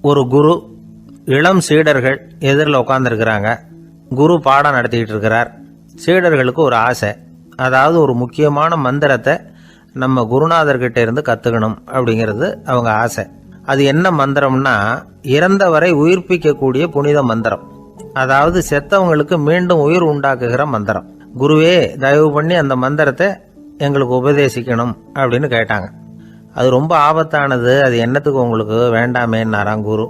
ஒரு குரு, இளம் சீடர்கள் எதிரில் உட்காந்துருக்கிறாங்க. குரு பாடம் நடத்திக்கிட்டு இருக்கிறார். சீடர்களுக்கு ஒரு ஆசை, அதாவது ஒரு முக்கியமான மந்திரத்தை நம்ம குருநாதர்கிட்ட இருந்து கற்றுக்கணும் அப்படிங்கிறது அவங்க ஆசை. அது என்ன மந்திரம்னா, இறந்தவரை உயிர்ப்பிக்கக்கூடிய புனித மந்திரம், அதாவது செத்தவங்களுக்கு மீண்டும் உயிர் உண்டாக்குகிற மந்திரம். குருவே, தயவு பண்ணி அந்த மந்திரத்தை எங்களுக்கு உபதேசிக்கணும் அப்படின்னு கேட்டாங்க. அது ரொம்ப ஆபத்தானது, அது என்னத்துக்கு உங்களுக்கு வேண்டாமேன்னாராம் குரு.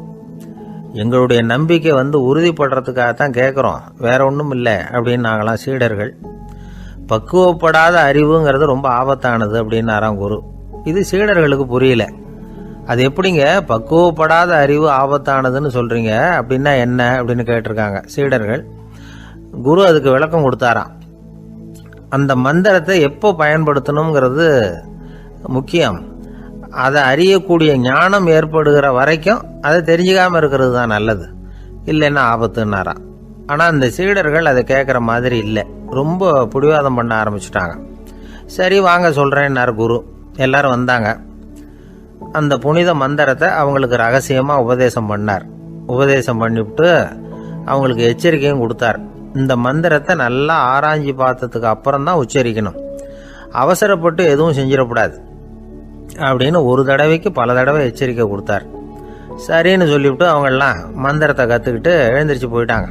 எங்களுடைய நம்பிக்கை உறுதிப்படுறதுக்காகத்தான் கேட்குறோம், வேற ஒன்றும் இல்லை அப்படின்னு நாங்களாம் சீடர்கள். பக்குவப்படாத அறிவுங்கிறது ரொம்ப ஆபத்தானது அப்படின்னாராம் குரு. இது சீடர்களுக்கு புரியல. அது எப்படிங்க பக்குவப்படாத அறிவு ஆபத்தானதுன்னு சொல்றீங்க, அப்படின்னா என்ன அப்படின்னு கேட்டிருக்காங்க சீடர்கள். குரு அதுக்கு விளக்கம் கொடுத்தாராம். அந்த மந்திரத்தை எப்போ பயன்படுத்தணுங்கிறது முக்கியம். அதை அறியக்கூடிய ஞானம் ஏற்படுகிற வரைக்கும் அதை தெரிஞ்சுக்காம இருக்கிறது தான் நல்லது, இல்லைன்னா ஆபத்துன்னாராம். ஆனால் அந்த சீடர்கள் அதை கேட்குற மாதிரி இல்லை, ரொம்ப பிடிவாதம் பண்ண ஆரம்பிச்சுட்டாங்க. சரி வாங்க சொல்கிறேன்னார் குரு. எல்லாரும் வந்தாங்க. அந்த புனித மந்திரத்தை அவங்களுக்கு ரகசியமாக உபதேசம் பண்ணார். உபதேசம் பண்ணிவிட்டு அவங்களுக்கு எச்சரிக்கையும் கொடுத்தார். இந்த மந்திரத்தை நல்லா ஆராய்ச்சி பார்த்ததுக்கு அப்புறம் தான் உச்சரிக்கணும், அவசரப்பட்டு எதுவும் செஞ்சிடக்கூடாது அப்படின்னு ஒரு தடவைக்கு பல தடவை எச்சரிக்கை கொடுத்தார். சரின்னு சொல்லிவிட்டு அவங்கெல்லாம் மந்திரத்தை கற்றுக்கிட்டு எழுந்திரிச்சு போயிட்டாங்க.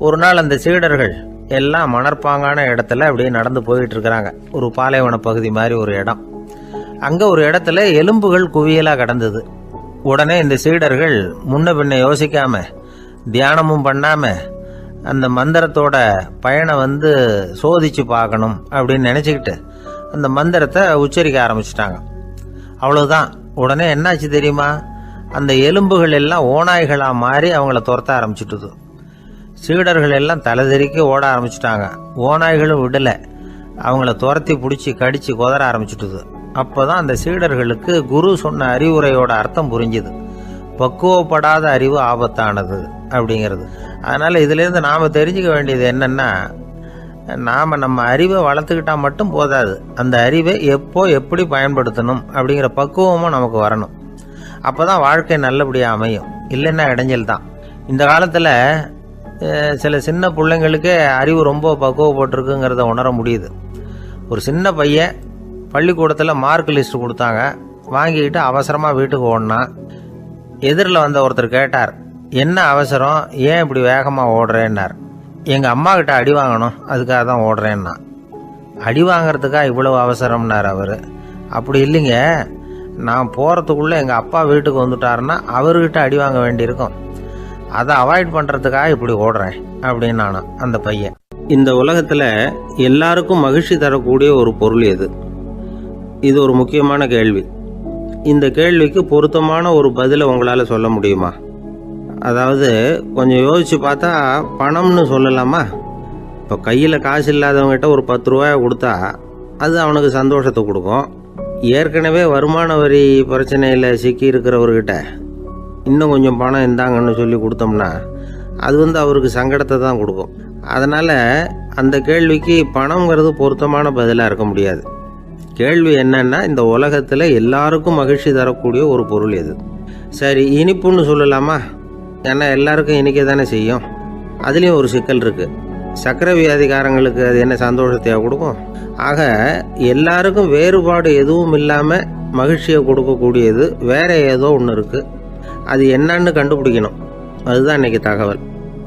ஒரு நாள் அந்த சீடர்கள் எல்லாம் மணற்பாங்கான இடத்துல அப்படியே நடந்து போயிட்டு இருக்கிறாங்க. ஒரு பாலைவன பகுதி மாதிரி ஒரு இடம். அங்கே ஒரு இடத்துல எலும்புகள் குவியலாக கிடந்தது. உடனே இந்த சீடர்கள் முன்ன பின்ன யோசிக்காம, தியானமும் பண்ணாம, அந்த மந்திரத்தோட பயனை சோதிச்சு பார்க்கணும் அப்படின்னு நினச்சிக்கிட்டு அந்த மந்திரத்தை உச்சரிக்க ஆரம்பிச்சிட்டாங்க. அவ்வளவுதான். உடனே என்னாச்சு தெரியுமா, அந்த எலும்புகள் எல்லாம் ஓநாய்களாக மாறி அவங்கள துரத்த ஆரம்பிச்சுட்டுது. சீடர்கள் எல்லாம் தலைதெறிக்க ஓட ஆரம்பிச்சிட்டாங்க. ஓநாய்களும் விடலை, அவங்கள துரத்தி பிடிச்சி கடிச்சு கொதற ஆரம்பிச்சுட்டுது. அப்போதான் அந்த சீடர்களுக்கு குரு சொன்ன அறிவுரையோட அர்த்தம் புரிஞ்சுது. பக்குவப்படாத அறிவு ஆபத்தானது அப்படிங்கிறது. அதனால இதுலேருந்து நாம் தெரிஞ்சுக்க வேண்டியது என்னன்னா, நாம் நம்ம அறிவை வளர்த்துக்கிட்டா மட்டும் போதாது, அந்த அறிவை எப்போ எப்படி பயன்படுத்தணும் அப்படிங்கிற பக்குவமும் நமக்கு வரணும். அப்போ தான் வாழ்க்கை நல்லபடியாக அமையும், இல்லைன்னா இடைஞ்சல் தான். இந்த காலத்தில் சில சின்ன பிள்ளைங்களுக்கே அறிவு ரொம்ப பக்குவப்பட்டிருக்குங்கிறத உணர முடியுது. ஒரு சின்ன பையன் பள்ளிக்கூடத்தில் மார்க் லிஸ்ட் கொடுத்தாங்க, வாங்கிக்கிட்டு அவசரமாக வீட்டுக்கு ஓடினான். எதிரில் வந்த ஒருத்தர் கேட்டார், என்ன அவசரம், ஏன் இப்படி வேகமாக ஓடுறேன்னார். எங்கள் அம்மா கிட்ட அடி வாங்கணும், அதுக்காக தான் ஓடுறேன்னா. அடி வாங்கிறதுக்கா இவ்வளவு அவசரம்னார் அவர். அப்படி இல்லைங்க, நான் போகிறதுக்குள்ளே எங்கள் அப்பா வீட்டுக்கு வந்துட்டாருன்னா அவர்கிட்ட அடி வாங்க வேண்டியிருக்கும், அதை அவாய்ட் பண்ணுறதுக்காக இப்படி ஓடுறேன் அப்படின்னு நானும் அந்த பையன். இந்த உலகத்தில் எல்லாருக்கும் மகிழ்ச்சி தரக்கூடிய ஒரு பொருள் எது? இது ஒரு முக்கியமான கேள்வி. இந்த கேள்விக்கு பொருத்தமான ஒரு பதிலை உங்களால் சொல்ல முடியுமா? அதாவது கொஞ்சம் யோசிச்சு பார்த்தா பணம்னு சொல்லலாமா? இப்போ கையில் காசு இல்லாதவங்ககிட்ட ஒரு 10 ரூபாயை கொடுத்தா அது அவனுக்கு சந்தோஷத்தை கொடுக்கும். ஏற்கனவே வருமான வரி பிரச்சனையில் சிக்கி இருக்கிறவர்கிட்ட இன்னும் கொஞ்சம் பணம் இருந்தாங்கன்னு சொல்லி கொடுத்தோம்னா அது அவருக்கு சங்கடத்தை தான் கொடுக்கும். அதனால் அந்த கேள்விக்கு பணங்கிறது பொருத்தமான பதிலாக இருக்க முடியாது. கேள்வி என்னன்னா, இந்த உலகத்தில் எல்லாருக்கும் மகிழ்ச்சி தரக்கூடிய ஒரு பொருள் எது? சரி, இனிப்புன்னு சொல்லலாமா? ஏன்னா எல்லாருக்கும் இனிக்க தானே செய்யும். அதுலேயும் ஒரு சிக்கல் இருக்குது. சர்க்கரை வியாதிக்காரங்களுக்கு அது என்ன சந்தோஷத்தையாக கொடுக்கும்? ஆக எல்லாருக்கும் வேறுபாடு எதுவும் இல்லாமல் மகிழ்ச்சியை கொடுக்கக்கூடியது வேற ஏதோ ஒன்று இருக்குது. அது என்னன்னு கண்டுபிடிக்கணும். அதுதான் இன்றைக்கி தகவல்.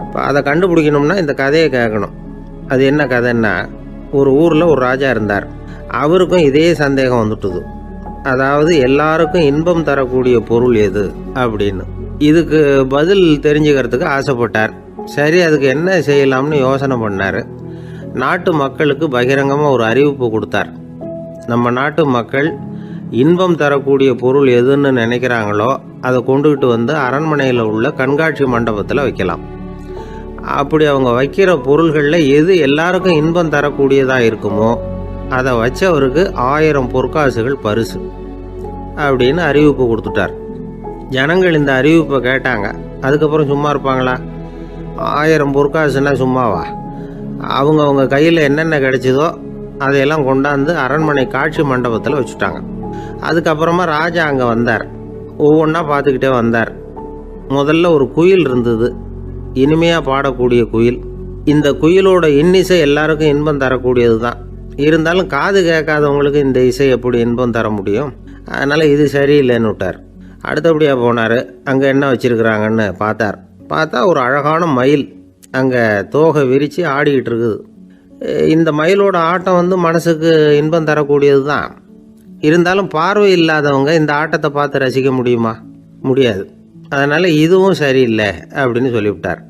இப்போ அதை கண்டுபிடிக்கணும்னா இந்த கதையை கேட்கணும். அது என்ன கதைன்னா, ஒரு ஊரில் ஒரு ராஜா இருந்தார். அவருக்கும் இதே சந்தேகம் வந்துட்டுது. அதாவது எல்லாருக்கும் இன்பம் தரக்கூடிய பொருள் எது அப்படின்னு. இதுக்கு பதில் தெரிஞ்சுக்கிறதுக்கு ஆசைப்பட்டார். சரி, அதுக்கு என்ன செய்யலாம்னு யோசனை பண்ணார். நாட்டு மக்களுக்கு பகிரங்கமாக ஒரு அறிவிப்பு கொடுத்தார். நம்ம நாட்டு மக்கள் இன்பம் தரக்கூடிய பொருள் எதுன்னு நினைக்கிறாங்களோ அதை கொண்டுகிட்டு அரண்மனையில் உள்ள கண்காட்சி மண்டபத்தில் வைக்கலாம். அப்படி அவங்க வைக்கிற பொருள்களில் எது எல்லாருக்கும் இன்பம் தரக்கூடியதாக இருக்குமோ அதை வச்சவருக்கு 1000 பொற்காசுகள் பரிசு அப்படின்னு அறிவிப்பு கொடுத்துட்டார். ஜனங்கள் இந்த அறிவிப்பை கேட்டாங்க. அதுக்கப்புறம் சும்மா இருப்பாங்களா? 1000 பொற்காசுன்னா சும்மாவா? அவங்க கையில் என்னென்ன கிடைச்சதோ அதையெல்லாம் கொண்டாந்து அரண்மனை காட்சி மண்டபத்தில் வச்சுட்டாங்க. அதுக்கப்புறமா ராஜா அங்கே வந்தார். ஒவ்வொன்றா பார்த்துக்கிட்டே வந்தார். முதல்ல ஒரு குயில் இருந்தது, இனிமையாக பாடக்கூடிய குயில். இந்த குயிலோட இன்னிசை எல்லாருக்கும் இன்பம் தரக்கூடியது தான். இருந்தாலும் காது கேட்காதவங்களுக்கு இந்த இசை எப்படி இன்பம் தர முடியும்? அதனால் இது சரியில்லைன்னு விட்டார். அடுத்தபடியாக போனார். அங்கே என்ன வச்சுருக்குறாங்கன்னு பார்த்தா ஒரு அழகான மயில் அங்கே தோகை விரித்து ஆடிக்கிட்டு இருக்குது. இந்த மயிலோட ஆட்டம் மனசுக்கு இன்பம் தரக்கூடியது தான். இருந்தாலும் பார்வை இல்லாதவங்க இந்த ஆட்டத்தை பார்த்து ரசிக்க முடியுமா? முடியாது. அதனால் இதுவும் சரியில்லை அப்படின்னு சொல்லிவிட்டார்.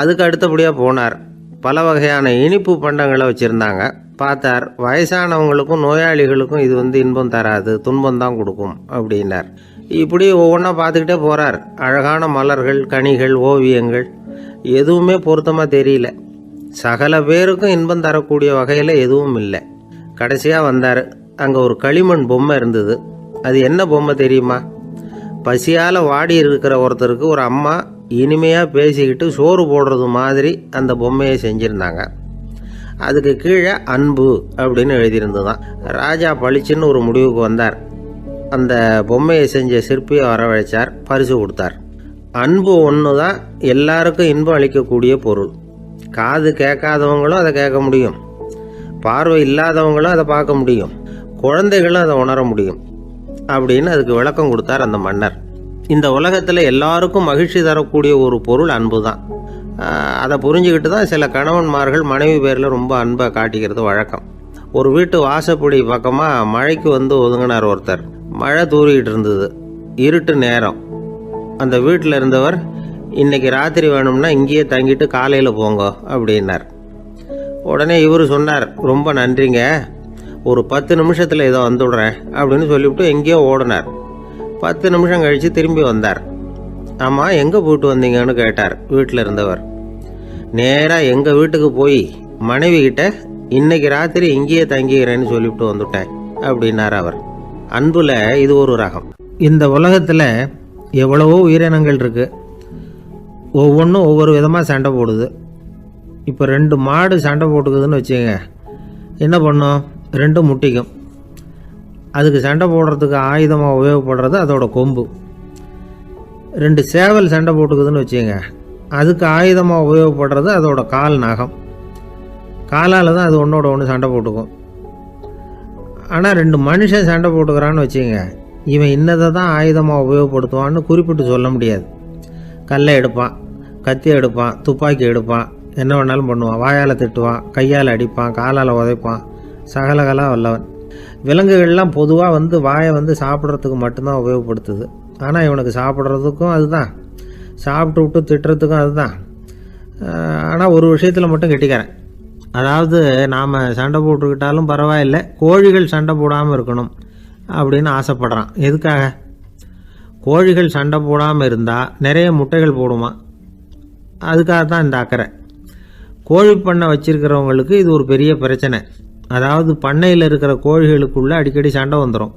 அதுக்கு அடுத்தபடியாக போனார். பல வகையான இனிப்பு பண்டங்களை வச்சுருந்தாங்க. பார்த்தார், வயசானவங்களுக்கும் நோயாளிகளுக்கும் இது இன்பம் தராது, துன்பம் தான் கொடுக்கும் அப்படின்னார். இப்படி ஒவ்வொன்றா பார்த்துக்கிட்டே போகிறார். அழகான மலர்கள், கனிகள், ஓவியங்கள் எதுவுமே பொருத்தமாக தெரியல. சகல பேருக்கும் இன்பம் தரக்கூடிய வகையில் எதுவும் இல்லை. கடைசியாக வந்தார். அங்கே ஒரு களிமண் பொம்மை இருந்தது. அது என்ன பொம்மை தெரியுமா? பசியால் வாடி இருக்கிற ஒருத்தருக்கு ஒரு அம்மா இனிமையாக பேசிக்கிட்டு சோறு போடுறது மாதிரி அந்த பொம்மையை செஞ்சுருந்தாங்க. அதுக்கு கீழே அன்பு அப்படின்னு எழுதியிருந்துதான். ராஜா பளிச்சுன்னு ஒரு முடிவுக்கு வந்தார். அந்த பொம்மையை செஞ்ச சிற்பியை வரவழைச்சார், பரிசு கொடுத்தார். அன்பு ஒன்று தான் எல்லாருக்கும் இன்பம் அளிக்கக்கூடிய பொருள். காது கேட்காதவங்களும் அதை கேட்க முடியும், பார்வை இல்லாதவங்களும் அதை பார்க்க முடியும், குழந்தைகளும் அதை உணர முடியும் அப்படின்னு அதுக்கு விளக்கம் கொடுத்தார் அந்த மன்னர். இந்த உலகத்தில் எல்லாருக்கும் மகிழ்ச்சி தரக்கூடிய ஒரு பொருள் அன்பு தான். அதை புரிஞ்சுக்கிட்டு தான் சில கணவன்மார்கள் மனைவி பேரில் ரொம்ப அன்பை காட்டிக்கிறது வழக்கம். ஒரு வீட்டு வாசப்படி பக்கமாக மழைக்கு ஒதுங்கினார் ஒருத்தர். மழை தூரிக்கிட்டு இருந்தது, இருட்டு நேரம். அந்த வீட்டில் இருந்தவர், இன்னைக்கு ராத்திரி வேணும்னா இங்கேயே தங்கிட்டு காலையில் போங்க அப்படின்னார். உடனே இவர் சொன்னார், ரொம்ப நன்றிங்க, ஒரு 10 நிமிஷத்தில் இதை வந்துவிடுறேன் அப்படின்னு சொல்லிவிட்டு எங்கேயோ ஓடினார். 10 நிமிஷம் கழித்து திரும்பி வந்தார். ஆமாம், எங்கே போயிட்டு வந்தீங்கன்னு கேட்டார் வீட்டில் இருந்தவர். நேராக எங்கள் வீட்டுக்கு போய் மனைவி கிட்ட இன்னைக்கு ராத்திரி இங்கேயே தங்கிக்கிறேன்னு சொல்லிவிட்டு வந்துட்டேன் அப்படின்னார் அவர். அன்புல இது ஒரு ரகம். இந்த உலகத்தில் எவ்வளவோ உயிரினங்கள் இருக்குது, ஒவ்வொன்றும் ஒவ்வொரு விதமாக சண்டை போடுது. இப்போ 2 மாடு சண்டை போட்டுக்குதுன்னு வச்சுங்க, என்ன பண்ணும்? 2 முட்டிக்கும். அதுக்கு சண்டை போடுறதுக்கு ஆயுதமாக உபயோகப்படுறது அதோட கொம்பு. 2 சேவல் சண்டை போட்டுக்குதுன்னு வச்சுங்க, அதுக்கு ஆயுதமாக உபயோகப்படுறது அதோட கால் நகம். காலால் தான் அது ஒன்றோட ஒன்று சண்டை போட்டுக்கும். ஆனால் 2 மனுஷன் சண்டை போட்டுக்கிறான்னு வச்சுங்க, இவன் இன்னதை தான் ஆயுதமாக உபயோகப்படுத்துவான்னு குறிப்பிட்டு சொல்ல முடியாது. கல்லை எடுப்பான், கத்தி எடுப்பான், துப்பாக்கி எடுப்பான், என்ன வேணாலும் பண்ணுவான். வாயால் திட்டுவான், கையால் அடிப்பான், காலால் உதைப்பான், சகலகலா வல்லவன். விலங்குகள்லாம் பொதுவாக வாயை சாப்பிட்றதுக்கு மட்டும்தான் உபயோகப்படுத்துது. ஆனால் இவனுக்கு சாப்பிட்றதுக்கும் அதுதான், சாப்பிட்டு விட்டு திட்டுறதுக்கும் அதுதான். ஆனால் ஒரு விஷயத்தில் மட்டும் கெட்டிக்கிறேன். அதாவது நாம் சண்டை போட்டுக்கிட்டாலும் பரவாயில்லை, கோழிகள் சண்டை போடாமல் இருக்கணும் அப்படின்னு ஆசைப்படுறான். எதுக்காக? கோழிகள் சண்டை போடாமல் இருந்தால் நிறைய முட்டைகள் போடுமா, அதுக்காக தான் இந்த அக்கறை. கோழி பண்ணை வச்சிருக்கிறவங்களுக்கு இது ஒரு பெரிய பிரச்சனை. அதாவது பண்ணையில் இருக்கிற கோழிகளுக்குள்ளே அடிக்கடி சண்டை வந்துடும்,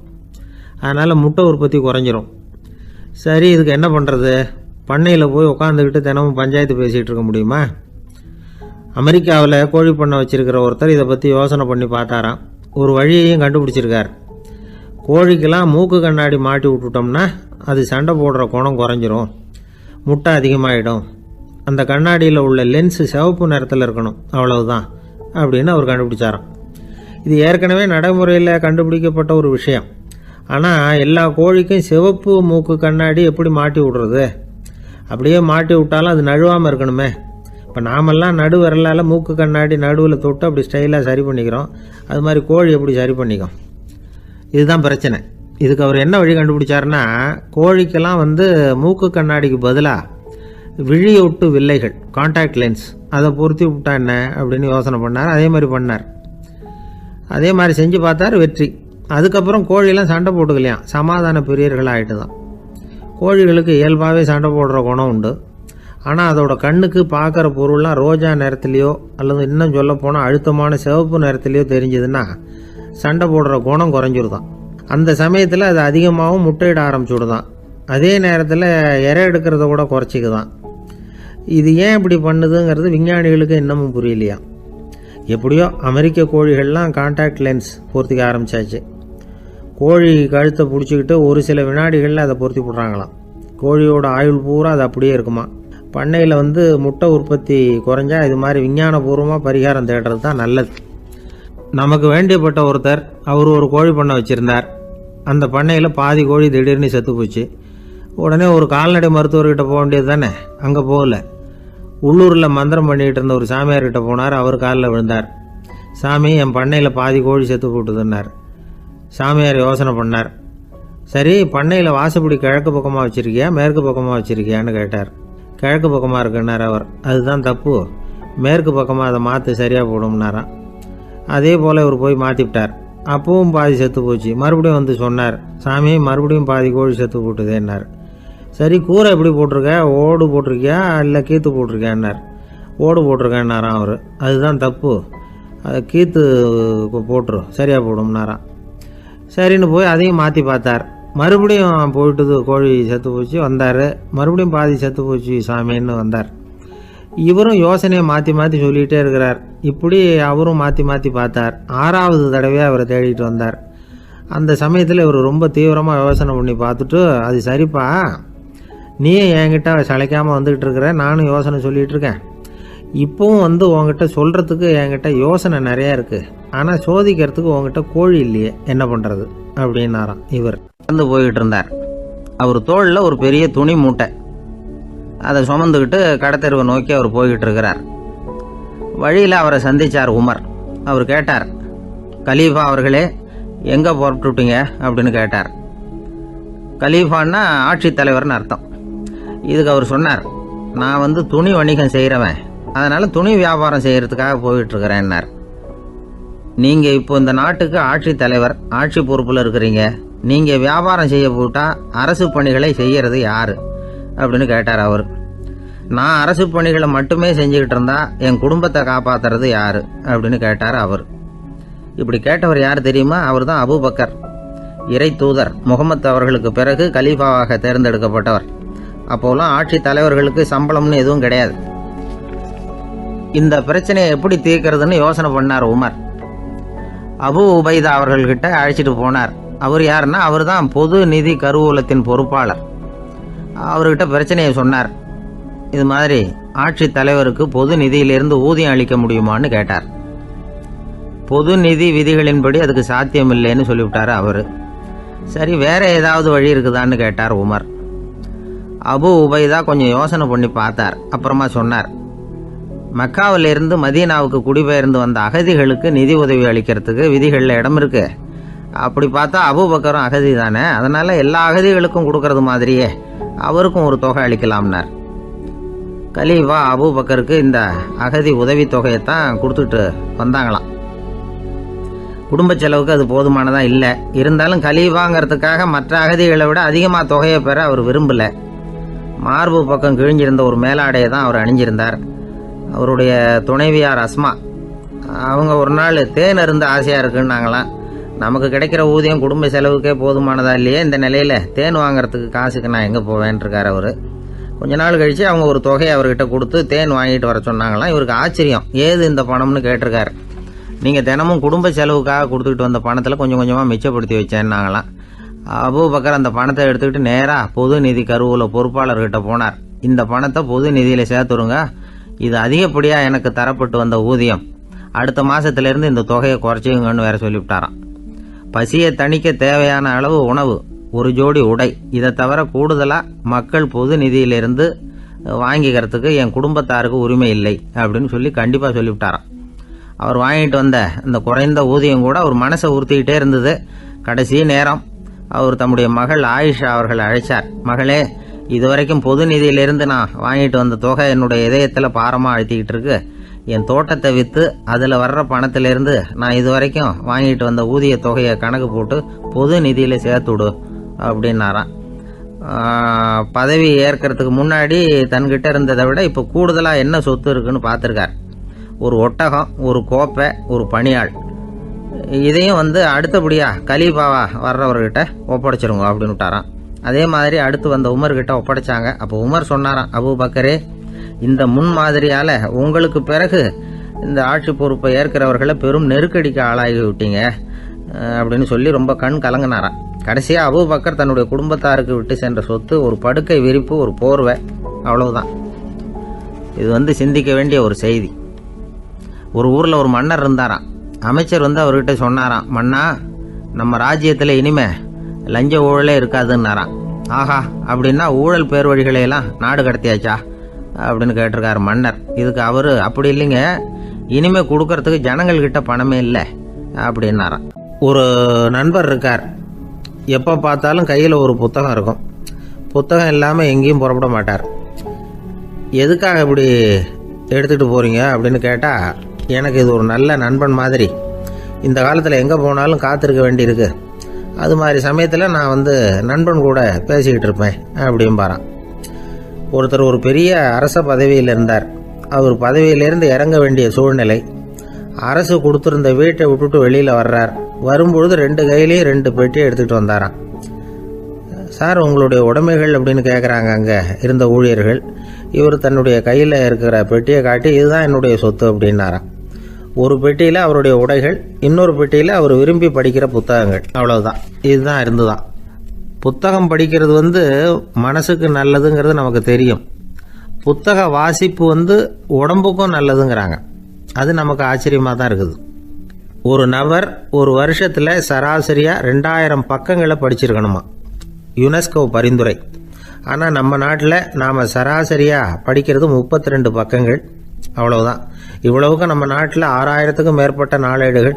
அதனால் முட்டை உற்பத்தி குறைஞ்சிரும். சரி, இதுக்கு என்ன பண்ணுறது? பண்ணையில் போய் உட்காந்துக்கிட்டு தினமும் பஞ்சாயத்து பேசிகிட்டு இருக்க முடியுமா? அமெரிக்காவில் கோழி பண்ணை வச்சிருக்கிற ஒருத்தர் இதை பற்றி யோசனை பண்ணி பார்த்தாராம். ஒரு வழியையும் கண்டுபிடிச்சிருக்கார். கோழிக்கெல்லாம் மூக்கு கண்ணாடி மாட்டி விட்டுட்டோம்னா அது சண்டை போடுற குணம் குறைஞ்சிரும், முட்டை அதிகமாகிடும். அந்த கண்ணாடியில் உள்ள லென்ஸு சிவப்பு நிறத்தில் இருக்கணும், அவ்வளவுதான் அப்படின்னு அவர் கண்டுபிடிச்சாராம். இது ஏற்கனவே நடைமுறையில் கண்டுபிடிக்கப்பட்ட ஒரு விஷயம். ஆனால் எல்லா கோழிக்கும் சிவப்பு மூக்கு கண்ணாடி எப்படி மாட்டி விடுறது? அப்படியே மாட்டி விட்டாலும் அது நழுவாமல் இருக்கணுமே. இப்போ நாமெல்லாம் நடு விரலால் மூக்கு கண்ணாடி நடுவில் தொட்டு அப்படி ஸ்டைலாக சரி பண்ணிக்கிறோம், அது மாதிரி கோழி எப்படி சரி பண்ணிக்கும்? இதுதான் பிரச்சனை. இதுக்கு அவர் என்ன வழி கண்டுபிடிச்சாருன்னா, கோழிக்கெல்லாம் மூக்கு கண்ணாடிக்கு பதிலாக விழியொட்டு வில்லைகள், கான்டாக்ட் லென்ஸ், அதை பொருத்தி விட்டா என்ன அப்படின்னு யோசனை பண்ணார். அதே மாதிரி பண்ணார். அதே மாதிரி செஞ்சு பார்த்தார், வெற்றி. அதுக்கப்புறம் கோழியெல்லாம் சண்டை போட்டுக்கலையாம், சமாதான பிரியர்கள் ஆகிட்டு தான். கோழிகளுக்கு இயல்பாகவே சண்டை போடுற குணம் உண்டு. ஆனால் அதோட கண்ணுக்கு பார்க்குற பொருள்லாம் ரோஜா நிறத்துலையோ அல்லது இன்னும் சொல்ல போனால் அழுத்தமான சிவப்பு நிறத்துலையோ தெரிஞ்சதுன்னா சண்டை போடுற குணம் குறைஞ்சிருதான். அந்த சமயத்தில் அது அதிகமாகவும் முட்டையிட ஆரம்பிச்சுடுதான். அதே நேரத்தில் இறை எடுக்கிறத கூட குறைச்சிக்குதான். இது ஏன் இப்படி பண்ணுதுங்கிறது விஞ்ஞானிகளுக்கு இன்னமும் புரியலையா. எப்படியோ அமெரிக்க கோழிகள்லாம் கான்டாக்ட் லென்ஸ் பொருத்திக்க ஆரம்பித்தாச்சு. கோழி கழுத்தை பிடிச்சிக்கிட்டு ஒரு சில வினாடிகளில் அதை பொருத்தி போடுறாங்களாம். கோழியோட ஆயுள் பூரா அது அப்படியே இருக்குமா. பண்ணையில் முட்டை உற்பத்தி குறைஞ்சா இது மாதிரி விஞ்ஞானபூர்வமாக பரிகாரம் தேடுறது தான் நல்லது. நமக்கு வேண்டியப்பட்ட ஒருத்தர் அவர் ஒரு கோழி பண்ணை வச்சுருந்தார். அந்த பண்ணையில் பாதி கோழி திடீர்னு செத்து போச்சு. உடனே ஒரு கால்நடை மருத்துவர்கிட்ட போக வேண்டியது தானே, அங்கே போகல. உள்ளூரில் மந்திரம் பண்ணிகிட்டு இருந்த ஒரு சாமியார்கிட்ட போனார். அவர் காலில் விழுந்தார். சாமி, என் பண்ணையில் பாதி கோழி செத்து போட்டுதுன்னார். சாமியார் யோசனை பண்ணார். சரி, பண்ணையில் வாசப்படி கிழக்கு பக்கமாக வச்சுருக்கியா மேற்கு பக்கமாக வச்சுருக்கியான்னு கேட்டார். கிழக்கு பக்கமாக இருக்குன்னார் அவர். அதுதான் தப்பு, மேற்கு பக்கமாக அதை மாற்று சரியாக போடும்னாராம். அதே போல் இவர் போய் மாற்றிவிட்டார். அப்பவும் பாதி செத்து போச்சு. மறுபடியும் சொன்னார், சாமி மறுபடியும் பாதி கோழி செத்து போட்டுதேன்னார். சரி, கூரை எப்படி போட்டிருக்க, ஓடு போட்டிருக்கியா இல்லை கீத்து போட்டிருக்கியான்னார். ஓடு போட்டிருக்கேன்னாராம் அவர். அதுதான் தப்பு, அதை கீத்து போட்டுரு சரியாக போடும்னாராம். சரின்னு போய் அதையும் மாற்றி பார்த்தார். மறுபடியும் போயிட்டுது, கோழி செத்து போச்சு. வந்தார். மறுபடியும் பாதி செத்து போச்சு சாமின்னு வந்தார். இவரும் யோசனையை மாற்றி மாற்றி சொல்லிகிட்டே இருக்கிறார். இப்படி அவரும் மாற்றி மாற்றி பார்த்தார். 6வது தடவையாக அவரை தேடிட்டு வந்தார். அந்த சமயத்தில் இவர் ரொம்ப தீவிரமாக யோசனை பண்ணி பார்த்துட்டு, அது சரிப்பா, நீயே என்கிட்ட சளைக்காமல் வந்துக்கிட்டு இருக்கிற, நானும் யோசனை சொல்லிகிட்டு இருக்கேன். இப்போவும் உங்ககிட்ட சொல்கிறதுக்கு என்கிட்ட யோசனை நிறையா இருக்குது, ஆனால் சோதிக்கிறதுக்கு உங்ககிட்ட கோழி இல்லையே, என்ன பண்ணுறது அப்படின்னாராம். இவர் நடந்து போய்கிட்டு இருந்தார். அவர் தோளில் ஒரு பெரிய துணி மூட்டை, அதை சுமந்துக்கிட்டு கடத்தெருவை நோக்கி அவர் போய்கிட்டு இருக்கிறார். வழியில் அவரை சந்தித்தார் உமர். அவர் கேட்டார், கலீஃபா அவர்களே, எங்கே புறப்பட்டுட்டீங்க அப்படின்னு கேட்டார். கலீஃபான்னா ஆட்சித்தலைவர்னு அர்த்தம். இதுக்கு அவர் சொன்னார், நான் துணி வணிகம் செய்கிறவன், அதனால் துணி வியாபாரம் செய்கிறதுக்காக போயிட்டுருக்கிறேன்னார். நீங்கள் இப்போ இந்த நாட்டுக்கு ஆட்சித்தலைவர், ஆட்சி பொறுப்பில் இருக்கிறீங்க, நீங்கள் வியாபாரம் செய்ய போட்டால் அரசு பணிகளை செய்கிறது யார் அப்படின்னு கேட்டார் அவர். நான் அரசு பணிகளை மட்டுமே செஞ்சுக்கிட்டு இருந்தா என் குடும்பத்தை காப்பாற்றுறது யார் அப்படின்னு கேட்டார் அவர். இப்படி கேட்டவர் யார் தெரியுமா? அவர் தான் அபூபக்கர், இறை தூதர் முகமது அவர்களுக்கு பிறகு கலீஃபாவாக தேர்ந்தெடுக்கப்பட்டவர். அப்போலாம் ஆட்சி தலைவர்களுக்கு சம்பளம்னு எதுவும் கிடையாது. இந்த பிரச்சனையை எப்படி தீர்க்கிறதுன்னு யோசனை பண்ணார் உமர். அபு உபைதா அவர்கள்கிட்ட அழைச்சிட்டு போனார். அவர் யாருன்னா, அவர் தான் பொது நிதி கருவூலத்தின் பொறுப்பாளர். அவர்கிட்ட பிரச்சனையை சொன்னார். இது மாதிரி ஆட்சி தலைவருக்கு பொது நிதியிலிருந்து ஊதியம் அளிக்க முடியுமான்னு கேட்டார். பொது நிதி விதிகளின்படி அதுக்கு சாத்தியம் இல்லைன்னு சொல்லிவிட்டார் அவர். சரி, வேற ஏதாவது வழி இருக்குதான்னு கேட்டார் உமர். அபு உபைதா கொஞ்சம் யோசனை பண்ணி பார்த்தார். அப்புறமா சொன்னார், மக்காவிலிருந்து மதீனாவுக்கு குடிபெயர்ந்து வந்த அகதிகளுக்கு நிதி உதவி அளிக்கிறதுக்கு விதிகளில் இடம் இருக்கு. அப்படி பார்த்தா அபூபக்கரும் அகதி தானே, அதனால எல்லா அகதிகளுக்கும் கொடுக்கறது மாதிரியே அவருக்கும் ஒரு தொகை அளிக்கலாம்னார். கலீஃபா அபூபக்கருக்கு இந்த அகதி உதவி தொகையைத்தான் கொடுத்துட்டு வந்தாங்களாம். குடும்ப செலவுக்கு அது போதுமானதா இல்லை. இருந்தாலும் கலீஃபாங்கிறதுக்காக மற்ற அகதிகளை விட அதிகமாக தொகையை பெற அவர் விரும்பலை. மார்பு பக்கம் கிழிஞ்சிருந்த ஒரு மேலாடையை தான் அவர் அணிஞ்சிருந்தார். அவருடைய துணைவியார் அஸ்மா, அவங்க ஒரு நாள் தேன் அருந்து ஆசையாக இருக்குன்னாங்களாம். நமக்கு கிடைக்கிற ஊதியம் குடும்ப செலவுக்கே போதுமானதா இல்லையே, இந்த நிலையில் தேன் வாங்கிறதுக்கு காசுக்கு நான் எங்கே போவேன்ருக்கார் அவர். கொஞ்ச நாள் கழித்து அவங்க ஒரு தொகையை அவர்கிட்ட கொடுத்து தேன் வாங்கிட்டு வர சொன்னாங்களாம். இவருக்கு ஆச்சரியம், ஏது இந்த பணம்னு கேட்டிருக்காரு. நீங்கள் தினமும் குடும்ப செலவுக்காக கொடுத்துக்கிட்டு வந்த பணத்தில் கொஞ்சம் கொஞ்சமாக மிச்சப்படுத்தி வச்சேன்னாங்களாம். அபூபக்கர் அந்த பணத்தை எடுத்துக்கிட்டு நேராக பொது நிதி கருவூல பொறுப்பாளர்கிட்ட போனார். இந்த பணத்தை பொது நிதியில் சேர்த்துருங்க, இது அதிகப்படியாக எனக்கு தரப்பட்டு வந்த ஊதியம், அடுத்த மாதத்துலேருந்து இந்த தொகையை குறைச்சிங்கன்னு வேற சொல்லிவிட்டாராம். பசியை தணிக்க தேவையான அளவு உணவு, ஒரு ஜோடி உடை, இதை தவிர கூடுதலாக மக்கள் பொது நிதியிலிருந்து வாங்கிக்கிறதுக்கு என் குடும்பத்தாருக்கு உரிமை இல்லை அப்படின்னு சொல்லி கண்டிப்பாக சொல்லிவிட்டாராம். அவர் வாங்கிட்டு வந்த இந்த குறைந்த ஊதியம் கூட அவர் மனசை உறுத்திக்கிட்டே இருந்தது. கடைசி நேரம் அவர் தம்முடைய மகள் ஆயிஷா அவர்களை அழைச்சார். மகளே, இதுவரைக்கும் பொது நிதியிலிருந்து நான் வாங்கிட்டு வந்த தொகை என்னுடைய இதயத்தில் பாரமாக அழுத்திக்கிட்டு இருக்கு. என் தோட்டத்தை விற்று அதில் வர்ற பணத்திலிருந்து நான் இதுவரைக்கும் வாங்கிட்டு வந்த ஊதிய தொகையை கணக்கு போட்டு பொது நிதியில் சேர்த்துடு அப்படின்னாராம். பதவி ஏற்கிறதுக்கு முன்னாடி தன்கிட்ட இருந்ததை விட இப்போ கூடுதலாக என்ன சொத்து இருக்குன்னு பார்த்துருக்கார். ஒரு ஒட்டகம், ஒரு கோப்பை, ஒரு பணியாள். இதையும் அடுத்தபடியாக கலீஃபாவா வர்றவர்கிட்ட ஒப்படைச்சிருங்க அப்படின்னு விட்டாராம். அதே மாதிரி அடுத்து வந்த உமர்கிட்ட ஒப்படைச்சாங்க. அப்போ உமர் சொன்னாராம், அபூபக்கரே, இந்த முன்மாதிரியால் உங்களுக்கு பிறகு இந்த ஆட்சி பொறுப்பை ஏற்கிறவர்களை பெரும் நெருக்கடிக்கு ஆளாகி விட்டீங்க அப்படின்னு சொல்லி ரொம்ப கண் கலங்கினாராம். கடைசியாக அபூபக்கர் தன்னுடைய குடும்பத்தாருக்கு விட்டு சென்ற சொத்து ஒரு படுக்கை விரிப்பு, ஒரு போர்வை, அவ்வளவுதான். இது சிந்திக்க வேண்டிய ஒரு செய்தி. ஒரு ஊரில் ஒரு மன்னர் இருந்தாராம். அமைச்சர் அவர்கிட்ட சொன்னாராம், மன்னா, நம்ம ராஜ்யத்தில் இனிமே லஞ்ச ஊழலே இருக்காதுன்னாராம். ஆஹா, அப்படின்னா ஊழல் பேர் வழிகளையெல்லாம் நாடு கடத்தியாச்சா அப்படின்னு கேட்டிருக்காரு மன்னர். இதுக்கு அவர், அப்படி இல்லைங்க, இனிமே கொடுக்கறதுக்கு ஜனங்கள்கிட்ட பணமே இல்லை அப்படின்னாராம். ஒரு நண்பர் இருக்கார். எப்போ பார்த்தாலும் கையில் ஒரு புத்தகம் இருக்கும். புத்தகம் இல்லாமல் எங்கேயும் புறப்பட மாட்டார். எதுக்காக இப்படி எடுத்துகிட்டு போகிறீங்க அப்படின்னு கேட்டால், எனக்கு இது ஒரு நல்ல நண்பன் மாதிரி. இந்த காலத்தில் எங்கே போனாலும் காத்திருக்க வேண்டியிருக்கு. அது மாதிரி சமயத்தில் நான் நண்பன் கூட பேசிக்கிட்டு இருப்பேன் அப்படிம்பாரான். ஒருத்தர் ஒரு பெரிய அரச பதவியில் இருந்தார். அவர் பதவியிலேருந்து இறங்க வேண்டிய சூழ்நிலை. அரசு கொடுத்துருந்த வீட்டை விட்டுட்டு வெளியில் வர்றார். வரும்பொழுது 2 கையிலையும் 2 பெட்டியை எடுத்துகிட்டு வந்தாராம். சார், உங்களுடைய உடைமைகள் அப்படின்னு கேட்குறாங்க அங்கே இருந்த ஊழியர்கள். இவர் தன்னுடைய கையில் இருக்கிற பெட்டியை காட்டி, இதுதான் என்னுடைய சொத்து அப்படின்னாராம். ஒரு பெட்டியில் அவருடைய உடைகள், இன்னொரு பெட்டியில் அவர் விரும்பி படிக்கிற புத்தகங்கள், அவ்வளவுதான். இதுதான் இருந்துதான். புத்தகம் படிக்கிறது மனசுக்கு நல்லதுங்கிறது நமக்கு தெரியும். புத்தக வாசிப்பு உடம்புக்கும் நல்லதுங்கிறாங்க. அது நமக்கு ஆச்சரியமாக தான் இருக்குது. ஒரு நபர் ஒரு வருஷத்தில் சராசரியாக 2000 பக்கங்களை படிச்சிருக்கணுமா, யுனெஸ்கோ பரிந்துரை. ஆனால் நம்ம நாட்டில் நாம் சராசரியாக படிக்கிறது 32 பக்கங்கள், அவ்வளவுதான். இவ்வளவுக்கு நம்ம நாட்டில் 6000த்துக்கும் மேற்பட்ட நாளேடுகள்,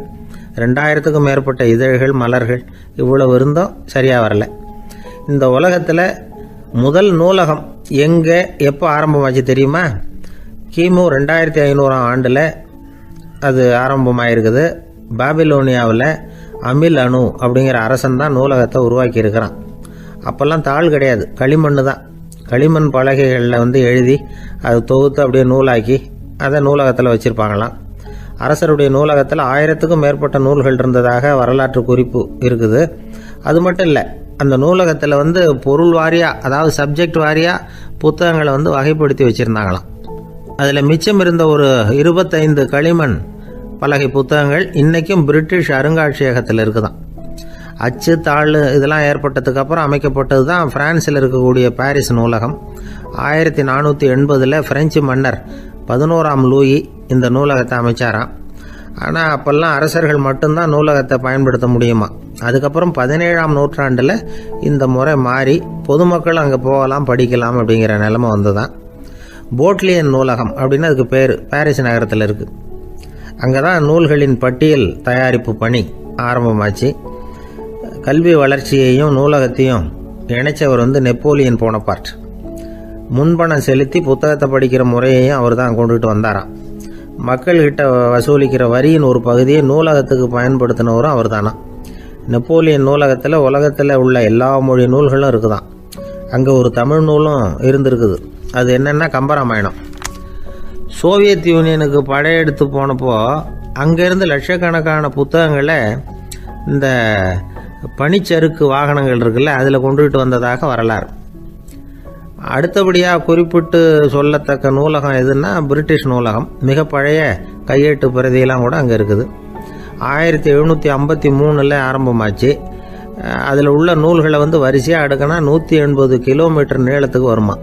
2000த்துக்கும் மேற்பட்ட இதழ்கள், மலர்கள், இவ்வளவு இருந்தும் சரியாக வரல. இந்த உலகத்தில் முதல் நூலகம் எங்கே எப்போ ஆரம்பமாச்சு தெரியுமா? கிமு 2500ஆம் ஆண்டில் அது ஆரம்பமாயிருக்குது. பாபிலோனியாவில் அமில் அணு அப்படிங்கிற அரசன் தான் நூலகத்தை உருவாக்கி இருக்கிறான். அப்போல்லாம் தாள் கிடையாது, களிமண் தான். களிமண் பலகைகளில் எழுதி அது தொகுத்து அப்படியே நூலாக்கி அதை நூலகத்தில் வச்சுருப்பாங்களாம். அரசருடைய நூலகத்தில் 1000த்துக்கும் மேற்பட்ட நூல்கள் இருந்ததாக வரலாற்று குறிப்பு இருக்குது. அது மட்டும் இல்லை, அந்த நூலகத்தில் பொருள் வாரியாக, அதாவது சப்ஜெக்ட் வாரியாக புத்தகங்களை வகைப்படுத்தி வச்சுருந்தாங்களாம். அதில் மிச்சம் இருந்த ஒரு 25 களிமண் பலகை புத்தகங்கள் இன்றைக்கும் பிரிட்டிஷ் அருங்காட்சியகத்தில் இருக்குதான். அச்சு, தாள் இதெல்லாம் ஏற்பட்டதுக்கு அப்புறம் அமைக்கப்பட்டது தான் பிரான்சில் இருக்கக்கூடிய பாரிஸ் நூலகம். 1480 பிரெஞ்சு மன்னர் 11ஆம் லூயி இந்த நூலகத்தை அமைச்சாராம். ஆனால் அப்போல்லாம் அரசர்கள் மட்டும்தான் நூலகத்தை பயன்படுத்த முடியுமா. அதுக்கப்புறம் 17ஆம் நூற்றாண்டில் இந்த முறை மாறி பொதுமக்கள் அங்கே போகலாம், படிக்கலாம் அப்படிங்கிற நிலைமை வந்துதான். போட்லியன் நூலகம் அப்படின்னு அதுக்கு பேர், பாரிஸ் நகரத்தில் இருக்குது. அங்கே தான் நூல்களின் பட்டியல் தயாரிப்பு பணி ஆரம்பமாச்சு. கல்வி வளர்ச்சியையும் நூலகத்தையும் இணைச்சவர் நெப்போலியன் போனபார்ட். முன்பணம் செலுத்தி புத்தகத்தை படிக்கிற முறையையும் அவர் தான் கொண்டுட்டு வந்தாராம். மக்கள்கிட்ட வசூலிக்கிற வரியின் ஒரு பகுதியை நூலகத்துக்கு பயன்படுத்தினவரும் அவர் தானா. நெப்போலியன் நூலகத்தில் உலகத்தில் உள்ள எல்லா மொழி நூல்களும் இருக்குதான். அங்கே ஒரு தமிழ் நூலும் இருந்திருக்குது. அது என்னென்னா கம்பராமாயணம். சோவியத் யூனியனுக்கு படையெடுத்து போனப்போ அங்கேருந்து லட்சக்கணக்கான புத்தகங்களை இந்த பனிச்சறுக்கு வாகனங்கள் இருக்குல்ல, அதில் கொண்டுகிட்டு வந்ததாக வரலாறு. அடுத்தபடியாக குறிப்பிட்டு சொல்லத்தக்க நூலகம் எதுன்னா பிரிட்டிஷ் நூலகம். மிக பழைய கையெழுத்து பிரதியெல்லாம் கூட அங்கே இருக்குது. 1753 ஆரம்பமாச்சு. அதில் உள்ள நூல்களை வரிசையாக அடுக்கினா 180 கிலோமீட்டர் நீளத்துக்கு வருமா.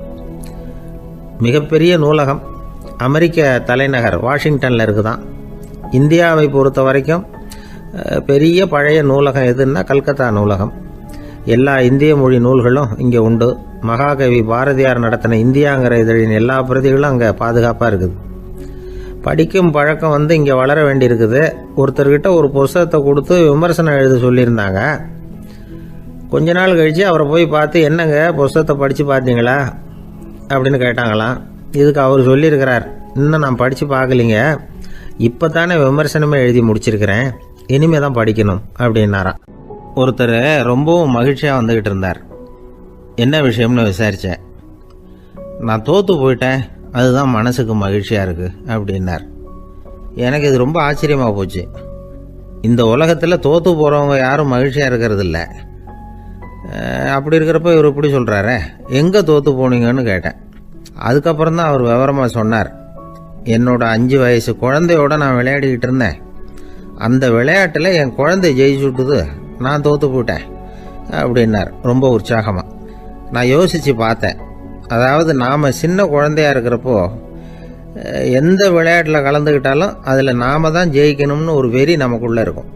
மிகப்பெரிய நூலகம் அமெரிக்க தலைநகர் வாஷிங்டனில் இருக்குதான். இந்தியாவை பொறுத்த வரைக்கும் பெரிய பழைய நூலகம் எதுன்னா கல்கத்தா நூலகம். எல்லா இந்திய மொழி நூல்களும் இங்கே உண்டு. மகாகவி பாரதியார் நடத்தின இந்தியாங்கிற இதழின் எல்லா பிரதிகளும் அங்கே பாதுகாப்பாக இருக்குது. படிக்கும் பழக்கம் இங்கே வளர வேண்டியிருக்குது. ஒருத்தர்கிட்ட ஒரு புஸ்தகத்தை கொடுத்து விமர்சனம் எழுத சொல்லியிருந்தாங்க. கொஞ்ச நாள் கழித்து அவரை போய் பார்த்து, என்னங்க புஸ்தகத்தை படித்து பார்த்தீங்களா அப்படின்னு கேட்டாங்களாம். இதுக்கு அவர் சொல்லியிருக்கிறார், இன்னும் நான் படித்து பார்க்கலிங்க, இப்போ தானே விமர்சனமே எழுதி முடிச்சிருக்கிறேன், இனிமே தான் படிக்கணும் அப்படின்னாராம். ஒருத்தர் ரொம்பவும் மகிழ்ச்சியாக வந்துக்கிட்டு இருந்தார். என்ன விஷயம்னு விசாரித்தேன். நான் தோற்று போயிட்டேன், அதுதான் மனசுக்கு மகிழ்ச்சியாக இருக்குது அப்படின்னார். எனக்கு இது ரொம்ப ஆச்சரியமாக போச்சு. இந்த உலகத்தில் தோற்று போகிறவங்க யாரும் மகிழ்ச்சியாக இருக்கிறதில்ல. அப்படி இருக்கிறப்ப இவர் இப்படி சொல்கிறாரே, எங்கே தோற்று போனீங்கன்னு கேட்டேன். அதுக்கப்புறம் தான் அவர் விவரமாக சொன்னார். என்னோட 5 வயசு குழந்தையோடு நான் விளையாடிக்கிட்டு இருந்தேன். அந்த விளையாட்டில் என் குழந்தை ஜெயிச்சுட்டுது, நான் தோற்று போயிட்டேன். அப்படின்னார் ரொம்ப உற்சாகமாக. நான் யோசித்து பார்த்தேன். அதாவது நாம் சின்ன குழந்தையா இருக்கிறப்போ எந்த விளையாட்டில் கலந்துக்கிட்டாலும் அதில் நாம் தான் ஜெயிக்கணும்னு ஒரு வெறி நமக்குள்ளே இருக்கும்.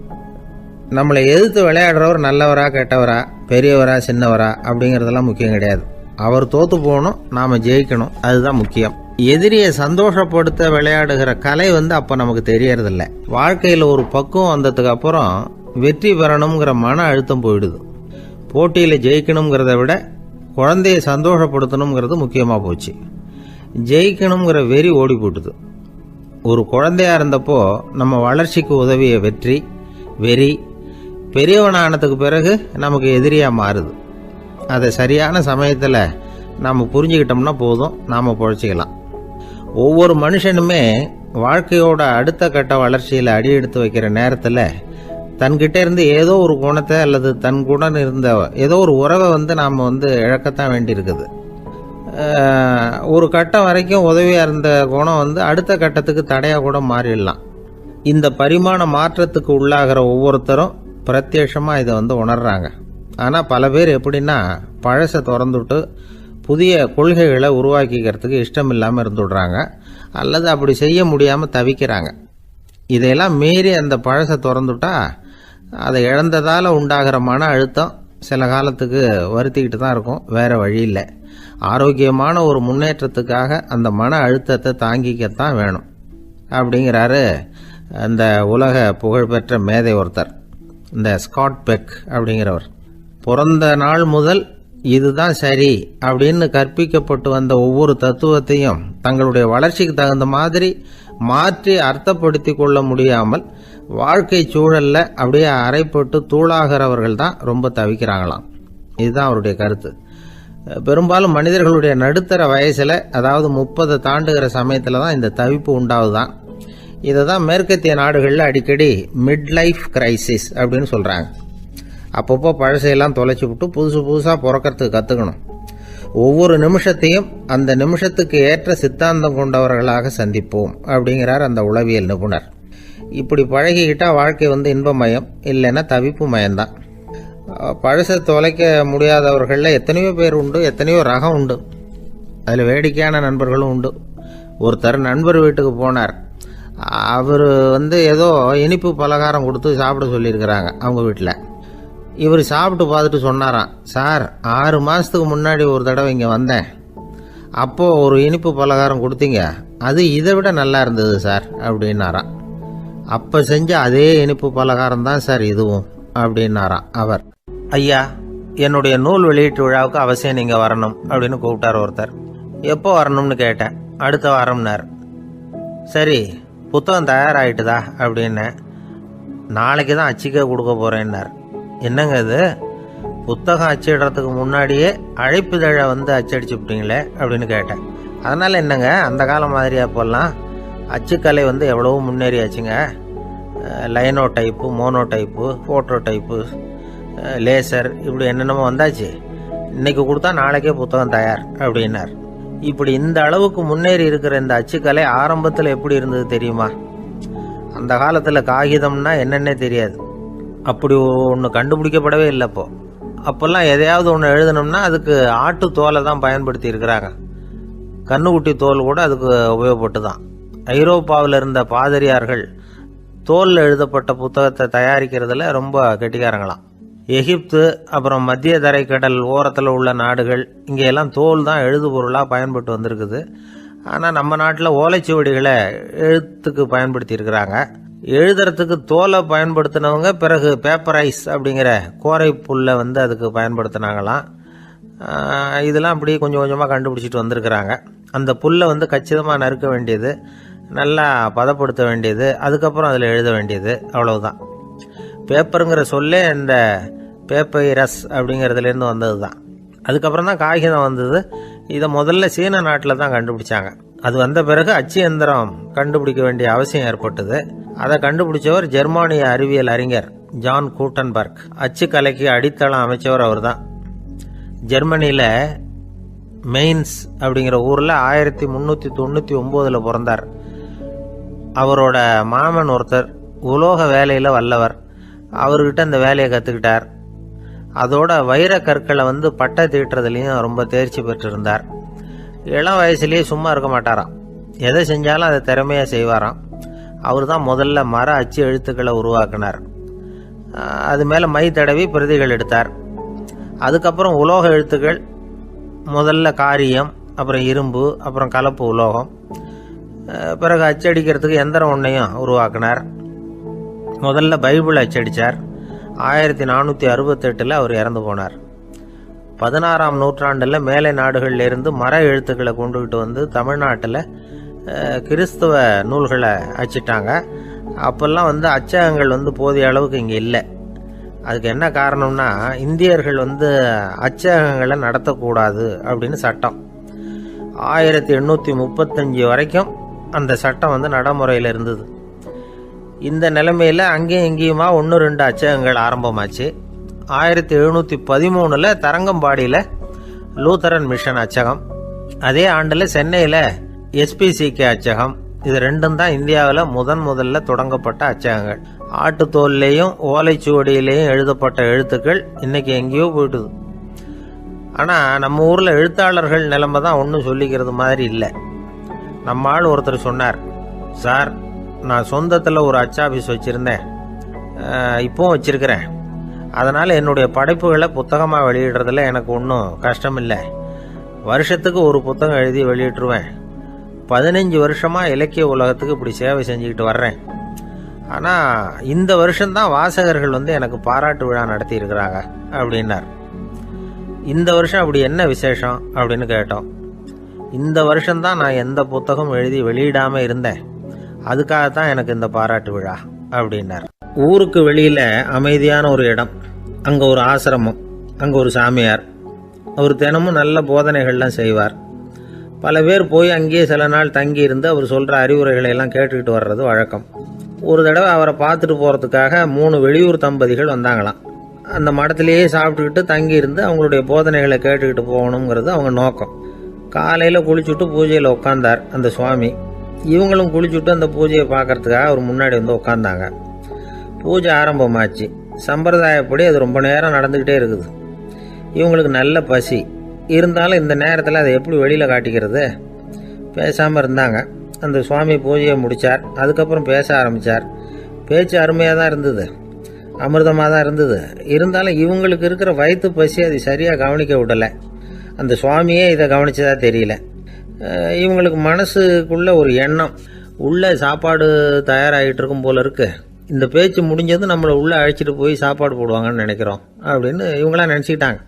நம்மளை எதிர்த்து விளையாடுறவர் நல்லவரா கெட்டவரா, பெரியவரா சின்னவரா அப்படிங்கிறதெல்லாம் முக்கியம் கிடையாது. அவர் தோற்று போகணும், நாம் ஜெயிக்கணும், அதுதான் முக்கியம். எதிரியை சந்தோஷப்படுத்த விளையாடுகிற கலை அப்போ நமக்கு தெரியறதில்ல. வாழ்க்கையில் ஒரு பக்குவம் வந்ததுக்கு அப்புறம் வெற்றி பெறணுங்கிற மன அழுத்தம் போயிடுது. போட்டியில் ஜெயிக்கணுங்கிறத விட குழந்தையை சந்தோஷப்படுத்தணுங்கிறது முக்கியமாக போச்சு. ஜெயிக்கணுங்கிற வெறி ஓடி போட்டுது. ஒரு குழந்தையா இருந்தப்போ நம்ம வளர்ச்சிக்கு உதவிய வெறி பெரியவனானதுக்கு பிறகு நமக்கு எதிரியாக மாறுது. அதை சரியான சமயத்தில் நாம் புரிஞ்சுக்கிட்டோம்னா போதும், நாம் பொழைச்சிக்கலாம். ஒவ்வொரு மனுஷனுமே வாழ்க்கையோட அடுத்த கட்ட வளர்ச்சியில் அடி எடுத்து வைக்கிற நேரத்தில் தன்கிட்ட இருந்து ஏதோ ஒரு குணத்தை அல்லது தன் குணம் இருந்த ஏதோ ஒரு உறவை நாம் இழக்கத்தான் வேண்டியிருக்குது. ஒரு கட்டம் வரைக்கும் உதவியாக இருந்த குணம் அடுத்த கட்டத்துக்கு தடையாக கூட மாறிடலாம். இந்த பரிமாண மாற்றத்துக்கு உள்ளாகிற ஒவ்வொருத்தரும் பிரத்யட்சமாக இதை உணர்றாங்க. ஆனால் பல பேர் எப்படின்னா பழசை திறந்துவிட்டு புதிய கொள்கைகளை உருவாக்கிக்கிறதுக்கு இஷ்டம் இல்லாமல் இருந்துடுறாங்க, அல்லது அப்படி செய்ய முடியாமல் தவிக்கிறாங்க. இதையெல்லாம் மீறி அந்த பழசை திறந்துட்டா அதை இழந்ததால் உண்டாகிற மன அழுத்தம் சில காலத்துக்கு வருத்திக்கிட்டு தான் இருக்கும், வேறு வழி இல்லை. ஆரோக்கியமான ஒரு முன்னேற்றத்துக்காக அந்த மன அழுத்தத்தை தாங்கிக்கத்தான் வேணும் அப்படிங்கிறாரு அந்த உலக புகழ்பெற்ற மேதை ஒருத்தர், இந்த ஸ்காட் பெக் அப்படிங்கிறவர். பிறந்த நாள் முதல் இதுதான் சரி அப்படின்னு கற்பிக்கப்பட்டு வந்த ஒவ்வொரு தத்துவத்தையும் தங்களுடைய வளர்ச்சிக்கு தகுந்த மாதிரி மாற்றி அர்த்தப்படுத்தி கொள்ள முடியாமல் வாழ்க்கை சூழல்ல அப்படியே அரைப்பட்டு தூளாகிறவர்கள் தான் ரொம்ப தவிக்கிறாங்களாம். இதுதான் அவருடைய கருத்து. பெரும்பாலும் மனிதர்களுடைய நடுத்தர வயசில், அதாவது 30 தாண்டுகிற சமயத்தில் தான் இந்த தவிப்பு உண்டாகுதான். இதை தான் மேற்கத்திய நாடுகளில் அடிக்கடி மிட் லைஃப் கிரைசிஸ் அப்படின்னு சொல்கிறாங்க. அப்பப்போ பழசையெல்லாம் தொலைச்சி விட்டு புதுசாக பிறக்கிறதுக்கு கற்றுக்கணும். ஒவ்வொரு நிமிஷத்தையும் அந்த நிமிஷத்துக்கு ஏற்ற சித்தாந்தம் கொண்டவர்களாக சந்திப்போம் அப்படிங்கிறார் அந்த உளவியல் நிபுணர். இப்படி பழகிக்கிட்டால் வாழ்க்கை இன்பமயம், இல்லைன்னா தவிப்பு மயம்தான். பழசை தொலைக்க முடியாதவர்களில் எத்தனையோ பேர் உண்டு, எத்தனையோ ரகம் உண்டு. அதில் வேடிக்கையான நண்பர்களும் உண்டு. ஒருத்தர் நண்பர் வீட்டுக்கு போனார். அவர் ஏதோ இனிப்பு பலகாரம் கொடுத்து சாப்பிட சொல்லியிருக்கிறாங்க அவங்க வீட்டில். இவர் சாப்பிட்டு பார்த்துட்டு சொன்னாராம், சார் 6 மாதத்துக்கு முன்னாடி ஒரு தடவை இங்கே வந்தேன், அப்போது ஒரு இனிப்பு பலகாரம் கொடுத்தீங்க, அது இதை விட நல்லா இருந்தது சார் அப்படின்னாராம். அப்போ செஞ்ச அதே இனிப்பு பலகாரம் தான் சார் இதுவும் அப்படின்னாராம் அவர். ஐயா, என்னுடைய நூல் வெளியீட்டு விழாவுக்கு அவசியம் நீங்கள் வரணும் அப்படின்னு கூப்பிட்டார் ஒருத்தர். எப்போ வரணும்னு கேட்டேன். அடுத்த வாரம்னார். சரி, புத்தகம் தயாராகிட்டுதா அப்படின்னு. நாளைக்கு தான் அச்சிக்க கொடுக்க போகிறேன்னார். என்னங்க இது, புத்தகம் அச்சிடுறதுக்கு முன்னாடியே அழைப்புதழை அச்சடிச்சு விட்டீங்களே அப்படின்னு கேட்டேன். அதனால் என்னங்க, அந்த காலம் மாதிரியா போடலாம், அச்சுக்கலை எவ்வளவோ முன்னேறியாச்சுங்க. Lino type, mono type, photo type, laser, இப்படி என்னென்னமோ வந்தாச்சு. இன்னைக்கு கொடுத்தா நாளைக்கே புத்தகம் தயார் அப்படின்னார். இப்படி இந்த அளவுக்கு முன்னேறி இருக்கிற இந்த அச்சுக்கலை ஆரம்பத்தில் எப்படி இருந்தது தெரியுமா? அந்த காலத்தில் காகிதம்னா என்னன்னே தெரியாது. அப்படி ஒன்று கண்டுபிடிக்கப்படவே இல்லை. அப்போல்லாம் எதையாவது ஒன்று எழுதணும்னா அதுக்கு ஆட்டு தோலை தான் பயன்படுத்தி இருக்கிறாங்க. கண்ணுக்குட்டி தோல் கூட அதுக்கு உபயோகப்பட்டு தான். ஐரோப்பாவில் இருந்த பாதிரியார்கள் தோலில் எழுதப்பட்ட புத்தகத்தை தயாரிக்கிறதுல ரொம்ப கெட்டிக்காரங்களாம். எகிப்து, அப்புறம் மத்திய தரைக்கடல் ஓரத்தில் உள்ள நாடுகள், இங்கெல்லாம் தோல் தான் எழுதுபொருளாக பயன்பட்டு வந்திருக்குது. ஆனால் நம்ம நாட்டில் ஓலைச்சுவடிகளை எழுத்துக்கு பயன்படுத்தி இருக்கிறாங்க. எழுதுறதுக்கு தோலை பயன்படுத்தினவங்க பிறகு பேப்பரைஸ் அப்படிங்கிற கோரை புல்லை அதுக்கு பயன்படுத்தினாங்களாம். இதெல்லாம் அப்படி கொஞ்சம் கொஞ்சமாக கண்டுபிடிச்சிட்டு வந்திருக்கிறாங்க. அந்த புல்லை கச்சிதமாக நறுக்க வேண்டியது, நல்லா பதப்படுத்த வேண்டியது, அதுக்கப்புறம் அதில் எழுத வேண்டியது, அவ்வளவுதான். பேப்பருங்கிற சொல்லே இந்த பேப்பைரஸ் அப்படிங்கிறதுலேருந்து வந்தது தான். அதுக்கப்புறம் தான் காகிதம் வந்தது. இதை முதல்ல சீன நாட்டில் தான் கண்டுபிடிச்சாங்க. அது வந்த பிறகு அச்சு எந்திரம் கண்டுபிடிக்க வேண்டிய அவசியம் ஏற்பட்டது. அதை கண்டுபிடிச்சவர் ஜெர்மானிய அறிவியல் அறிஞர் ஜான் கூட்டன்பர்க். அச்சுக்கலைக்கு அடித்தளம் அமைச்சவர் அவர் தான். ஜெர்மனியில் மெயின்ஸ் அப்படிங்கிற ஊரில் 1399 பிறந்தார். அவரோட மாமன் ஒருத்தர் உலோக வேலையில் வல்லவர். அவர்கிட்ட இந்த வேலையை கற்றுக்கிட்டார். அதோட வைர கற்களை வந்து பட்டை தீட்டுறதுலையும் ரொம்ப தேர்ச்சி பெற்றிருந்தார். இளம் வயசுலேயே சும்மா இருக்க மாட்டாராம். எதை செஞ்சாலும் அதை திறமையாக செய்வாராம். அவர் தான் முதல்ல மர அச்சு எழுத்துக்களை உருவாக்கினார். அது மேலே மை தடவி பிரதிகள் எடுத்தார். அதுக்கப்புறம் உலோக எழுத்துக்கள், முதல்ல காரியம், அப்புறம் இரும்பு, அப்புறம் கலப்பு உலோகம், பிறகு அச்சடிக்கிறதுக்கு எந்திரம் ஒன்றையும் உருவாக்கினார். முதல்ல பைபிள் அச்சடித்தார். 1468 அவர் இறந்து போனார். 16ஆம் நூற்றாண்டில் மேலை நாடுகளிலிருந்து மர எழுத்துக்களை கொண்டுகிட்டு வந்து தமிழ்நாட்டில் கிறிஸ்தவ நூல்களை அச்சிட்டாங்க. அப்போல்லாம் வந்து அச்சகங்கள் வந்து போதிய அளவுக்கு இங்கே இல்லை. அதுக்கு என்ன காரணம்னா, இந்தியர்கள் வந்து அச்சகங்களை நடத்தக்கூடாது அப்படின்னு சட்டம். 1835 வரைக்கும் அந்த சட்டம் வந்து நடைமுறையில் இருந்தது. இந்த நிலைமையில் அங்கேயும் இங்கேயுமா 1-2 அச்சகங்கள் ஆரம்பமாச்சு. 1713 தரங்கம்பாடியில் லூத்தரன் மிஷன் அச்சகம், அதே ஆண்டில் சென்னையில் SPCK அச்சகம். இது ரெண்டும் தான் இந்தியாவில் முதல்ல தொடங்கப்பட்ட அச்சகங்கள். ஆட்டுத்தோல்லையும் ஓலைச்சுவடியிலையும் எழுதப்பட்ட எழுத்துக்கள் இன்னைக்கு எங்கேயோ போயிட்டுது. ஆனால் நம்ம ஊரில் எழுத்தாளர்கள் நிலைமை தான் ஒன்றும் சொல்லிக்கிறது மாதிரி இல்லை. நம்ம ஆள் ஒருத்தர் சொன்னார், சார் நான் சொந்தத்தில் ஒரு அச்சாபீஸ் வச்சுருந்தேன், இப்போவும் வச்சுருக்கிறேன். அதனால் என்னுடைய படைப்புகளை புத்தகமாக வெளியிடுறதுல எனக்கு ஒன்றும் கஷ்டம் இல்லை. வருஷத்துக்கு ஒரு புத்தகம் எழுதி வெளியிட்டுருவேன். 15 வருஷமாக இலக்கிய உலகத்துக்கு இப்படி சேவை செஞ்சுக்கிட்டு வர்றேன். ஆனால் இந்த வருஷம்தான் வாசகர்கள் வந்து எனக்கு பாராட்டு விழா நடத்தி இருக்கிறாங்க அப்படின்னார். இந்த வருஷம் அப்படி என்ன விசேஷம் அப்படின்னு கேட்டோம். இந்த வருஷம்தான் நான் எந்த புத்தகம் எழுதி வெளியிடாமல் இருந்தேன், அதுக்காகத்தான் எனக்கு இந்த பாராட்டு விழா அப்படின்னார். ஊருக்கு வெளியில் அமைதியான ஒரு இடம், அங்கே ஒரு ஆசிரமம், அங்கே ஒரு சாமியார். அவர் தினமும் நல்ல போதனைகள்லாம் செய்வார். பல பேர் போய் அங்கேயே சில நாள் தங்கி இருந்து அவர் சொல்கிற அறிவுரைகளை எல்லாம் கேட்டுக்கிட்டு வர்றது வழக்கம். ஒரு தடவை அவரை பார்த்துட்டு போகிறதுக்காக 3 வெளியூர் தம்பதிகள் வந்தாங்களாம். அந்த மடத்திலேயே சாப்பிட்டுக்கிட்டு தங்கி இருந்து அவங்களுடைய போதனைகளை கேட்டுக்கிட்டு போகணுங்கிறது அவங்க நோக்கம். காலையில் குளிச்சுட்டு பூஜையில் உட்காந்தார் அந்த சுவாமி. இவங்களும் குளிச்சுட்டு அந்த பூஜையை பார்க்கறதுக்காக அவர் முன்னாடி வந்து உட்காந்தாங்க. பூஜை ஆரம்பமாச்சு. சம்பிரதாயப்படி அது ரொம்ப நேரம் நடந்துக்கிட்டே இருக்குது. இவங்களுக்கு நல்ல பசி இருந்தாலும் இந்த நேரத்தில் அதை எப்படி வெளியில் காட்டிக்கிறது? பேசாமல் இருந்தாங்க. அந்த சுவாமி பூஜையை முடித்தார். அதுக்கப்புறம் பேச ஆரம்பித்தார். பேச்சு அருமையாக தான் இருந்தது, அமிர்தமாக தான் இருந்தது. இருந்தாலும் இவங்களுக்கு இருக்கிற வயிற்று பசி அது சரியாக கவனிக்க விடலை. அந்த சுவாமியே இதை கவனிச்சதா தெரியல. இவங்களுக்கு மனசுக்குள்ள ஒரு எண்ணம், உள்ளே சாப்பாடு தயாராகிட்டு இருக்கும் போல இருக்கு, இந்த பேச்சு முடிஞ்சது நம்மளை உள்ளே அழைச்சிட்டு போய் சாப்பாடு போடுவாங்கன்னு நினைக்கிறோம் அப்படின்னு இவங்களாம் நினச்சிக்கிட்டாங்க.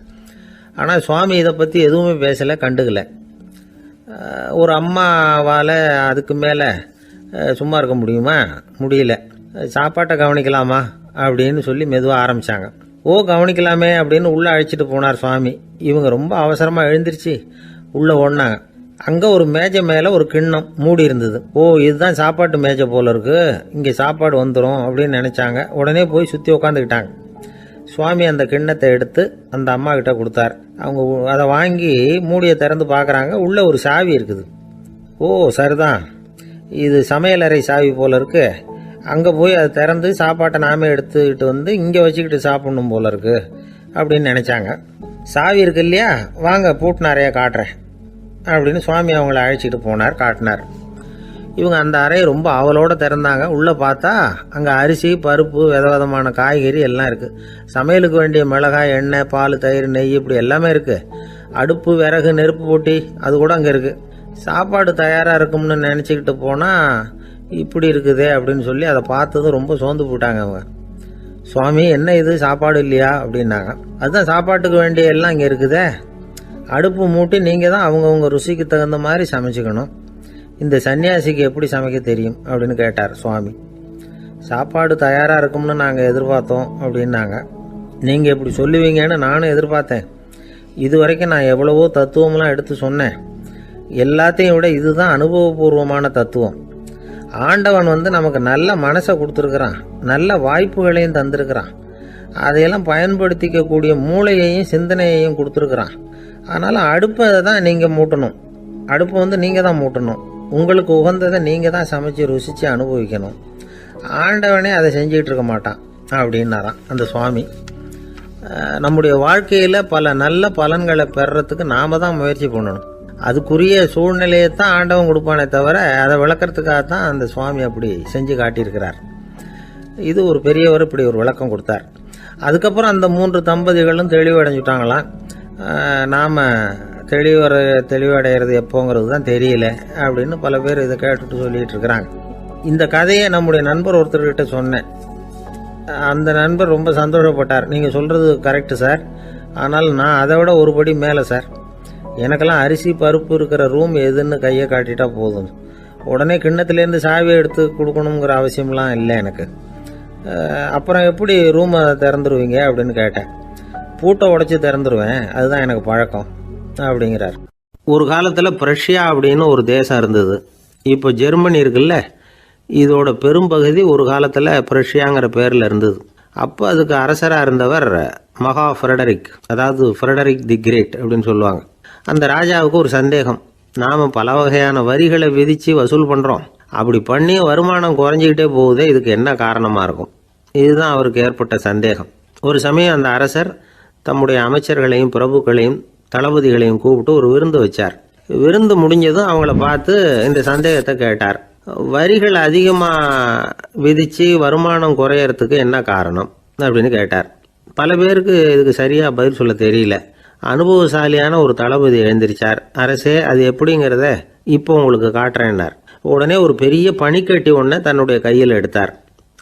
ஆனால் சுவாமி இதை பற்றி எதுவுமே பேசலை, கண்டுக்கலை. ஒரு அம்மாவால் அதுக்கு மேலே சும்மா இருக்க முடியுமா? முடியல. சாப்பாட்டை கவனிக்கலாமா அப்படின்னு சொல்லி மெதுவாக ஆரம்பித்தாங்க. ஓ கவனிக்கலாமே அப்படின்னு உள்ளே அழைச்சிட்டு போனார் சுவாமி. இவங்க ரொம்ப அவசரமாக எழுந்திருச்சு உள்ளே ஓடினாங்க. அங்கே ஒரு மேஜை மேலே ஒரு கிண்ணம் மூடி இருந்தது. ஓ இதுதான் சாப்பாட்டு மேஜை போல இருக்கு, இங்கே சாப்பாடு வந்துடும் அப்படின்னு நினச்சாங்க. உடனே போய் சுற்றி உட்காந்துக்கிட்டாங்க. சுவாமி அந்த கிண்ணத்தை எடுத்து அந்த அம்மா கிட்ட கொடுத்தார். அவங்க அதை வாங்கி மூடியை திறந்து பார்க்குறாங்க. உள்ளே ஒரு சாவி இருக்குது. ஓ சரிதான், இது சமையலறை சாவி போல இருக்கு, அங்கே போய் அதை திறந்து சாப்பாட்டை நாமே எடுத்துக்கிட்டு வந்து இங்கே வச்சுக்கிட்டு சாப்பிடணும் போல இருக்கு அப்படின்னு நினச்சாங்க. சாவி இருக்கு இல்லையா, வாங்க பூட்டு நிறையா காட்டுறேன் அப்படின்னு சுவாமி அவங்கள அழைச்சிட்டு போனார், காட்டினார். இவங்க அந்த அறையை ரொம்ப ஆவலோடு திறந்தாங்க. உள்ளே பார்த்தா அங்கே அரிசி, பருப்பு, விதவிதமான காய்கறி எல்லாம் இருக்குது. சமையலுக்கு வேண்டிய மிளகாய், எண்ணெய், பால், தயிர், நெய் இப்படி எல்லாமே இருக்குது. அடுப்பு, விறகு, நெருப்பு போட்டி அது கூட அங்கே இருக்குது. சாப்பாடு தயாராக இருக்கும்னு நினச்சிக்கிட்டு போனால் இப்படி இருக்குதே அப்படின்னு சொல்லி அதை பார்த்ததும் ரொம்ப சோர்ந்து போட்டாங்க அவங்க. சுவாமி என்ன இது சாப்பாடு இல்லையா அப்படின்னாங்க. அதுதான் சாப்பாட்டுக்கு வேண்டிய எல்லாம் இங்கே இருக்குதே, அடுப்பு மூட்டி நீங்கள் தான் அவங்கவுங்க ருசிக்கு தகுந்த மாதிரி சமைச்சிக்கணும், இந்த சன்னியாசிக்கு எப்படி சமைக்க தெரியும் அப்படின்னு கேட்டார் சுவாமி. சாப்பாடு தயாராக இருக்கும்னு நாங்கள் எதிர்பார்த்தோம் அப்படின்னாங்க. நீங்கள் இப்படி சொல்லுவீங்கன்னு நானும் எதிர்பார்த்தேன். இது வரைக்கும் நான் எவ்வளவோ தத்துவம்லாம் எடுத்து சொன்னேன். எல்லாத்தையும் விட இதுதான் அனுபவபூர்வமான தத்துவம். ஆண்டவன் நமக்கு நல்ல மனசை கொடுத்துருக்குறான், நல்ல வாய்ப்புகளையும் தந்திருக்கிறான், அதையெல்லாம் பயன்படுத்திக்கக்கூடிய மூளையையும் சிந்தனையையும் கொடுத்துருக்குறான். அதனால் அடுப்பை தான் நீங்கள் மூட்டணும், அடுப்பை நீங்கள் தான் மூட்டணும், உங்களுக்கு உகந்ததை நீங்கள் தான் சமைச்சு ருசித்து அனுபவிக்கணும். ஆண்டவனே அதை செஞ்சிகிட்டு இருக்க மாட்டான் அப்படின்னாராம் அந்த சுவாமி. நம்முடைய வாழ்க்கையில் பல நல்ல பலன்களை பெறறதுக்கு நாம தான் முயற்சி பண்ணணும். அதுக்குரிய சூழ்நிலையை தான் ஆண்டவன் கொடுப்பானே தவிர அதை விளக்கறதுக்காக தான் அந்த சுவாமி அப்படி செஞ்சு காட்டியிருக்கிறார். இது ஒரு பெரியவர் இப்படி ஒரு விளக்கம் கொடுத்தார். அதுக்கப்புறம் அந்த 3 தம்பதிகளும் தெளிவடைஞ்சுட்டாங்களாம். நாம் தெளிவடைகிறது எப்போங்கிறது தான் தெரியல அப்படின்னு பல பேர் இதை கேட்டுட்டு சொல்லிட்டு இருக்கிறாங்க. இந்த கதையை நம்முடைய நண்பர் ஒருத்தர்கிட்ட சொன்னேன். அந்த நண்பர் ரொம்ப சந்தோஷப்பட்டார். நீங்கள் சொல்கிறது கரெக்டு சார், ஆனால் நான் அதை விட ஒரு படி மேலே சார். எனக்கெல்லாம் அரிசி பருப்பு இருக்கிற ரூம் எதுன்னு கையை காட்டிட்டா போதும், உடனே கிண்ணத்துலேருந்து சாவியை எடுத்து கொடுக்கணுங்கிற அவசியம்லாம் இல்லை எனக்கு. அப்புறம் எப்படி ரூமை திறந்துருவீங்க அப்படின்னு கேட்டேன். பூட்டை உடைச்சி திறந்துருவேன், அதுதான் எனக்கு பழக்கம் அப்படிங்கிறார். ஒரு காலத்தில் பிரஷ்யா அப்படின்னு ஒரு தேசம் இருந்தது. இப்போ ஜெர்மனி இருக்குல்ல, இதோட பெரும்பகுதி ஒரு காலத்தில் பிரஷ்யாங்கிற பேரில் இருந்தது. அப்போ அதுக்கு அரசராக இருந்தவர் மகா ஃப்ரெடரிக், அதாவது ஃப்ரெடரிக் தி கிரேட் அப்படின்னு சொல்லுவாங்க. அந்த ராஜாவுக்கு ஒரு சந்தேகம். நாம் பல வகையான வரிகளை விதித்து வசூல் பண்ணுறோம், அப்படி பண்ணி வருமானம் குறைஞ்சிக்கிட்டே போகுதே, இதுக்கு என்ன காரணமாக இருக்கும்? இதுதான் அவருக்கு ஏற்பட்ட சந்தேகம். ஒரு சமயம் அந்த அரசர் தம்முடைய அமைச்சர்களையும் பிரபுக்களையும் தளபதிகளையும் கூப்பிட்டு ஒரு விருந்து வச்சார். விருந்து முடிஞ்சதும் அவங்கள பார்த்து இந்த சந்தேகத்தை கேட்டார். வரிகள் அதிகமாக விதித்து வருமானம் குறையறதுக்கு என்ன காரணம் அப்படின்னு கேட்டார். பல பேருக்கு இதுக்கு சரியாக பதில் சொல்ல தெரியல. அனுபவசாலியான ஒரு தளபதி எழுந்திருச்சார். அரசே, அது எப்படிங்கிறத இப்போ உங்களுக்கு காட்டுறேன்னார். உடனே ஒரு பெரிய பனிக்கட்டி ஒன்றை தன்னுடைய கையில் எடுத்தார்.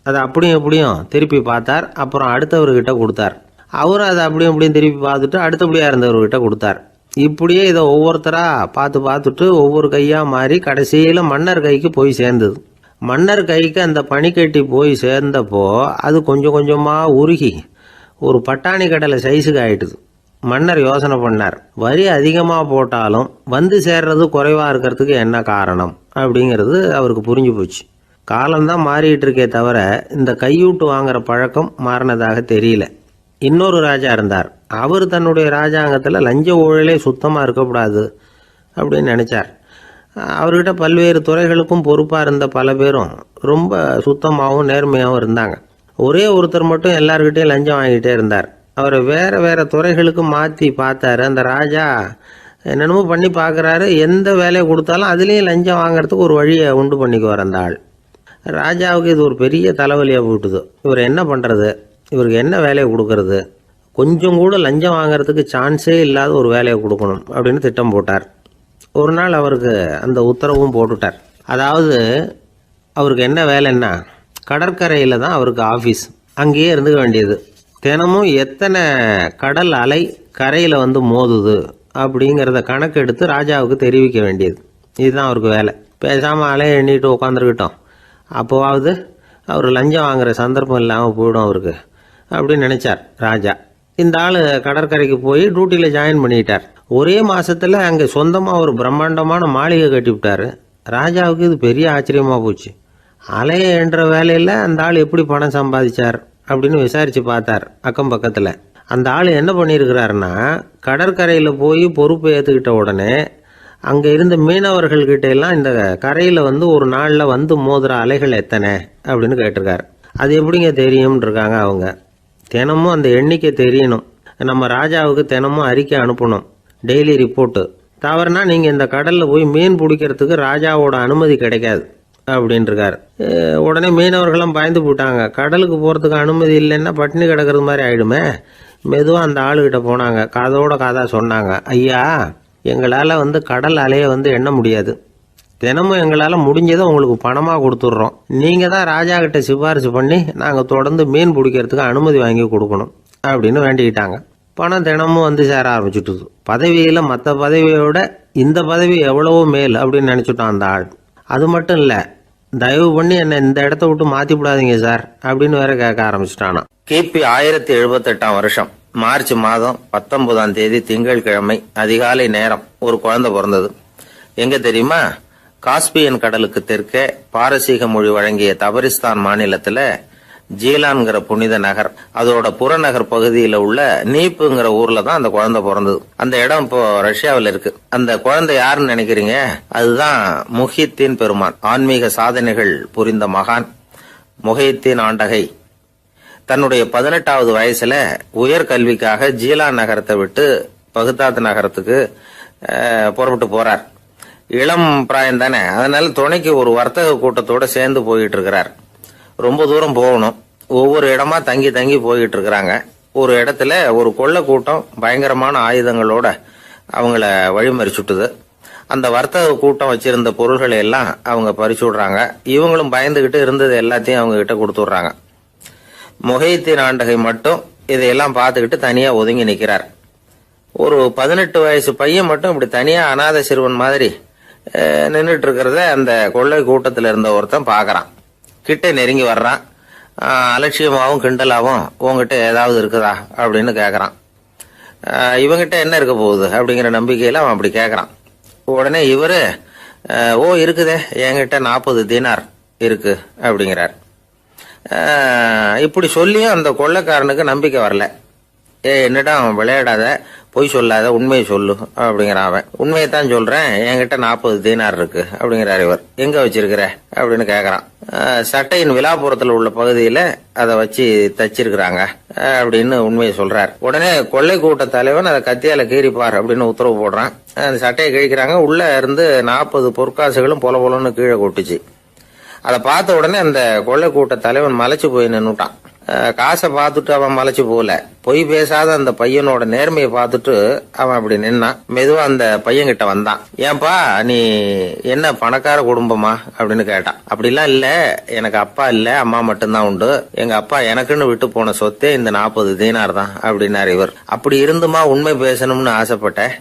அதை அப்படியும் எப்படியும் திருப்பி பார்த்தார். அப்புறம் அடுத்தவர்கிட்ட கொடுத்தார். அவரும் அதை அப்படியும் எப்படியும் திருப்பி பார்த்துட்டு அடுத்தபடியாக இருந்தவர்கிட்ட கொடுத்தார். இப்படியே இதை ஒவ்வொருத்தராக பார்த்துட்டு ஒவ்வொரு கையாக மாறி கடைசியில் மன்னர் கைக்கு போய் சேர்ந்தது. மன்னர் கைக்கு அந்த பனிக்கட்டி போய் சேர்ந்தப்போ அது கொஞ்சம் கொஞ்சமாக உருகி ஒரு பட்டாணி கடலை சைஸுக்கு ஆயிட்டுது. மன்னர் யோசனை பண்ணார், வரி அதிகமாக போட்டாலும் வந்து சேர்றது குறைவாக இருக்கிறதுக்கு என்ன காரணம் அப்படிங்கிறது அவருக்கு புரிஞ்சு போச்சு. காலம்தான் மாறிட்டு இருக்கே தவிர இந்த கையூட்டு வாங்குற பழக்கம் மாறினதாக தெரியல. இன்னொரு ராஜா இருந்தார். அவர் தன்னுடைய ராஜாங்கத்தில் லஞ்ச ஊழலே சுத்தமாக இருக்கக்கூடாது அப்படின்னு நினச்சார். அவர்கிட்ட பல்வேறு துறைகளுக்கும் பொறுப்பாக இருந்த பல பேரும் ரொம்ப சுத்தமாகவும் நேர்மையாகவும் இருந்தாங்க. ஒரே ஒருத்தர் மட்டும் எல்லார்கிட்டையும் லஞ்சம் வாங்கிட்டே இருந்தார். அவரை வேறு துறைகளுக்கு மாற்றி பார்த்தாரு. அந்த ராஜா என்னென்னமோ பண்ணி பார்க்குறாரு. எந்த வேலையை கொடுத்தாலும் அதுலேயும் லஞ்சம் வாங்கிறதுக்கு ஒரு வழியை உண்டு பண்ணிக்குவார் அந்த ஆள். ராஜாவுக்கு இது ஒரு பெரிய தலைவலியாக போட்டுது. இவர் என்ன பண்ணுறது, இவருக்கு என்ன வேலையை கொடுக்கறது, கொஞ்சம் கூட லஞ்சம் வாங்கிறதுக்கு சான்ஸே இல்லாத ஒரு வேலையை கொடுக்கணும் அப்படின்னு திட்டம் போட்டார். ஒரு நாள் அவருக்கு அந்த உத்தரவும் போட்டுட்டார். அதாவது அவருக்கு என்ன வேலைன்னா, கடற்கரையில் தான் அவருக்கு ஆஃபீஸ், அங்கேயே இருந்துக்க வேண்டியது. தினமும் எத்தனை கடல் அலை கரையில் வந்து மோதுது அப்படிங்கிறத கணக்கெடுத்து ராஜாவுக்கு தெரிவிக்க வேண்டியது. இதுதான் அவருக்கு வேலை. பேசாமல் அலையை எண்ணிட்டு உட்காந்துருக்கிட்டோம், அப்போவாவது அவர் லஞ்சம் வாங்குகிற சந்தர்ப்பம் இல்லாமல் போயிடும் அவருக்கு அப்படின்னு நினச்சார் ராஜா. இந்த ஆள் கடற்கரைக்கு போய் டியூட்டியில் ஜாயின் பண்ணிட்டார். ஒரே மாதத்தில் அங்கே சொந்தமாக ஒரு பிரம்மாண்டமான மாளிகை கட்டிவிட்டார். ராஜாவுக்கு இது பெரிய ஆச்சரியமாக போச்சு. அலையை என்ற வேலையில் அந்த ஆள் எப்படி பணம் சம்பாதிச்சார் அப்படின்னு விசாரித்து பார்த்தார் அக்கம் பக்கத்தில். அந்த ஆள் என்ன பண்ணியிருக்கிறாருன்னா, கடற்கரையில் போய் பொறுப்பை ஏற்றுக்கிட்ட உடனே அங்கே இருந்த மீனவர்கள்கிட்ட எல்லாம் இந்த கரையில் வந்து ஒரு நாளில் வந்து மோதுற அலைகள் எத்தனை அப்படின்னு கேட்டிருக்காரு. அது எப்படிங்க தெரியும்னு இருக்காங்க அவங்க. தினமும் அந்த எண்ணிக்கை தெரியணும். நம்ம ராஜாவுக்கு தினமும் அறிக்கை அனுப்பணும், டெய்லி ரிப்போர்ட்டு. தவறுனா நீங்கள் இந்த கடலில் போய் மீன் பிடிக்கிறதுக்கு ராஜாவோட அனுமதி கிடைக்காது அப்படின்ட்டுருக்காரு. உடனே மீனவர்களும் பயந்து போட்டாங்க. கடலுக்கு போகிறதுக்கு அனுமதி இல்லைன்னா பட்டினி கிடக்கிறது மாதிரி ஆகிடுமே. மெதுவாக அந்த ஆளுகிட்ட போனாங்க, காதோட காதாக சொன்னாங்க, ஐயா, எங்களால் வந்து கடல் அலையை வந்து எண்ண முடியாது. தினமும் எங்களால் முடிஞ்சதை உங்களுக்கு பணமாக கொடுத்துட்றோம். நீங்கள் தான் ராஜா கிட்ட சிபாரிசு பண்ணி நாங்கள் தொடர்ந்து மீன் பிடிக்கிறதுக்கு அனுமதி வாங்கி கொடுக்கணும் அப்படின்னு வேண்டிக்கிட்டாங்க. பணம் தினமும் வந்து சேர ஆரம்பிச்சுட்டுது. பதவியில் மற்ற பதவியோட இந்த பதவி எவ்வளவோ மேல் அப்படின்னு நினச்சிட்டோம் அந்த ஆள். அது மட்டும் இல்லை, தயவு பண்ணி என்னை இந்த இடத்த விட்டு மாற்றி விடாதீங்க சார் அப்படின்னு வேற கேட்க ஆரம்பிச்சிட்டானா. கிபி 1078 வருஷம் மார்ச் மாதம் 19ஆம் தேதி திங்கட்கிழமை அதிகாலை நேரம் ஒரு குழந்தை பிறந்தது. எங்க தெரியுமா? காஸ்பியன் கடலுக்கு தெற்கே பாரசீக மொழி வழங்கிய தபரிஸ்தான் மாநிலத்துல ஜீலான்கிற புனித நகர், அதோட புறநகர் பகுதியில உள்ள நீப்புங்கிற ஊர்ல தான் அந்த குழந்தை பிறந்தது. அந்த இடம் இப்போ ரஷ்யாவில் இருக்கு. அந்த குழந்தை யாருன்னு நினைக்கிறீங்க? அதுதான் முஹித்தீன் பெருமான், ஆன்மீக சாதனைகள் புரிந்த மகான் முஹித்தீன் ஆண்டகை. தன்னுடைய 18வது வயசுல உயர்கல்விக்காக ஜீலான் நகரத்தை விட்டு பகுதாத் நகரத்துக்கு புறப்பட்டு போறார். இளம் பிராயம் தானே, அதனால துணைக்கு ஒரு வர்த்தக கூட்டத்தோட சேர்ந்து போயிட்டு இருக்கிறார். ரொம்ப தூரம் போகணும். ஒவ்வொரு இடமா தங்கி தங்கி போயிட்டு இருக்கிறாங்க. ஒரு இடத்துல ஒரு கொள்ளை கூட்டம் பயங்கரமான ஆயுதங்களோட அவங்கள வழிமறிச்சுட்டுது. அந்த வர்த்தக கூட்டம் வச்சிருந்த பொருள்களை எல்லாம் அவங்க பறிச்சு விடுறாங்க. இவங்களும் பயந்துகிட்டு இருந்தது எல்லாத்தையும் அவங்க கிட்ட கொடுத்துடுறாங்க. முஹைத்தீன் ஆண்டகை மட்டும் இதையெல்லாம் பார்த்துக்கிட்டு தனியா ஒதுங்கி நிக்கிறார். ஒரு 18 வயசு பையன் மட்டும் இப்படி தனியா அநாத சிறுவன் மாதிரி நின்றுட்டு இருக்கிறத அந்த கொள்ளை கூட்டத்தில் இருந்த ஒருத்தன் பாக்குறான். கிட்ட நெருங்கி வர்றான். அலட்சியமாவும் கிண்டலாவும் உங்ககிட்ட ஏதாவது இருக்குதா அப்படின்னு கேக்குறான். இவங்கிட்ட என்ன இருக்க போகுது அப்படிங்கிற நம்பிக்கையில அவன் அப்படி கேக்குறான். உடனே இவரு இருக்குதே, என்கிட்ட 40 தீனார் இருக்கு அப்படிங்கிறார். இப்படி சொல்லியும் அந்த கொள்ளைக்காரனுக்கு நம்பிக்கை வரல. என்னிடம் விளையாடாத, பொய் சொல்லாத, உண்மையை சொல்லு அப்படிங்கிறான் அவன். உண்மையைத்தான் சொல்றேன், என்கிட்ட 40 தீனார் இருக்கு அப்படிங்கிறார் இவர். எங்க வச்சிருக்கிற அப்படின்னு கேக்குறான். சட்டையின் விழாப்புறத்துல உள்ள பகுதியில அதை வச்சு தச்சிருக்கிறாங்க அப்படின்னு உண்மையை சொல்றார். உடனே கொள்ளை கூட்ட தலைவன் அதை கத்தியால கீறிப்பார் அப்படின்னு உத்தரவு போடுறான். அந்த சட்டையை கிழிக்கிறாங்க. உள்ள இருந்து 40 பொற்காசுகளும் பொல பொலன்னு கீழே கொட்டுச்சு. அதை பார்த்த உடனே அந்த கொள்ளை கூட்ட தலைவன் மலைச்சு போய் நின்னுட்டான். காசை பார்த்துட்டு அவன் மலைச்சு போல, பொய் பேசாத அந்த பையனோட நேர்மையை பார்த்துட்டு அவன் அப்படி நின்னான். மெதுவா அந்த பையன் கிட்ட வந்தான். ஏன்பா, நீ என்ன பணக்கார குடும்பமா அப்படின்னு கேட்டான். அப்படிலாம் இல்ல, எனக்கு அப்பா இல்ல, அம்மா மட்டும்தான் உண்டு. எங்க அப்பா எனக்குன்னு விட்டு போன சொத்தே இந்த 40 தீனார் தான் அப்படின்னாரு இவர். அப்படி இருந்துமா உண்மை பேசணும்னு ஆசைப்பட்டேன்.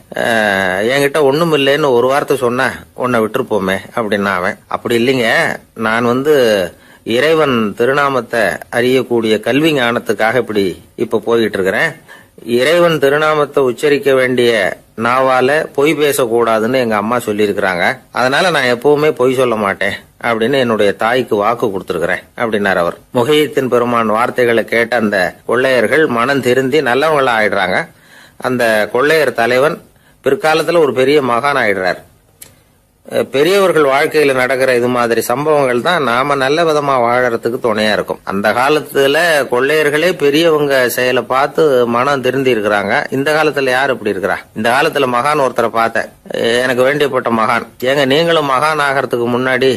என்கிட்ட ஒண்ணும் இல்லைன்னு ஒரு வார்த்தை சொன்ன உன்னை விட்டுருப்போமே அப்படின்னா அவன். அப்படி இல்லைங்க, நான் இறைவன் திருநாமத்தை அறியக்கூடிய கல்வி ஞானத்துக்காக இப்ப போயிட்டு இருக்கிறேன். இறைவன் திருநாமத்தை உச்சரிக்க வேண்டிய நாவால பொய் பேசக்கூடாதுன்னு எங்க அம்மா சொல்லி இருக்கிறாங்க. அதனால நான் எப்பவுமே பொய் சொல்ல மாட்டேன் அப்படின்னு என்னுடைய தாய்க்கு வாக்கு கொடுத்திருக்கிறேன் அப்படின்னார் அவர். முஹைத்தீன் பெருமான் வார்த்தைகளை கேட்ட அந்த கொள்ளையர்கள் மனம் திருந்தி நல்லவங்களா ஆயிடுறாங்க. அந்த கொள்ளையர் தலைவன் பிற்காலத்துல ஒரு பெரிய மகான் ஆயிடுறார். பெரியவர்கள் வாழ்க்கையில நடக்கிற இது மாதிரி சம்பவங்கள் தான் நாம நல்ல விதமா வாழறதுக்கு துணையா இருக்கும். அந்த காலத்துல கொள்ளையர்களே பெரியவங்க செயலை பார்த்து மனம் திருந்தி இருக்கிறாங்க. இந்த காலத்துல யார் இப்படி இருக்கிறா? இந்த காலத்துல மகான் ஒருத்தரை பார்த்தேன், எனக்கு வேண்டியப்பட்ட மகான். ஏங்க, நீங்களும் மகான் ஆகிறதுக்கு முன்னாடி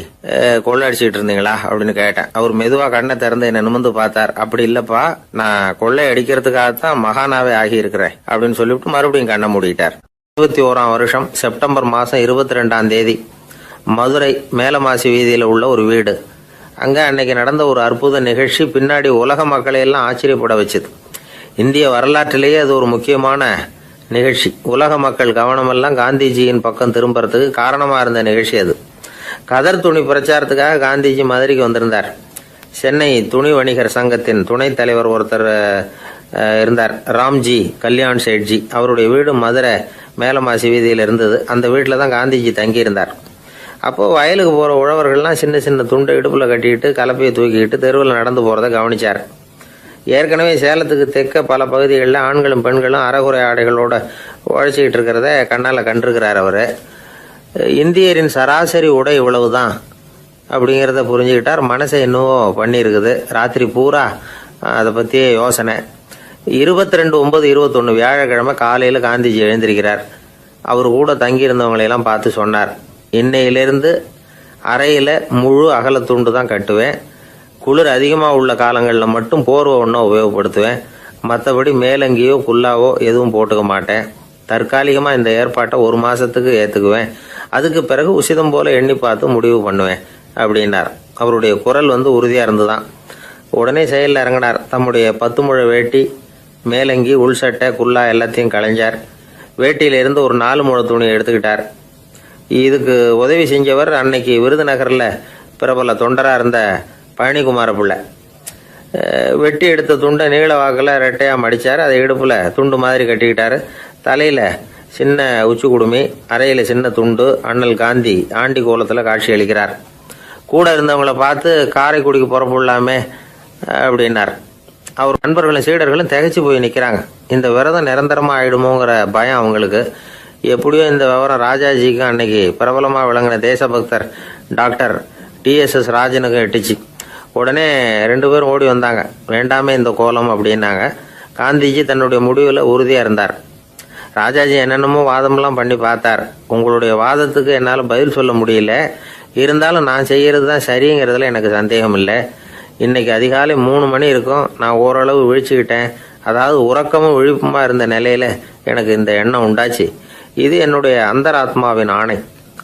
கொள்ளை அடிச்சுட்டு இருந்தீங்களா அப்படின்னு கேட்டேன். அவர் மெதுவா கண்ணை திறந்து என்ன நிமிர்ந்து பார்த்தார். அப்படி இல்லப்பா, நான் கொள்ளை அடிக்கிறதுக்காகத்தான் மகானாவே ஆகி இருக்கிறேன் அப்படின்னு சொல்லிவிட்டு மறுபடியும் கண்ணை மூடிட்டார். 21ஆம் வருஷம் செப்டம்பர் மாசம் 22ஆம் தேதி மதுரை மேலமாசி வீதியில உள்ள ஒரு வீடு. அங்க அன்னைக்கு நடந்த ஒரு அற்புத நிகழ்ச்சி பின்னாடி உலக மக்களை எல்லாம் ஆச்சரியப்பட வச்சுது. இந்திய வரலாற்றிலேயே அது ஒரு முக்கியமான நிகழ்ச்சி. உலக மக்கள் கவனமெல்லாம் காந்திஜியின் பக்கம் திரும்புறதுக்கு காரணமா இருந்த நிகழ்ச்சி அது. கதர் துணி பிரச்சாரத்துக்காக காந்திஜி மதுரைக்கு வந்திருந்தார். சென்னை துணி வணிகர் சங்கத்தின் துணைத் தலைவர் ஒருத்தர் இருந்தார், ராம்ஜி கல்யாண் சேட்ஜி. அவருடைய வீடு மதுரை மேலமாசி வீதியில் இருந்தது. அந்த வீட்டில் தான் காந்திஜி தங்கியிருந்தார். அப்போ வயலுக்கு போற உழவர்கள்லாம் சின்ன சின்ன துண்டை இடுப்புல கட்டிக்கிட்டு கலப்பையை தூக்கிக்கிட்டு தெருவில் நடந்து போறதை கவனிச்சார். ஏற்கனவே சேலத்துக்கு தெற்க பல பகுதிகளில் ஆண்களும் பெண்களும் அறகுறை ஆடைகளோட உழைச்சிக்கிட்டு இருக்கிறத கண்ணால கண்டிருக்கிறார் அவரு. இந்தியரின் சராசரி உடை இவ்வளவுதான் அப்படிங்கிறத புரிஞ்சுக்கிட்டார். மனசை இன்னும் பண்ணியிருக்குது. ராத்திரி பூரா அதை பத்தியே யோசனை. 22/9/21 வியாழக்கிழமை காலையில காந்திஜி எழுந்திருக்கிறார். அவர் கூட தங்கியிருந்தவங்களையெல்லாம் பார்த்து சொன்னார், இன்னையிலிருந்து அறையில முழு அகல துண்டு தான் கட்டுவேன். குளிர் அதிகமாக உள்ள காலங்களில் மட்டும் போர்வை ஒன்றும் உபயோகப்படுத்துவேன். மற்றபடி மேலங்கியோ குல்லாவோ எதுவும் போட்டுக்க மாட்டேன். தற்காலிகமாக இந்த ஏற்பாட்டை 1 மாசத்துக்கு ஏற்றுக்குவேன். அதுக்கு பிறகு உசிதம் போல எண்ணி பார்த்து முடிவு பண்ணுவேன் அப்படின்னார். அவருடைய குரல் உறுதியாக இருந்துதான். உடனே செயலில் இறங்கினார். தம்முடைய 10 முழ வேட்டி, மேலங்கி, உள் சட்டை, குல்லா எல்லாத்தையும் களைஞ்சார். வேட்டியிலிருந்து ஒரு 4 முழ துணியை எடுத்துக்கிட்டார். இதுக்கு உதவி செஞ்சவர் அன்னைக்கு விருதுநகர்ல பிரபல தொண்டரா இருந்த பழனிக்குமார பிள்ளை. வெட்டி எடுத்த துண்டை நீள வாக்கில் ரெட்டையா மடிச்சார். அதை இடுப்புல துண்டு மாதிரி கட்டிக்கிட்டாரு. தலையில சின்ன உச்சி குடுமி, அறையில சின்ன துண்டு. அண்ணல் காந்தி ஆண்டி கோலத்துல காட்சி அளிக்கிறார். கூட இருந்தவங்களை பார்த்து காரைக்குடிக்கு புறப்படலாமே அப்படின்னார். அவர் நண்பர்களும் சீடர்களும் திகைச்சு போய் நிற்கிறாங்க. இந்த விரதம் நிரந்தரமா ஆயிடுமோங்கிற பயம் அவங்களுக்கு. எப்படியோ இந்த விவரம் ராஜாஜிக்கும் அன்னைக்கு பிரபலமா விளங்கின தேசபக்தர் டாக்டர் TSS ராஜனுக்கும் எட்டுச்சு. உடனே 2 பேரும் ஓடி வந்தாங்க. வேண்டாமே இந்த கோலம் அப்படின்னாங்க. காந்திஜி தன்னுடைய முடிவில் உறுதியாக இருந்தார். ராஜாஜி என்னென்னமோ வாதமெல்லாம் பண்ணி பார்த்தார். உங்களுடைய வாதத்துக்கு என்னால் பதில் சொல்ல முடியல, இருந்தாலும் நான் செய்கிறது தான் சரிங்கிறதுல எனக்கு சந்தேகம் இல்லை. இன்னைக்கு அதிகாலை 3 மணி இருக்கும். நான் ஓரளவு விழிச்சுக்கிட்டேன். அதாவது உறக்கமும் விழிப்புமா இருந்த நிலையில எனக்கு இந்த எண்ணம் உண்டாச்சு. இது என்னுடைய அந்தராத்மாவின் ஆணை,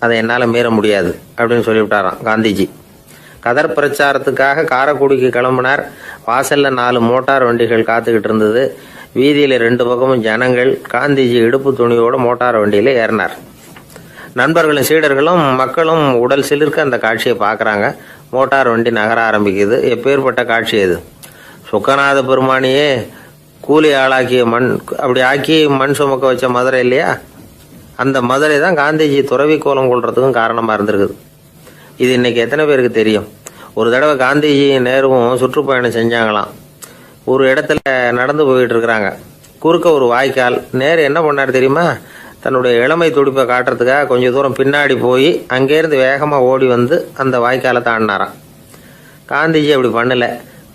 அதை என்னால் மீற முடியாது அப்படின்னு சொல்லிவிட்டாராம் காந்திஜி. கதர் பிரச்சாரத்துக்காக காரைக்குடிக்கு கிளம்பினார். வாசல்ல 4 மோட்டார் வண்டிகள் காத்துக்கிட்டு இருந்தது. வீதியில் 2 பக்கமும் ஜனங்கள். காந்திஜி இடுப்பு துணியோட மோட்டார் வண்டியில ஏறினார். நண்பர்களும் சீடர்களும் மக்களும் உடல் சிலிர்க்க அந்த காட்சியை பார்க்குறாங்க. மோட்டார் வண்டி நகர ஆரம்பிக்குது. எப்பேற்பட்ட காட்சி அது! சுக்கநாத பெருமானியே கூலி ஆளாக்கிய மண், அப்படி ஆக்கி மண் சுமக்க வச்ச மதுரை இல்லையா, அந்த மதுரை தான் காந்திஜி துறவி கோலம் கொள்றதுக்கும் காரணமாக இருந்திருக்குது. இது இன்னைக்கு எத்தனை பேருக்கு தெரியும்? ஒரு தடவை காந்திஜி நேருவும் சுற்றுப்பயணம் செஞ்சாங்களாம். ஒரு இடத்துல நடந்து போயிட்டு இருக்கிறாங்க. குறுக்க ஒரு வாய்க்கால். நேரு என்ன பண்ணார் தெரியுமா? தன்னுடைய இளமை துடிப்பை காட்டுறதுக்காக கொஞ்சம் தூரம் பின்னாடி போய் அங்கேருந்து வேகமாக ஓடி வந்து அந்த வாய்க்காலை தாண்டினாராம். காந்திஜி அப்படி பண்ணலை.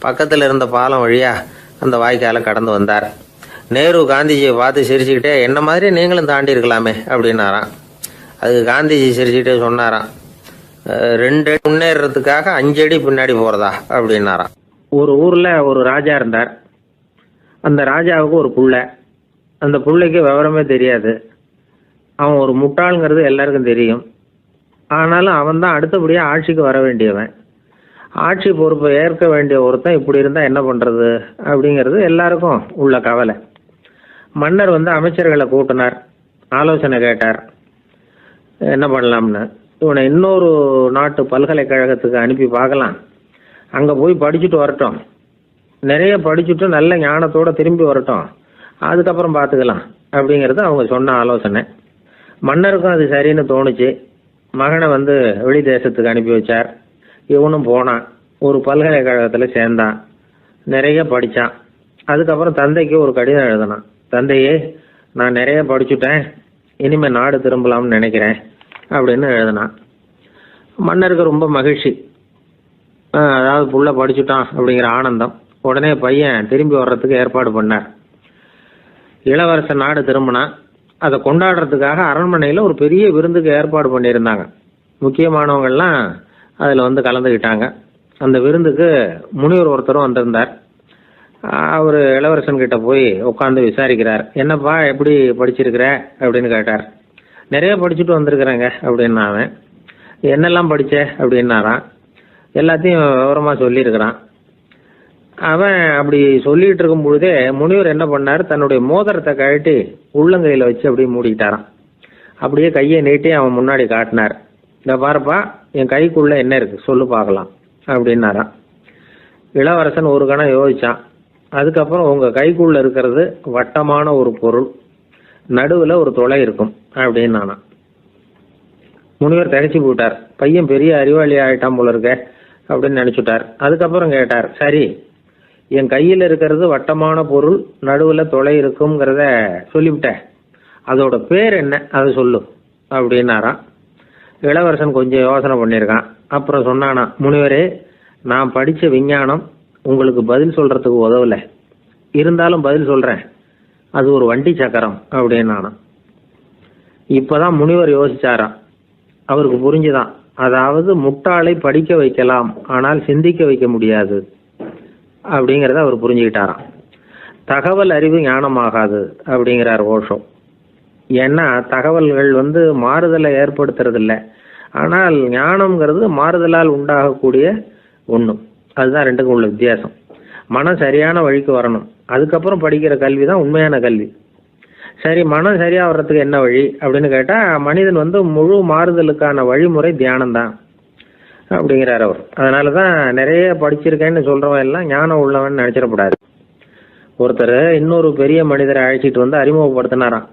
பக்கத்தில் இருந்த பாலம் வழியா அந்த வாய்க்காலை கடந்து வந்தார். நேரு காந்திஜியை பார்த்து சிரிச்சுக்கிட்டே, என்ன மாதிரி நீங்களும் தாண்டி இருக்கலாமே அப்படின்னாராம். அதுக்கு காந்திஜி சிரிச்சுக்கிட்டே சொன்னாராம், 2 அடி முன்னேறதுக்காக 5 அடி பின்னாடி போறதா அப்படின்னாராம். ஒரு ஊர்ல ஒரு ராஜா இருந்தார். அந்த ராஜாவுக்கு ஒரு புள்ள. அந்த புள்ளைக்கு விவரமே தெரியாது. அவன் ஒரு முட்டாளுங்கிறது எல்லாருக்கும் தெரியும். ஆனாலும் அவன் தான் அடுத்தபடியாக ஆட்சிக்கு வர வேண்டியவன். ஆட்சி பொறுப்பை ஏற்க வேண்டிய ஒருத்தன் இப்படி இருந்தால் என்ன பண்ணுறது அப்படிங்கிறது எல்லாருக்கும் உள்ள கவலை. மன்னர் அமைச்சர்களை கூட்டினார். ஆலோசனை கேட்டார், என்ன பண்ணலாம்னு. இவனை இன்னொரு நாட்டு பல்கலைக்கழகத்துக்கு அனுப்பி பார்க்கலாம். அங்கே போய் படிச்சுட்டு வரட்டும். நிறைய படிச்சுட்டு நல்ல ஞானத்தோடு திரும்பி வரட்டும். அதுக்கப்புறம் பார்த்துக்கலாம் அப்படிங்கிறது அவங்க சொன்ன ஆலோசனை. மன்னருக்கும் அது சரின்னு தோணுச்சு. மகனை வெளி தேசத்துக்கு அனுப்பி வச்சார். இவனும் போனான். ஒரு பல்கலைக்கழகத்தில் சேர்ந்தான். நிறைய படித்தான். அதுக்கப்புறம் தந்தைக்கு ஒரு கடிதம் எழுதினான். தந்தையே, நான் நிறைய படிச்சுட்டேன், இனிமேல் நாடு திரும்பலாம்னு நினைக்கிறேன் அப்படின்னு எழுதினான். மன்னருக்கு ரொம்ப மகிழ்ச்சி. அதாவது புள்ள படிச்சுட்டான் அப்படிங்கிற ஆனந்தம். உடனே பையன் திரும்பி வர்றதுக்கு ஏற்பாடு பண்ணார். இளவரசன் நாடு திரும்பினான். அதை கொண்டாடுறதுக்காக அரண்மனையில் ஒரு பெரிய விருந்துக்கு ஏற்பாடு பண்ணியிருந்தாங்க. முக்கியமானவங்கள்லாம் அதில் கலந்துக்கிட்டாங்க. அந்த விருந்துக்கு முனிவர் ஒருத்தரும் வந்திருந்தார். அவர் இளவரசன் கிட்ட போய் உட்காந்து விசாரிக்கிறார். என்னப்பா, எப்படி படிச்சிருக்கிற அப்படின்னு கேட்டார். நிறைய படிச்சுட்டு வந்திருக்கிறேங்க அப்படின்னா அவன். என்னெல்லாம் படித்த அப்படின்னாரான். எல்லாத்தையும் விவரமாக சொல்லியிருக்கிறான். அவன் அப்படி சொல்லிட்டு இருக்கும் பொழுதே முனிவர் என்ன பண்ணார், தன்னுடைய மோதிரத்தை கழட்டி உள்ளங்கையில் வச்சு அப்படியே மூடிக்கிட்டாரான். அப்படியே கையை நீட்டி அவன் முன்னாடி காட்டினார். இந்த பாருப்பா, என் கைக்குள்ள என்ன இருக்கு சொல்லு பார்க்கலாம் அப்படின்னாரான். இளவரசன் ஒரு கணம் யோசிச்சான். அதுக்கப்புறம், உங்கள் கைக்குள்ள இருக்கிறது வட்டமான ஒரு பொருள், நடுவில் ஒரு துளை இருக்கும் அப்படின்னு முனிவர் திகைச்சு போட்டார். பையன் பெரிய அறிவாளி ஆகிட்டான் போல இருக்க அப்படின்னு நினச்சிட்டார். அதுக்கப்புறம் கேட்டார், சரி, என் கையில் இருக்கிறது வட்டமான பொருள், நடுவில் துளை இருக்குங்கிறத சொல்லிவிட்டேன், அதோட பேர் என்ன, அதை சொல்லு அப்படின்னாராம். இளவரசன் கொஞ்சம் யோசனை பண்ணியிருக்கான். அப்புறம் சொன்னானா, முனிவரே, நான் படித்த விஞ்ஞானம் உங்களுக்கு பதில் சொல்கிறதுக்கு உதவலை, இருந்தாலும் பதில் சொல்கிறேன், அது ஒரு வண்டி சக்கரம் அப்படின்னானா. இப்போதான் முனிவர் யோசிச்சாராம். அவருக்கு புரிஞ்சுதான், அதாவது முட்டாளை படிக்க வைக்கலாம், ஆனால் சிந்திக்க வைக்க முடியாது அப்படிங்கிறத அவர் புரிஞ்சுக்கிட்டாராம். தகவல் அறிவு ஞானமாகாது அப்படிங்கிறார் ஓஷோ. ஏன்னா தகவல்கள் மாறுதலை ஏற்படுத்துறது இல்லை, ஆனால் ஞானம்ங்கிறது மாறுதலால் உண்டாகக்கூடிய ஒன்று. அதுதான் ரெண்டுக்கும் உள்ள வித்தியாசம். மனம் சரியான வழிக்கு வரணும், அதுக்கப்புறம் படிக்கிற கல்வி தான் உண்மையான கல்வி. சரி, மனம் சரியா வர்றதுக்கு என்ன வழி அப்படின்னு கேட்டா, மனிதன் முழு மாறுதலுக்கான வழிமுறை தியானம் தான் அப்படிங்கிறார் அவர். அதனாலதான் நிறைய படிச்சிருக்கேன்னு சொல்றவன் எல்லாம் ஞானம் உள்ளவன் நினைச்சிடக்கூடாது. ஒருத்தர் இன்னொரு பெரிய மனிதரை அழைச்சிட்டு அறிமுகப்படுத்தினாராம்.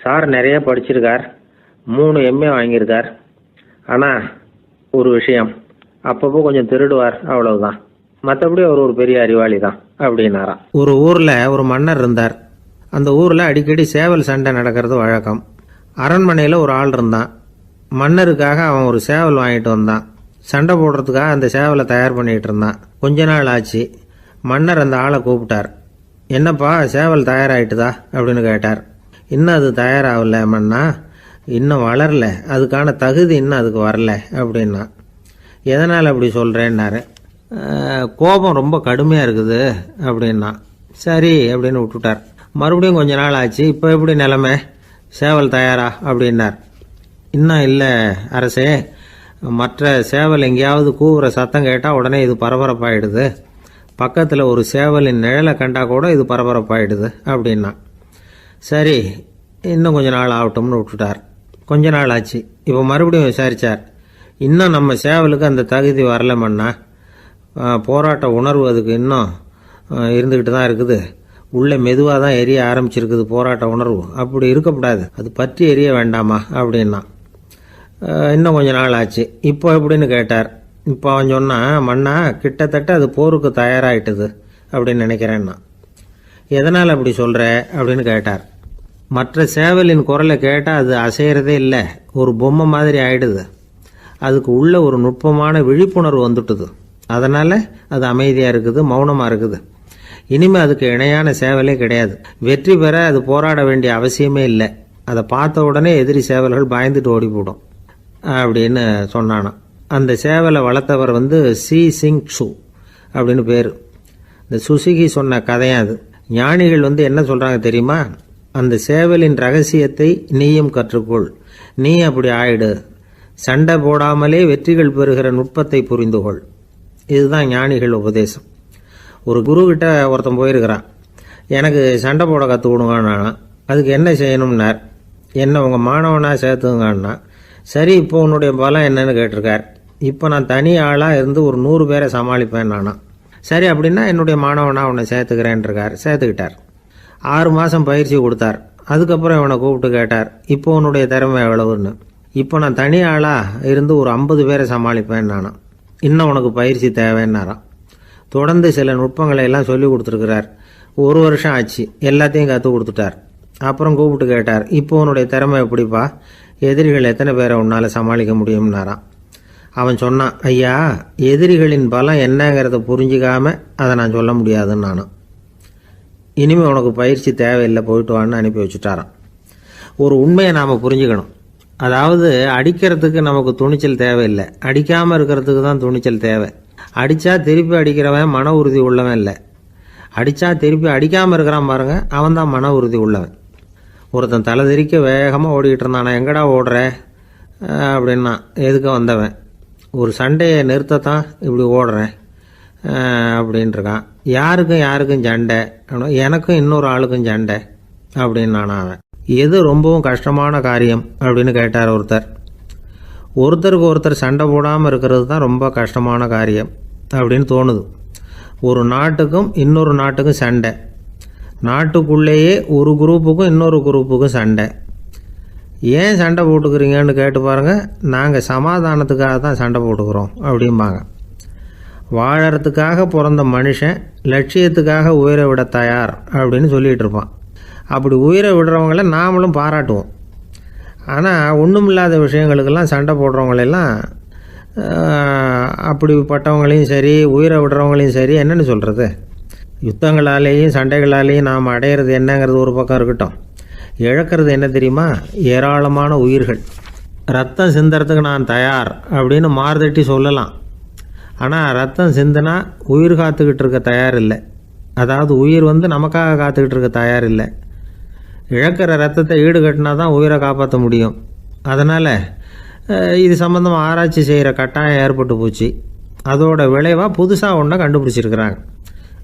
சார் நிறைய படிச்சிருக்கார், 3 MA வாங்கியிருக்கார், ஆனா ஒரு விஷயம், அப்பப்போ கொஞ்சம் திருடுவார், அவ்வளவுதான், மற்றபடி அவர் ஒரு பெரிய அறிவாளி தான் அப்படின்னாராம். ஒரு ஊர்ல ஒரு மன்னர் இருந்தார். அந்த ஊர்ல அடிக்கடி சேவல் சண்டை நடக்கிறது வழக்கம். அரண்மனையில் ஒரு ஆள் இருந்தான். மன்னருக்காக அவன் ஒரு சேவல் வாங்கிட்டு வந்தான். சண்டை போடுறதுக்காக அந்த சேவலை தயார் பண்ணிகிட்டு இருந்தான். கொஞ்ச நாள் ஆச்சு. மன்னர் அந்த ஆளை கூப்பிட்டார். என்னப்பா சேவல் தயாராகிட்டுதா அப்படின்னு கேட்டார். இன்னும் அது தயாராகல மன்னா, இன்னும் வளரல, அதுக்கான தகுதி இன்னும் அதுக்கு வரல அப்படின்னா. எதனால் அப்படி சொல்கிறேன்னாரு. கோபம் ரொம்ப கடுமையாக இருக்குது அப்படின்னா. சரி அப்படின்னு விட்டுட்டார். மறுபடியும் கொஞ்ச நாள் ஆச்சு. இப்போ எப்படி நிலைமை, சேவல் தயாரா அப்படின்னார். இன்னும் இல்லை அரசே, மற்ற சேவல் எங்கேயாவது கூவுற சத்தம் கேட்டால் உடனே இது பரபரப்பாயிடுது, பக்கத்தில் ஒரு சேவலின் நிழலை கண்டா கூட இது பரபரப்பாயிடுது அப்படின்னா. சரி இன்னும் கொஞ்ச நாள் ஆகட்டும்னு விட்டுட்டார். கொஞ்ச நாள் ஆச்சு. இப்போ மறுபடியும் விசாரித்தார். இன்னும் நம்ம சேவலுக்கு அந்த தகுதி வரலமன்னா, போராட்ட உணர்வு அதுக்கு இன்னும் இருந்துக்கிட்டு தான் இருக்குது, உள்ளே மெதுவாக தான் எரிய ஆரம்பிச்சிருக்குது போராட்ட உணர்வு, அப்படி இருக்கக்கூடாது, அது பற்றி எரிய வேண்டாமா அப்படின்னா. இன்னும் கொஞ்ச நாள் ஆச்சு. இப்போ எப்படின்னு கேட்டார். இப்போ அவன் சொன்னான், மன்னா கிட்டத்தட்ட அது போருக்கு தயாராகிட்டுது அப்படின்னு நினைக்கிறேன்னா. எதனால் அப்படி சொல்கிற அப்படின்னு கேட்டார். மற்ற சேவலின் குரலை கேட்டால் அது அசைகிறதே இல்லை, ஒரு பொம்மை மாதிரி ஆயிடுது, அதுக்கு உள்ள ஒரு நுட்பமான விழிப்புணர்வு வந்துட்டுது, அதனால் அது அமைதியாக இருக்குது, மௌனமாக இருக்குது. இனிமேல் அதுக்கு இணையான சேவலே கிடையாது. வெற்றி பெற அது போராட வேண்டிய அவசியமே இல்லை, அதை பார்த்த உடனே எதிரி சேவல்கள் பயந்துட்டு ஓடி போடும் அப்படின்னு சொன்னானான். அந்த சேவலை வளர்த்தவர் சி சிங் சு அப்படின்னு பேர். இந்த சுசுகி சொன்ன கதையும் அது. ஞானிகள் என்ன சொல்கிறாங்க தெரியுமா, அந்த சேவலின் ரகசியத்தை நீயும் கற்றுக்கொள், நீ அப்படி ஆயிடு, சண்டை போடாமலே வெற்றிகள் பெறுகிற நுட்பத்தை புரிந்துகொள். இதுதான் ஞானிகள் உபதேசம். ஒரு குருக்கிட்ட ஒருத்தன் போயிருக்கிறான். எனக்கு சண்டை போட கற்றுக் கொடுங்கண்ணா. அதுக்கு என்ன செய்யணும்னார். என்ன உங்கள் மாணவனாக சேர்த்துங்கண்ணா. சரி இப்போ உன்னுடைய பலம் என்னன்னு கேட்டிருக்கார். இப்போ நான் தனி ஆளாக இருந்து ஒரு 100 பேரை சமாளிப்பேன் நானா. சரி அப்படின்னா என்னுடைய மாணவனாக உன்னை சேர்த்துக்கிறேன்ருக்கார். சேர்த்துக்கிட்டார். 6 மாதம் பயிற்சி கொடுத்தார். அதுக்கப்புறம் இவனை கூப்பிட்டு கேட்டார், இப்போ உன்னுடைய திறமை எவ்வளவுன்னு. இப்போ நான் தனி ஆளாக இருந்து ஒரு 50 பேரை சமாளிப்பேன் நானா. இன்னும் உனக்கு பயிற்சி தேவைன்னாராம். தொடர்ந்து சில நுட்பங்களை எல்லாம் சொல்லி கொடுத்துருக்கிறார். 1 வருஷம் ஆச்சு. எல்லாத்தையும் கற்றுக் கொடுத்துட்டார். அப்புறம் கூப்பிட்டு கேட்டார், இப்போ உன்னுடைய திறமை எப்படிப்பா, எதிரிகள் எத்தனை பேரை உன்னால் சமாளிக்க முடியும்னாராம். அவன் சொன்னான், ஐயா எதிரிகளின் பலம் என்னங்கிறத புரிஞ்சிக்காம அதை நான் சொல்ல முடியாதுன்னு நானும். இனிமேல் உனக்கு பயிற்சி தேவையில்லை, போயிட்டு வான்னு அனுப்பி வச்சுட்டாரான். ஒரு உண்மையை நாம் புரிஞ்சுக்கணும். அதாவது அடிக்கிறதுக்கு நமக்கு துணிச்சல் தேவையில்லை, அடிக்காமல் இருக்கிறதுக்கு தான் துணிச்சல் தேவை. அடித்தா திருப்பி அடிக்கிறவன் மன உறுதி உள்ளவன் இல்லை, அடித்தா திருப்பி அடிக்காமல் இருக்கிறான் பாருங்க, அவன் தான் மன உறுதி உள்ளவன். ஒருத்தன் தலை திரிக்க வேகமாக ஓடிக்கிட்டு இருந்தான். எங்கடா ஓடுற அப்படின்னா, எதுக்கு வந்தவன், ஒரு சண்டையை நிறுத்தத்தான் இப்படி ஓடுறேன் அப்படின்ட்டுருக்கான். யாருக்கும் சண்டை, எனக்கும் இன்னொரு ஆளுக்கும் சண்டை அப்படின்னு அவன். எது ரொம்பவும் கஷ்டமான காரியம் அப்படின்னு கேட்டார் ஒருத்தர். ஒருத்தருக்கு ஒருத்தர் சண்டை போடாமல் இருக்கிறது தான் ரொம்ப கஷ்டமான காரியம் அப்படின்னு தோணுது. ஒரு நாட்டுக்கும் இன்னொரு நாட்டுக்கும் சண்டை, நாட்டுக்குள்ளேயே ஒரு குரூப்புக்கும் இன்னொரு குரூப்புக்கும் சண்டை. ஏன் சண்டை போட்டுக்கிறீங்கன்னு கேட்டு பாருங்கள். நாங்கள் சமாதானத்துக்காக தான் சண்டை போட்டுக்கிறோம் அப்படிம்பாங்க. வாழறதுக்காக பிறந்த மனுஷன் லட்சியத்துக்காக உயிரை விட தயார் அப்படின்னு சொல்லிகிட்டு இருப்பான். அப்படி உயிரை விடுறவங்கள நாமளும் பாராட்டுவோம். ஆனால் ஒன்றுமில்லாத விஷயங்களுக்கெல்லாம் சண்டை போடுறவங்களெல்லாம், அப்படிப்பட்டவங்களையும் சரி உயிரை விடுறவங்களையும் சரி என்னென்னு சொல்கிறது, யுத்தங்களாலேயும் சண்டைகளாலேயும் நாம் அடையிறது என்னங்கிறது ஒரு பக்கம் இருக்கட்டும், இழக்கிறது என்ன தெரியுமா, ஏராளமான உயிர்கள். ரத்தம் சிந்துறதுக்கு நான் தயார் அப்படின்னு மார்தட்டி சொல்லலாம். ஆனால் ரத்தம் சிந்தினா உயிர் காத்துக்கிட்டு இருக்க தயார் இல்லை. அதாவது உயிர் நமக்காக காத்துக்கிட்டு இருக்க தயார் இல்லை. இழக்கிற ரத்தத்தை ஈடுகட்டினா தான் உயிரை காப்பாற்ற முடியும். அதனால் இது சம்மந்தமாக ஆராய்ச்சி செய்கிற கட்டாயம் ஏற்பட்டு போச்சு. அதோட விளைவாக புதுசாக ஒன்றை கண்டுபிடிச்சிருக்கிறாங்க.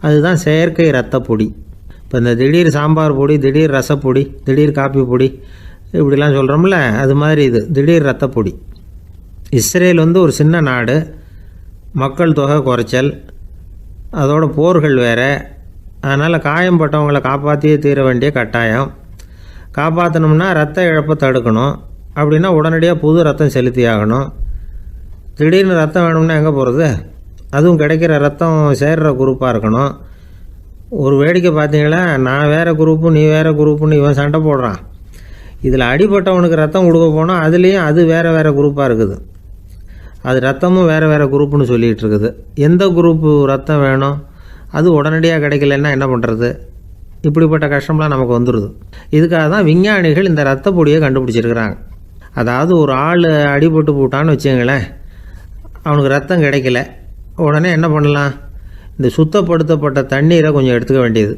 அதுதான் செயற்கை ரத்த பொடி. இப்போ இந்த திடீர் சாம்பார் பொடி, திடீர் ரசப்பொடி, திடீர் காப்பி பொடி இப்படிலாம் சொல்கிறோம்ல, அது மாதிரி இது திடீர் ரத்த பொடி. இஸ்ரேல் ஒரு சின்ன நாடு, மக்கள் தொகை குறைச்சல், அதோட போர்கள் வேறு. அதனால் காயம்பட்டவங்களை காப்பாற்றியே தீர வேண்டிய கட்டாயம். காப்பாற்றணும்னா ரத்த இழப்பை தடுக்கணும். அப்படின்னா உடனடியாக புது ரத்தம் செலுத்தி ஆகணும். திடீர்னு ரத்தம் வேணும்னா எங்கே போகிறது? அதுவும் கிடைக்கிற ரத்தம் சேர்கிற குரூப்பாக இருக்கணும். ஒரு வேடிக்கை பார்த்தீங்களா, நான் வேறு குரூப்பு நீ வேறு குரூப்புன்னு இவன் சண்டை போடுறான். இதில் அடிபட்டவனுக்கு ரத்தம் கொடுக்க போனால் அதுலேயும் அது வேறு வேறு குரூப்பாக இருக்குது. அது ரத்தமும் வேறு வேறு குரூப்புன்னு சொல்லிகிட்டு இருக்குது. எந்த குரூப்பு ரத்தம் வேணும், அது உடனடியாக கிடைக்கலன்னா என்ன பண்ணுறது? இப்படிப்பட்ட கஷ்டம்லாம் நமக்கு வந்துடுது. இதுக்காக தான் விஞ்ஞானிகள் இந்த ரத்த பொடியை கண்டுபிடிச்சிருக்கிறாங்க. அதாவது ஒரு ஆள் அடிபட்டு போட்டான்னு வச்சுங்களேன், அவனுக்கு ரத்தம் கிடைக்கல, உடனே என்ன பண்ணலாம்? இந்த சுத்தப்படுத்தப்பட்ட தண்ணீரை கொஞ்சம் எடுத்துக்க வேண்டியது,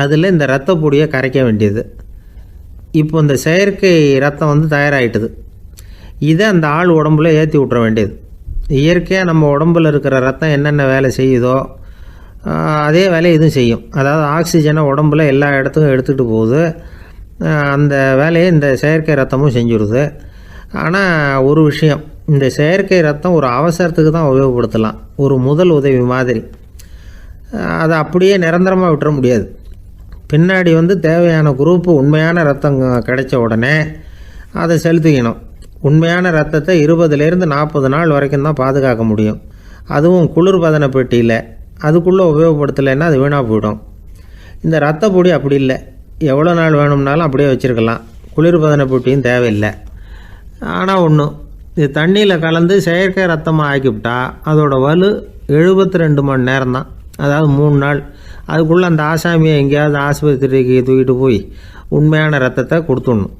அதில் இந்த ரத்த பொடியை கரைக்க வேண்டியது. இப்போ இந்த செயற்கை ரத்தம் வந்து தயாராகிட்டுது. இதை அந்த ஆள் உடம்புல ஏற்றி விட்ற வேண்டியது. இயற்கையாக நம்ம உடம்பில் இருக்கிற ரத்தம் என்னென்ன வேலை செய்யுதோ அதே வேலையை இதுவும் செய்யும். அதாவது ஆக்சிஜனை உடம்புல எல்லா இடத்துக்கும் எடுத்துகிட்டு போகுது. அந்த வேலையை இந்த செயற்கை ரத்தமும் செஞ்சுருது. ஆனால் ஒரு விஷயம், இந்த செயற்கை ரத்தம் ஒரு அவசரத்துக்கு தான் உபயோகப்படுத்தலாம், ஒரு முதல் உதவி மாதிரி. அதை அப்படியே நிரந்தரமாக விட்டுற முடியாது. பின்னாடி வந்து தேவையான குரூப்பு உண்மையான ரத்தம் கிடைச்ச உடனே அதை செலுத்திக்கணும். உண்மையான ரத்தத்தை 20லேருந்து 40 நாள் வரைக்கும் தான் பாதுகாக்க முடியும். அதுவும் குளிர்பதன பெட்டியில். அதுக்குள்ளே உபயோகப்படுத்தலைன்னா அது வீணாக போயிடும். இந்த ரத்த பொடி அப்படி இல்லை, எவ்வளோ நாள் வேணும்னாலும் அப்படியே வச்சுருக்கலாம், குளிர்பதன பெட்டியும் தேவையில்லை. ஆனால் ஒன்று, இது தண்ணியில் கலந்து செயற்கை ரத்தமாக ஆக்கிவிட்டா அதோட வலு 72 மணி நேரம் தான், அதாவது 3 நாள். அதுக்குள்ளே அந்த ஆசாமியை எங்கேயாவது ஆஸ்பத்திரிக்கு தூக்கிட்டு போய் உண்மையான ரத்தத்தை கொடுத்துடணும்.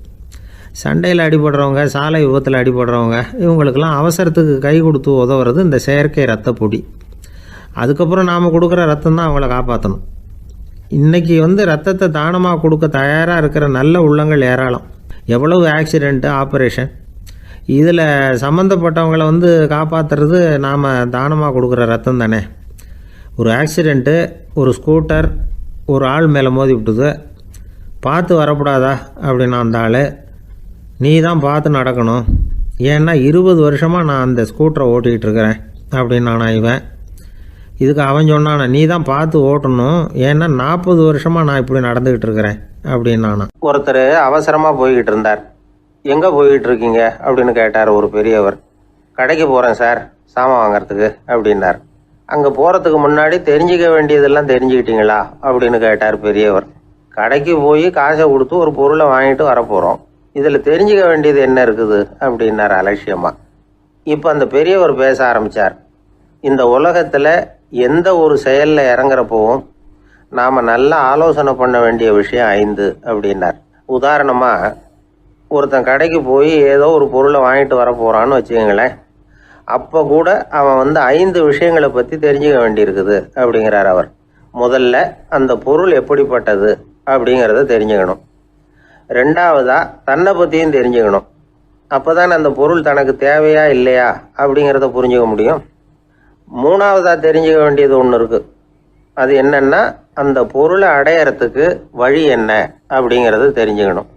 சண்டையில் அடிபடுறவங்க, சாலை விபத்தில் அடிபடுறவங்க, இவங்களுக்கெல்லாம் அவசரத்துக்கு கை கொடுத்து உதவுறது இந்த செயற்கை ரத்த பொடி. அதுக்கப்புறம் நாம் கொடுக்குற ரத்தம் தான் அவங்கள காப்பாற்றணும். இன்றைக்கி வந்து ரத்தத்தை தானமாக கொடுக்க தயாராக இருக்கிற நல்ல உள்ளங்கள் ஏராளம். எவ்வளவு ஆக்சிடெண்ட்டு, ஆப்ரேஷன், இதில் சம்மந்தப்பட்டவங்களை வந்து காப்பாற்றுறது நாம் தானமாக கொடுக்குற ரத்தம் தானே. ஒரு ஆக்சிடெண்ட்டு, ஒரு ஸ்கூட்டர் ஒரு ஆள் மேலே மோதி விட்டுது, பார்த்து வரக்கூடாதா அப்படின்னா அந்த ஆள், நீ தான் பார்த்து நடக்கணும், ஏன்னா 20 வருஷமாக நான் அந்த ஸ்கூட்டரை ஓட்டிகிட்டு இருக்கிறேன் அப்படின்னு நானா இவன். இதுக்கு அவன் சொன்னானா, நீ தான் பார்த்து ஓட்டணும், ஏன்னா 40 வருஷமாக நான் இப்படி நடந்துக்கிட்டு இருக்கிறேன் அப்படின்னு நானா. ஒருத்தர் அவசரமாக போய்கிட்டு இருந்தார். எங்கே போய்கிட்டு இருக்கீங்க அப்படின்னு கேட்டார் ஒரு பெரியவர். கடைக்கு போகிறேன் சார், சாமான் வாங்கிறதுக்கு அப்படின்னார். அங்கே போகிறதுக்கு முன்னாடி தெரிஞ்சிக்க வேண்டியதெல்லாம் தெரிஞ்சுக்கிட்டீங்களா அப்படின்னு கேட்டார் பெரியவர். கடைக்கு போய் காசை கொடுத்து ஒரு பொருளை வாங்கிட்டு வரப்போகிறோம், இதில் தெரிஞ்சிக்க வேண்டியது என்ன இருக்குது அப்படின்னார் அலட்சியமாக. இப்போ அந்த பெரியவர் பேச ஆரம்பித்தார். இந்த உலகத்தில் எந்த ஒரு செயலில் இறங்குறப்பவும் நாம் நல்லா ஆலோசனை பண்ண வேண்டிய விஷயம் 5 அப்படின்னார். உதாரணமாக, ஒருத்தன் கடைக்கு போய் ஏதோ ஒரு பொருளை வாங்கிட்டு வர போகிறான்னு வச்சுக்கோங்களேன். அப்போ கூட அவன் வந்து 5 விஷயங்களை பற்றி தெரிஞ்சுக்க வேண்டியிருக்குது அப்படிங்கிறார் அவர். முதல்ல அந்த பொருள் எப்படிப்பட்டது அப்படிங்கிறத தெரிஞ்சுக்கணும். 2வதாக தன்னை பற்றியும் தெரிஞ்சுக்கணும். அப்போ தான் அந்த பொருள் தனக்கு தேவையா இல்லையா அப்படிங்கிறத புரிஞ்சுக்க முடியும். 3வதாக தெரிஞ்சுக்க வேண்டியது ஒன்று இருக்குது. அது என்னன்னா, அந்த பொருளை அடையறதுக்கு வழி என்ன அப்படிங்கிறது தெரிஞ்சுக்கணும்.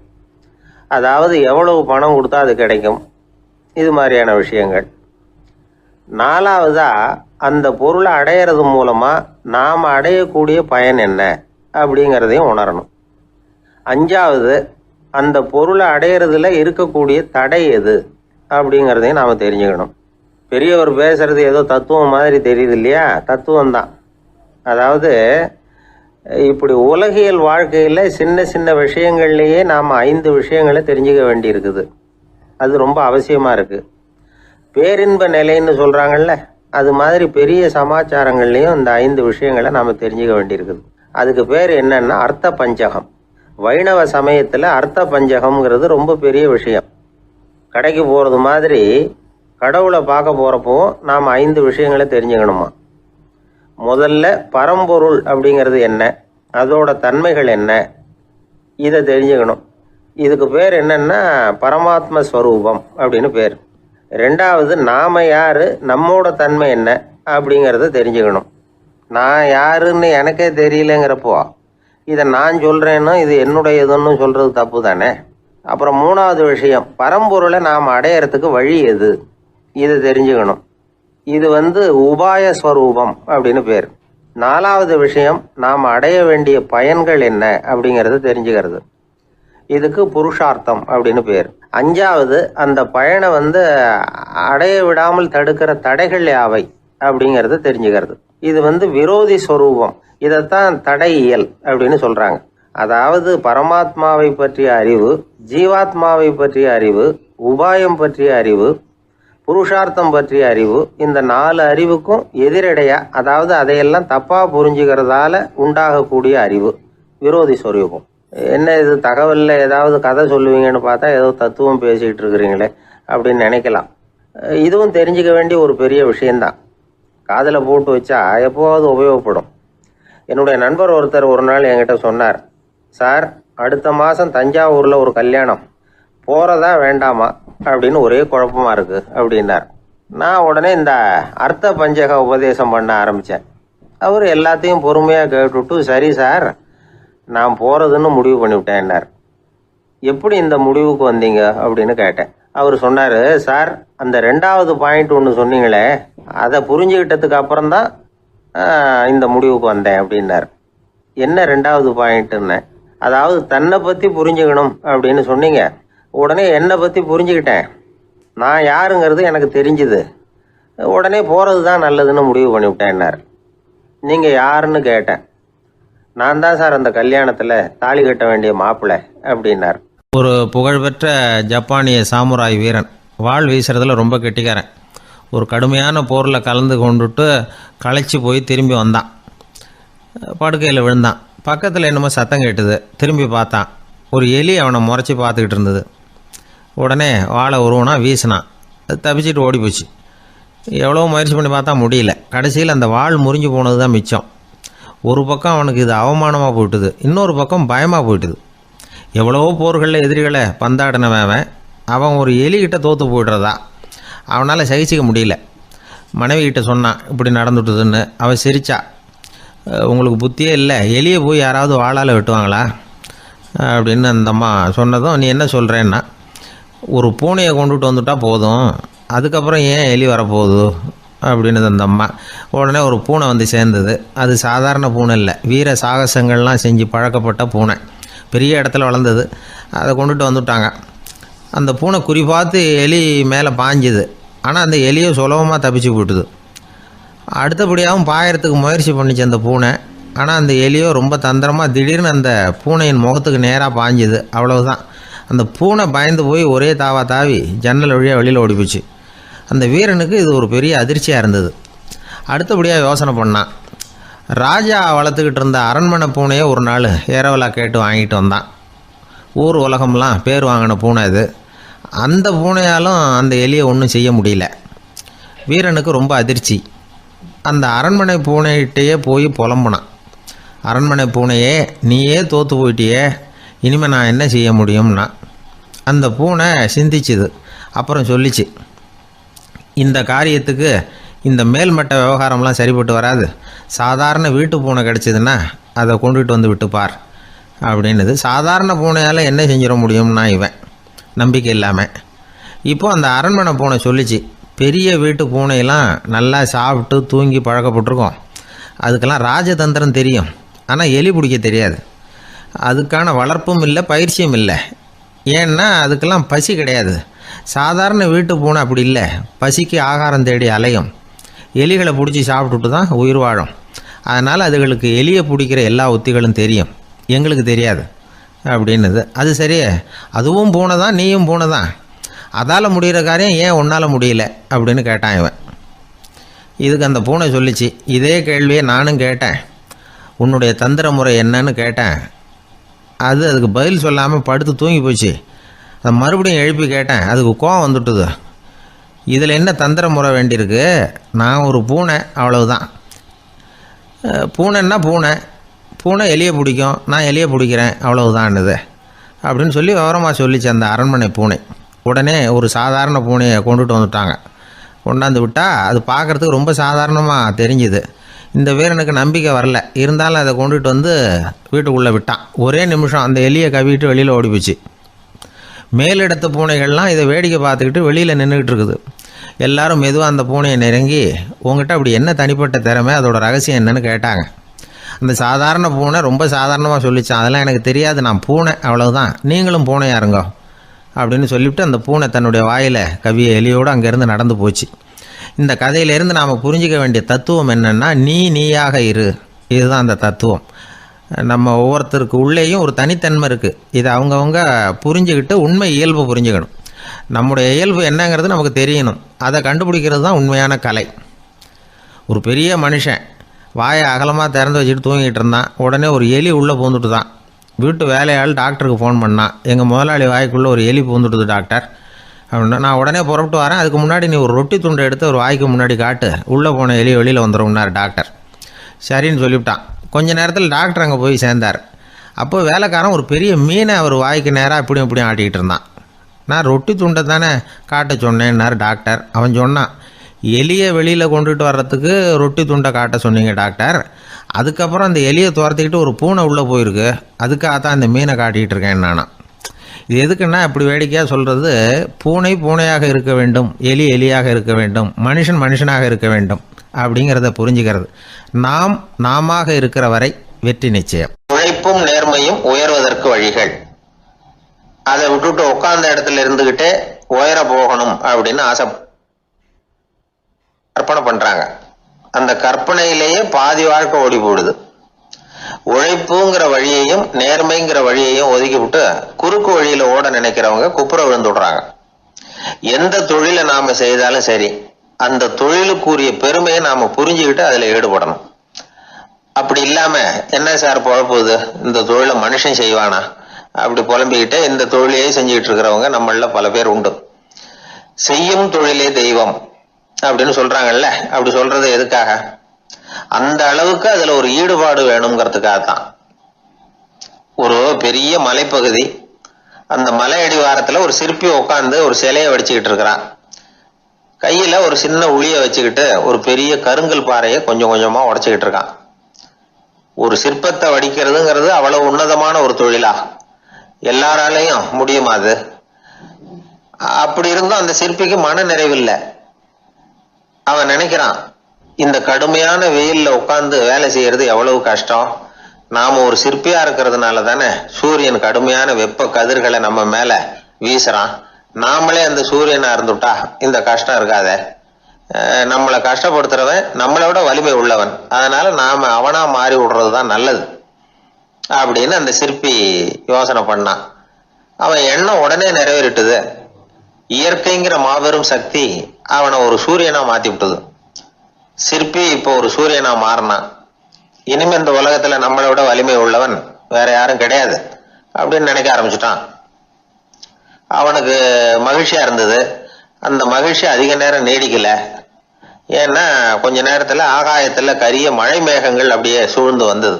அதாவது எவ்வளவு பணம் கொடுத்தா அது கிடைக்கும், இது மாதிரியான விஷயங்கள். 4வதாக அந்த பொருளை அடையிறது மூலமாக நாம் அடையக்கூடிய பயன் என்ன அப்படிங்கிறதையும் உணரணும். 5வது, அந்த பொருளை அடையிறதுல இருக்கக்கூடிய தடை எது அப்படிங்கிறதையும் நாம் தெரிஞ்சுக்கணும். பெரியவர் பேசுறது ஏதோ தத்துவம் மாதிரி தெரியுது இல்லையா? தத்துவம் தான். அதாவது இப்படி உலகியல் வாழ்க்கையில் சின்ன சின்ன விஷயங்கள்லேயே நாம் 5 விஷயங்களை தெரிஞ்சுக்க வேண்டி இருக்குது. அது ரொம்ப அவசியமாக இருக்குது. பேரின்ப நிலைன்னு சொல்கிறாங்கல்ல, அது மாதிரி பெரிய சமாச்சாரங்கள்லேயும் இந்த 5 விஷயங்களை நாம் தெரிஞ்சுக்க வேண்டியிருக்குது. அதுக்கு பேர் என்னன்னா அர்த்த பஞ்சகம். வைணவ சமயத்தில் அர்த்த பஞ்சகம்ங்கிறது ரொம்ப பெரிய விஷயம். கடைக்கு போகிறது மாதிரி கடவுளை பார்க்க போகிறப்போ நாம் 5 விஷயங்களை தெரிஞ்சுக்கணுமா. முதல்ல பரம்பொருள் அப்படிங்கிறது என்ன, அதோட தன்மைகள் என்ன, இதை தெரிஞ்சுக்கணும். இதுக்கு பேர் என்னன்னா பரமாத்ம ஸ்வரூபம் அப்படின்னு பேர். 2வது, நாம் யார், நம்மோட தன்மை என்ன அப்படிங்கிறத தெரிஞ்சுக்கணும். நான் யாருன்னு எனக்கே தெரியலங்கிறப்போ இதை நான் சொல்கிறேன்னு இது என்னுடையதுன்னு சொல்கிறது தப்பு தானே. அப்புறம் 3வது விஷயம், பரம்பொருளை நாம் அடையிறதுக்கு வழி எது, இதை தெரிஞ்சுக்கணும். இது வந்து உபாய ஸ்வரூபம் அப்படின்னு பேர். 4வது விஷயம், நாம் அடைய வேண்டிய பயன்கள் என்ன அப்படிங்கிறது தெரிஞ்சுக்கிறது. இதுக்கு புருஷார்த்தம் அப்படின்னு பேர். 5வது, அந்த பயனை வந்து அடைய விடாமல் தடுக்கிற தடைகள் யாவை அப்படிங்கிறது தெரிஞ்சுக்கிறது. இது வந்து விரோதி ஸ்வரூபம். இதைத்தான் தடையியல் அப்படின்னு சொல்கிறாங்க. அதாவது பரமாத்மாவை பற்றிய அறிவு, ஜீவாத்மாவை பற்றிய அறிவு, உபாயம் பற்றிய அறிவு, புருஷார்த்தம் பற்றிய அறிவு, இந்த 4 அறிவுக்கும் எதிரடையா, அதாவது அதையெல்லாம் தப்பாக புரிஞ்சுக்கிறதால உண்டாகக்கூடிய அறிவு விரோதி ஸ்வரூபம். என்ன இது தகவலில் ஏதாவது கதை சொல்லுவீங்கன்னு பார்த்தா ஏதோ தத்துவம் பேசிகிட்டு இருக்கிறீங்களே அப்படின்னு நினைக்கலாம். இதுவும் தெரிஞ்சுக்க வேண்டிய ஒரு பெரிய விஷயந்தான். காதில் போட்டு வச்சா எப்போவாவது உபயோகப்படும். என்னுடைய நண்பர் ஒருத்தர் ஒரு நாள் என்கிட்ட சொன்னார், சார் அடுத்த மாதம் தஞ்சாவூரில் ஒரு கல்யாணம், போகிறதா வேண்டாமா அப்படின்னு ஒரே குழப்பமாக இருக்குது அப்படின்னார். நான் உடனே இந்த அர்த்த பஞ்சக உபதேசம் பண்ண ஆரம்பித்தேன். அவர் எல்லாத்தையும் பொறுமையாக கேட்டுவிட்டு, சரி சார் நான் போகிறதுன்னு முடிவு பண்ணிவிட்டேன்னார். எப்படி இந்த முடிவுக்கு வந்தீங்க அப்படின்னு கேட்டேன். அவர் சொன்னார், சார் அந்த 2வது பாயிண்ட் ஒன்று சொன்னீங்களே, அதை புரிஞ்சுக்கிட்டதுக்கு அப்புறம்தான் இந்த முடிவுக்கு வந்தேன் அப்படின்னார். என்ன 2வது பாயிண்ட்டுன்னு? அதாவது தன்னை பற்றி புரிஞ்சுக்கணும் அப்படின்னு சொன்னீங்க. உடனே என்னை பற்றி புரிஞ்சுக்கிட்டேன், நான் யாருங்கிறது எனக்கு தெரிஞ்சுது, உடனே போகிறது தான் நல்லதுன்னு முடிவு பண்ணிவிட்டேன்னார். நீங்கள் யாருன்னு கேட்டேன். நான் தான் சார் அந்த கல்யாணத்தில் தாலி கட்ட வேண்டிய மாப்பிள்ளை அப்படின்னார். ஒரு புகழ்பெற்ற ஜப்பானிய சாமுராய் வீரன், வாள் வீசுறதுல ரொம்ப கெட்டிக்காரன். ஒரு கடுமையான போரில் கலந்து கொண்டுட்டு களைச்சி போய் திரும்பி வந்தான். படுக்கையில் விழுந்தான். பக்கத்தில் என்னமோ சத்தம் கேட்டுது. திரும்பி பார்த்தான். ஒரு எலி அவனை முறைச்சி பார்த்துக்கிட்டு இருந்தது. உடனே வாழை உருவனா வீசினான். அது தப்பிச்சிட்டு ஓடி போச்சு. எவ்வளோ முயற்சி பண்ணி பார்த்தா முடியல. கடைசியில் அந்த வாள் முறிஞ்சு போனது தான் மிச்சம். ஒரு பக்கம் அவனுக்கு இது அவமானமாக போயிட்டுது, இன்னொரு பக்கம் பயமாக போயிட்டுது. எவ்வளவோ போர்களில் எதிரிகளை பந்தாடினவன் அவன் ஒரு எலிகிட்ட தோற்று போய்டுறதா அவனால் சகிச்சிக்க முடியல. மனைவிகிட்ட சொன்னான் இப்படி நடந்துட்டுதுன்னு. அவள் சிரிச்சா, உங்களுக்கு புத்தியே இல்லை, எலியை போய் யாராவது வாளால் வெட்டுவாங்களா அப்படின்னு அந்த அம்மா சொன்னதும், நீ என்ன சொல்கிறேன்னா, ஒரு பூனையை கொண்டுட்டு வந்துட்டால் போதும், அதுக்கப்புறம் ஏன் எலி வரப்போகுது அப்படின்னு அந்த அம்மா. உடனே ஒரு பூனை வந்து சேர்ந்தது. அது சாதாரண பூனை இல்லை, வீர சாகசங்கள்லாம் செஞ்சு பழக்கப்பட்ட பூனை, பெரிய இடத்துல வளர்ந்தது. அதை கொண்டுட்டு வந்துட்டாங்க. அந்த பூனை குறி பார்த்து எலி மேலே பாஞ்சுது. ஆனால் அந்த எலியை சுலபமாக தப்பிச்சு போட்டுது. அடுத்தபடியாகவும் பாயறதுக்கு முயற்சி பண்ணிச்சு அந்த பூனை. ஆனால் அந்த எலியோ ரொம்ப தந்திரமாக திடீர்னு அந்த பூனையின் முகத்துக்கு நேராக பாஞ்சுது. அவ்வளவுதான். அந்த பூனை பயந்து போய் ஒரே தாவா தாவி ஜன்னல் வழியாக வெளியில் ஓடி போச்சு. அந்த வீரனுக்கு இது ஒரு பெரிய அதிர்ச்சியாக இருந்தது. அடுத்தபடியாக யோசனை பண்ணான். ராஜா வளர்த்துக்கிட்டு இருந்த அரண்மனை பூனையை ஒரு நாள் ஏரவலா கேட்டு வாங்கிட்டு வந்தான். ஊர் உலகம்லாம் பேர் வாங்கின பூனை இது. அந்த பூனையாலும் அந்த எலியை ஒன்றும் செய்ய முடியல. வீரனுக்கு ரொம்ப அதிர்ச்சி. அந்த அரண்மனை பூனைகிட்டையே போய் புலம்புனான். அரண்மனை பூனையே, நீயே தோற்று போயிட்டியே, இனிமேல் நான் என்ன செய்ய முடியும்னா. அந்த பூனை சிந்திச்சுது. அப்புறம் சொல்லிச்சு, இந்த காரியத்துக்கு இந்த மேல்மட்ட விவகாரம்லாம் சரிப்பட்டு வராது. சாதாரண வீட்டு பூனை கிடச்சிதுன்னா அதை கொண்டுகிட்டு வந்து விட்டுப்பார் அப்படின்னுது. சாதாரண பூனையால் என்ன செஞ்சிட முடியும்னா இவன் நம்பிக்கை இல்லாமல். இப்போது அந்த அரண்மனை பூனை சொல்லிச்சு, பெரிய வீட்டு பூனையெல்லாம் நல்லா சாப்பிட்டு தூங்கி பழக்கப்பட்டிருக்கோம், அதுக்கெல்லாம் ராஜதந்திரம் தெரியும், ஆனால் எலி பிடிக்க தெரியாது. அதுக்கான வளர்ப்பும் இல்லை, பயிற்சியும் இல்லை. ஏன்னா அதுக்கெல்லாம் பசி கிடையாது. சாதாரண வீட்டு பூனை அப்படி இல்லை, பசிக்கு ஆகாரம் தேடி அலையும். எலிகளை பிடிச்சி சாப்பிட்டுட்டு தான் உயிர் வாழும். அதனால் அதுகளுக்கு எலியை பிடிக்கிற எல்லா உத்திகளும் தெரியும், எங்களுக்கு தெரியாது அப்படின்னுது. அது சரியே, அதுவும் பூனை தான், நீயும் பூனை தான், அதால் முடிகிற காரியம் ஏன் உன்னால் முடியல அப்படின்னு கேட்டான் இவன். இதுக்கு அந்த பூனை சொல்லிச்சு, இதே கேள்வியை நானும் கேட்டேன், உன்னுடைய தந்திர முறை என்னன்னு கேட்டேன். அதுக்கு பதில் சொல்லாமல் படுத்து தூங்கி போச்சு. அதை மறுபடியும் எழுப்பி கேட்டேன், அதுக்கு கோவம் வந்துட்டுது. இதில் என்ன தந்திர முறை வேண்டியிருக்கு, நான் ஒரு பூனை அவ்வளவுதான். பூனைன்னா பூனை, பூனை எலியை பிடிக்கும், நான் எலியை பிடிக்கிறேன் அவ்வளவுதான்னுது அப்படின்னு சொல்லி விவரமாக சொல்லிச்சு அந்த அரண்மனை பூனை. உடனே ஒரு சாதாரண பூனையை கொண்டுட்டு வந்துட்டாங்க. கொண்டாந்து விட்டால் அது பார்க்குறதுக்கு ரொம்ப சாதாரணமாக தெரிஞ்சுது. இந்த வீரனுக்கு நம்பிக்கை வரல. இருந்தாலும் அதை கொண்டுட்டு வந்து வீட்டுக்குள்ளே விட்டான். ஒரே நிமிஷம் அந்த எலியை கவிட்டு வெளியில் ஓடிப்போச்சு. மேலிடத்து பூனைகள்லாம் இதை வேடிக்கை பார்த்துக்கிட்டு வெளியில் நின்றுக்கிட்டு இருக்குது. எல்லாரும் மெதுவாக அந்த பூனையை நெருங்கி, உங்ககிட்ட அப்படி என்ன தனிப்பட்ட திறமை, அதோட ரகசியம் என்னன்னு கேட்டாங்க. அந்த சாதாரண பூனை ரொம்ப சாதாரணமாக சொல்லிச்சான், அதெல்லாம் எனக்கு தெரியாது, நான் பூனை அவ்வளவுதான், நீங்களும் பூனையாக இருங்கோ அப்படின்னு சொல்லிவிட்டு அந்த பூனை தன்னுடைய வாயில் கவிய எலியோடு அங்கேருந்து நடந்து போச்சு. இந்த கதையிலேருந்து நாம் புரிஞ்சிக்க வேண்டிய தத்துவம் என்னென்னா, நீயாக இரு. இதுதான் அந்த தத்துவம். நம்ம ஒவ்வொருத்தருக்கு உள்ளேயும் ஒரு தனித்தன்மை இருக்குது. இதை அவங்கவுங்க புரிஞ்சுக்கிட்டு உண்மை இயல்பு புரிஞ்சுக்கணும். நம்முடைய இயல்பு என்னங்கிறது நமக்கு தெரியணும். அதை கண்டுபிடிக்கிறது தான் உண்மையான கலை. ஒரு பெரிய மனுஷன் வாயை அகலமாக திறந்து வச்சுட்டு தூங்கிட்டு இருந்தான். உடனே ஒரு எலி உள்ளே பூந்துட்டு தான். வீட்டு வேலையாள் டாக்டருக்கு ஃபோன் பண்ணான். எங்கள் முதலாளி வாய்க்குள்ளே ஒரு எலி பூந்துட்டுது டாக்டர் அப்படின்னா. நான் உடனே புறப்பட்டு வரேன், அதுக்கு முன்னாடி நீ ஒரு ரொட்டி துண்டை எடுத்து ஒரு வாய்க்கு முன்னாடி காட்டு, உள்ளே போன எலி வெளியில் வந்துடும்னார் டாக்டர். சரின்னு சொல்லிவிட்டான். கொஞ்ச நேரத்தில் டாக்டர் அங்கே போய் சேர்ந்தார். அப்போ வேலைக்காரன் ஒரு பெரிய மீனை அவர் வாய்க்கு நேராக இப்படியும் இப்படியும் ஆட்டிக்கிட்டு இருந்தான். நான் ரொட்டி துண்டை தானே காட்ட சொன்னேன்னார் டாக்டர். அவன் சொன்னான், எலியை வெளியில் கொண்டுட்டு வர்றதுக்கு ரொட்டி துண்டை காட்ட சொன்னீங்க டாக்டர், அதுக்கப்புறம் அந்த எலியை துரத்திக்கிட்டு ஒரு பூனை உள்ளே போயிருக்கு, அதுக்காக தான் இந்த மீனை காட்டிகிட்டு இருக்கேன் நானா. இது எதுக்குன்னா இப்படி வேடிக்கையாக சொல்கிறது, பூனை பூனையாக இருக்க வேண்டும், எலி எலியாக இருக்க வேண்டும், மனுஷன் மனுஷனாக இருக்க வேண்டும் அப்படிங்கிறத புரிஞ்சுக்கிறது. நாம் நாமாக இருக்கிற வரை வெற்றி நிச்சயம். உழைப்பும் நேர்மையும் உயர்வதற்கு வழிகள். அதை விட்டுட்டு உட்கார்ந்த இடத்துல இருந்துகிட்டே உயர போகணும் அப்படின்னு ஆசை கற்பனை பண்றாங்க. அந்த கற்பனையிலேயே பாதி வாழ்க்கை ஓடி போடுது. உழைப்புங்கிற வழியையும் நேர்மைங்கிற வழியையும் ஒதுக்கி விட்டு குறுக்கு வழியில ஓட நினைக்கிறவங்க குப்புற விழுந்துடுறாங்க. எந்த தொழிலை நாம செய்தாலும் சரி, அந்த தொழிலுக்குரிய பெருமையை நாம புரிஞ்சுக்கிட்டு அதுல ஈடுபடணும். அப்படி இல்லாம என்ன சார் பொழப்புது, இந்த தொழிலை மனுஷன் செய்வானா அப்படி புலம்பிக்கிட்டு இந்த தொழிலையே செஞ்சுக்கிட்டு இருக்கிறவங்க நம்மள பல பேர் உண்டு. செய்யும் தொழிலே தெய்வம் அப்படின்னு சொல்றாங்கல்ல, அப்படி சொல்றது எதுக்காக? அந்த அளவுக்கு அதுல ஒரு ஈடுபாடு வேணுங்கிறதுக்காகத்தான். ஒரு பெரிய மலைப்பகுதி, அந்த மலை அடிவாரத்துல ஒரு சிற்பி உட்காந்து ஒரு சிலையை வடிச்சுக்கிட்டு இருக்கிறான். கையில ஒரு சின்ன உளிய வச்சுக்கிட்டு ஒரு பெரிய கருங்கல் பாறையை கொஞ்சம் கொஞ்சமா உடைச்சுக்கிட்டு இருக்கான். ஒரு சிற்பத்தை வடிக்கிறதுங்கிறது அவ்வளவு உன்னதமான ஒரு தொழிலா? எல்லாராலையும் முடியுமா அது? அப்படி இருந்தும் அந்த சிற்பிக்கு மன நிறைவில்லை. அவன் நினைக்கிறான், இந்த கடுமையான வெயில்ல உட்கார்ந்து வேலை செய்யறது எவ்வளவு கஷ்டம். நாம ஒரு சிற்பியா இருக்கிறதுனால தானே சூரியன் கடுமையான வெப்ப கதிர்களை நம்ம மேல வீசுறான். நாமளே அந்த சூரியனா இருந்துட்டா இந்த கஷ்டம் இருக்காத. நம்மளை கஷ்டப்படுத்துறவன் நம்மளை விட வலிமை உள்ளவன், அதனால நாம அவனா மாறி விடுறதுதான் நல்லது அப்படின்னு அந்த சிற்பி யோசனை பண்ணான். அவன் எண்ணம் உடனே நிறைவேறிட்டுது. இயற்கைங்கிற மாபெரும் சக்தி அவனை ஒரு சூரியனா மாத்தி விட்டது. சிற்பி இப்போ ஒரு சூரியனா மாறினான். இனிமே இந்த உலகத்துல நம்மளை விட வலிமை உள்ளவன் வேற யாரும் கிடையாது அப்படின்னு நினைக்க ஆரம்பிச்சுட்டான். அவனுக்கு மகிழ்ச்சியா இருந்தது. அந்த மகிழ்ச்சி அதிக நேரம் நீடிக்கல. ஏன்னா கொஞ்ச நேரத்துல ஆகாயத்துல கரிய மழை மேகங்கள் அப்படியே சூழ்ந்து வந்தது.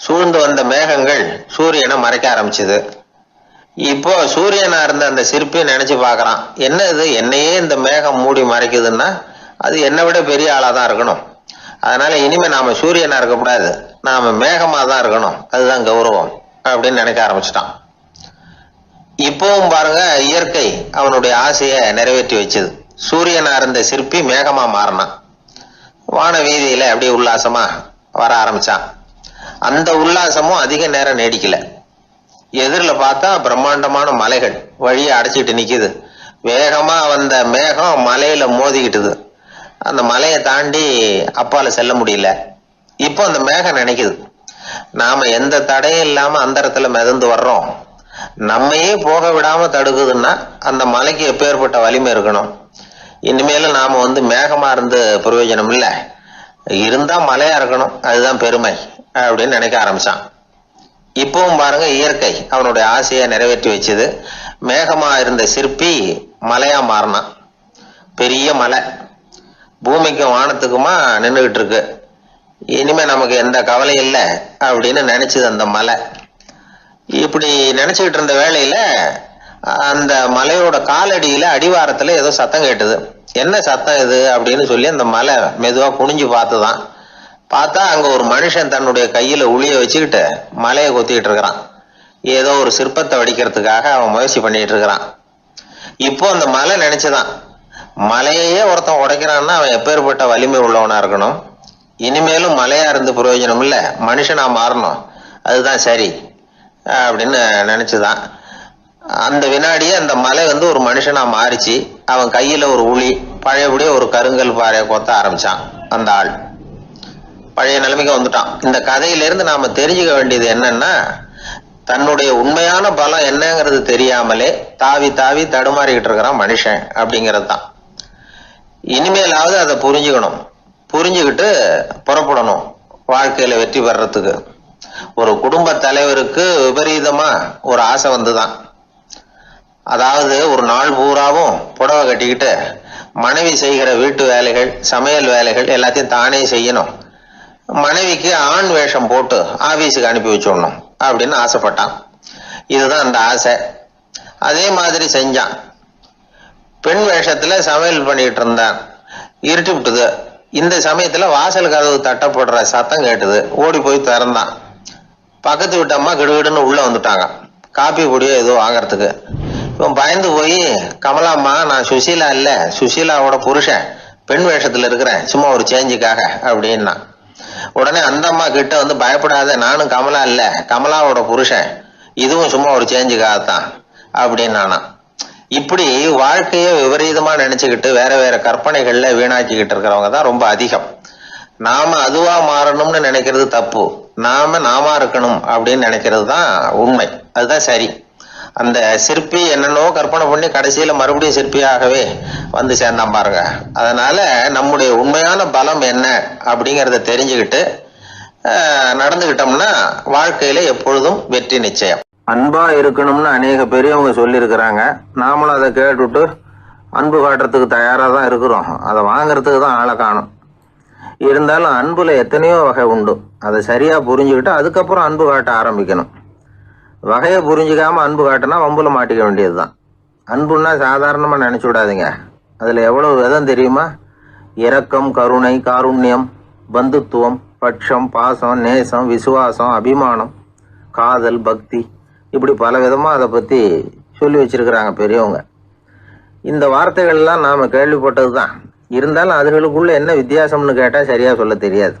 சூழ்ந்து வந்த மேகங்கள் சூரியனை மறைக்க ஆரம்பிச்சது. இப்போ சூரியனா இருந்த அந்த சிற்பி நினைச்சு பாக்குறான், என்ன இது, என்னையே இந்த மேகம் மூடி மறைக்குதுன்னா அது என்னை விட பெரிய ஆளா தான் இருக்கணும். அதனால இனிமே நாம சூரியனா இருக்கக்கூடாது, நாம மேகமா தான் இருக்கணும், அதுதான் கௌரவம் அப்படின்னு நினைக்க ஆரம்பிச்சிட்டான். இப்பவும் பாருங்க, இயற்கை அவனுடைய ஆசையை நிறைவேற்றி வச்சது. சூரியனா இருந்த சிற்பி மேகமா மாறினான். வான வீதியில அப்படியே உல்லாசமா வர ஆரம்பிச்சான். அந்த உல்லாசமும் அதிக நேரம் நீடிக்கல. எதிரில் பார்த்தா பிரம்மாண்டமான மலைகள் வழியை அடைச்சிட்டு நிக்குது. வேகமா வந்த மேகம் மலையில மோதிக்கிட்டுது. அந்த மலையை தாண்டி அப்பால செல்ல முடியல. இப்போ அந்த மேகம் நினைக்குது, நாம எந்த தடையும் இல்லாம அந்த இடத்துல மிதந்து வர்றோம், நம்மையே போக விடாம தடுக்குதுன்னா அந்த மலைக்கு எப்பேற்பட்ட வலிமை இருக்கணும். இனிமேல நாம மேகமா இருந்து பிரயோஜனம் இல்லை, இருந்தா மலையா இருக்கணும், அதுதான் பெருமை அப்படின்னு நினைக்க ஆரம்பிச்சான். இப்பவும் பாருங்க, இயற்கை அவனுடைய ஆசையை நிறைவேற்றி வச்சது. மேகமா இருந்த சிற்பி மலையா மாறினான். பெரிய மலை பூமிக்கும் வானத்துக்குமா நின்றுகிட்டு இருக்கு. இனிமே நமக்கு எந்த கவலை இல்லை அப்படின்னு நினைச்சது அந்த மலை. இப்படி நினைச்சுக்கிட்டு இருந்த வேளையில அந்த மலையோட காலடியில அடிவாரத்துல ஏதோ சத்தம் கேட்டுது. என்ன சத்தம் இது அப்படின்னு சொல்லி அந்த மலை மெதுவா குனிஞ்சு பார்த்துதான். பார்த்தா அங்க ஒரு மனுஷன் தன்னுடைய கையில உளிய வச்சுக்கிட்டு மலையை கொத்திக்கிட்டு இருக்கிறான். ஏதோ ஒரு சிற்பத்தை வடிக்கிறதுக்காக அவன் முயற்சி பண்ணிட்டு இருக்கிறான். இப்போ அந்த மலை நினைச்சுதான், மலையையே ஒருத்தன் உடைக்கிறான்னா அவன் எப்பேற்பட்ட வலிமை உள்ளவனா இருக்கணும். இனிமேலும் மலையா இருந்து பிரயோஜனம் இல்லை, மனுஷனா மாறணும், அதுதான் சரி அப்படின்னு நினைச்சுதான். அந்த வினாடியே அந்த மலை ஒரு மனுஷனா மாறிச்சு. அவன் கையில ஒரு உளி, பழையபடியே ஒரு கருங்கல் பாறையை கொத்த ஆரம்பிச்சான். அந்த ஆள் பழைய நிலைமைக்கு வந்துட்டான். இந்த கதையிலிருந்து நாம தெரிஞ்சுக்க வேண்டியது என்னன்னா, தன்னுடைய உண்மையான பலம் என்னங்கிறது தெரியாமலே தாவி தாவி தடுமாறிக்கிட்டு இருக்கிறான் மனுஷன் அப்படிங்கிறது தான். இனிமேலாவது அதை புரிஞ்சுக்கணும், புரிஞ்சுக்கிட்டு புறப்படணும் வாழ்க்கையில வெற்றி பெறறதுக்கு. ஒரு குடும்ப தலைவருக்கு விபரீதமா ஒரு ஆசை வந்துதான். அதாவது ஒரு நாள் பூராவும் புடவை கட்டிக்கிட்டு மனைவி செய்கிற வீட்டு வேலைகள், சமையல் வேலைகள் எல்லாத்தையும் தானே செய்யணும், மனைவிக்கு ஆண் வேஷம் போட்டு ஆபீஸுக்கு அனுப்பி வச்சுடணும் அப்படின்னு ஆசைப்பட்டான். இதுதான் அந்த ஆசை. அதே மாதிரி செஞ்சான். பெண் வேஷத்துல சமையல் பண்ணிட்டு இருந்தான். இருட்டி விட்டுது. இந்த சமயத்துல வாசல் கதவு தட்டப்படுற சத்தம் கேட்டுது. ஓடி போய் திறந்தான். பக்கத்து வீட்டு அம்மா கிடுகிடுன்னு உள்ள வந்துட்டாங்க, காப்பி பொடியோ ஏதோ வாங்கறதுக்கு. இவன் பயந்து போய், கமலாம்மா, நான் சுசீலா இல்ல, சுசீலாவோட புருஷன், பெண் வேஷத்துல இருக்கிறேன், சும்மா ஒரு சேஞ்சுக்காக அப்படின்னா. உடனே அந்த அம்மா கிட்ட வந்து, பயப்படாத, நானும் கமலா இல்ல, கமலாவோட புருஷன், இதுவும் சும்மா ஒரு சேஞ்சுக்காகத்தான் அப்படின்னானா. இப்படி வாழ்க்கைய விபரீதமா நினைச்சுக்கிட்டு வேற வேற கற்பனைகள்ல வீணாக்கிக்கிட்டு இருக்கிறவங்க தான் ரொம்ப அதிகம். நாம அதுவா மாறணும்னு நினைக்கிறது தப்பு, நாம இருக்கணும் அப்படின்னு நினைக்கிறது தான் உண்மை, அதுதான் சரி. அந்த சிற்பி என்னென்னோ கற்பனை பண்ணி கடைசியில மறுபடியும் சிற்பியாகவே வந்து சேர்ந்தான் பாருங்க. அதனால நம்முடைய உண்மையான பலம் என்ன அப்படிங்கறத தெரிஞ்சுக்கிட்டு நடந்துகிட்டோம்னா வாழ்க்கையில எப்பொழுதும் வெற்றி நிச்சயம். அன்பா இருக்கணும்னு அநேக பெரியவங்க சொல்லியிருக்கிறாங்க. நாமளும் அதை கேட்டுட்டு அன்பு காட்டுறதுக்கு தயாரா தான் இருக்கிறோம். அதை வாங்கறதுக்கு தான் ஆளை காணும். இருந்தாலும் அன்புல எத்தனையோ வகை உண்டு. அதை சரியா புரிஞ்சுக்கிட்டு அதுக்கப்புறம் அன்பு காட்ட ஆரம்பிக்கணும். வகையை புரிஞ்சுக்காம அன்பு காட்டினா வம்புல மாட்டிக்க வேண்டியதுதான். அன்புன்னா சாதாரணமா நினைச்சு விடாதீங்க. அதுல எவ்வளவு விதம் தெரியுமா? இரக்கம், கருணை, காருண்யம், பந்துத்துவம், பட்சம், பாசம், நேசம், விசுவாசம், அபிமானம், காதல், பக்தி, இப்படி பல விதமா அதை பத்தி சொல்லி வச்சிருக்கிறாங்க பெரியவங்க. இந்த வார்த்தைகள்லாம் நாம கேள்விப்பட்டது தான். இருந்தாலும் அதுகளுக்குள்ள என்ன வித்தியாசம்னு கேட்டா சரியா சொல்ல தெரியாது.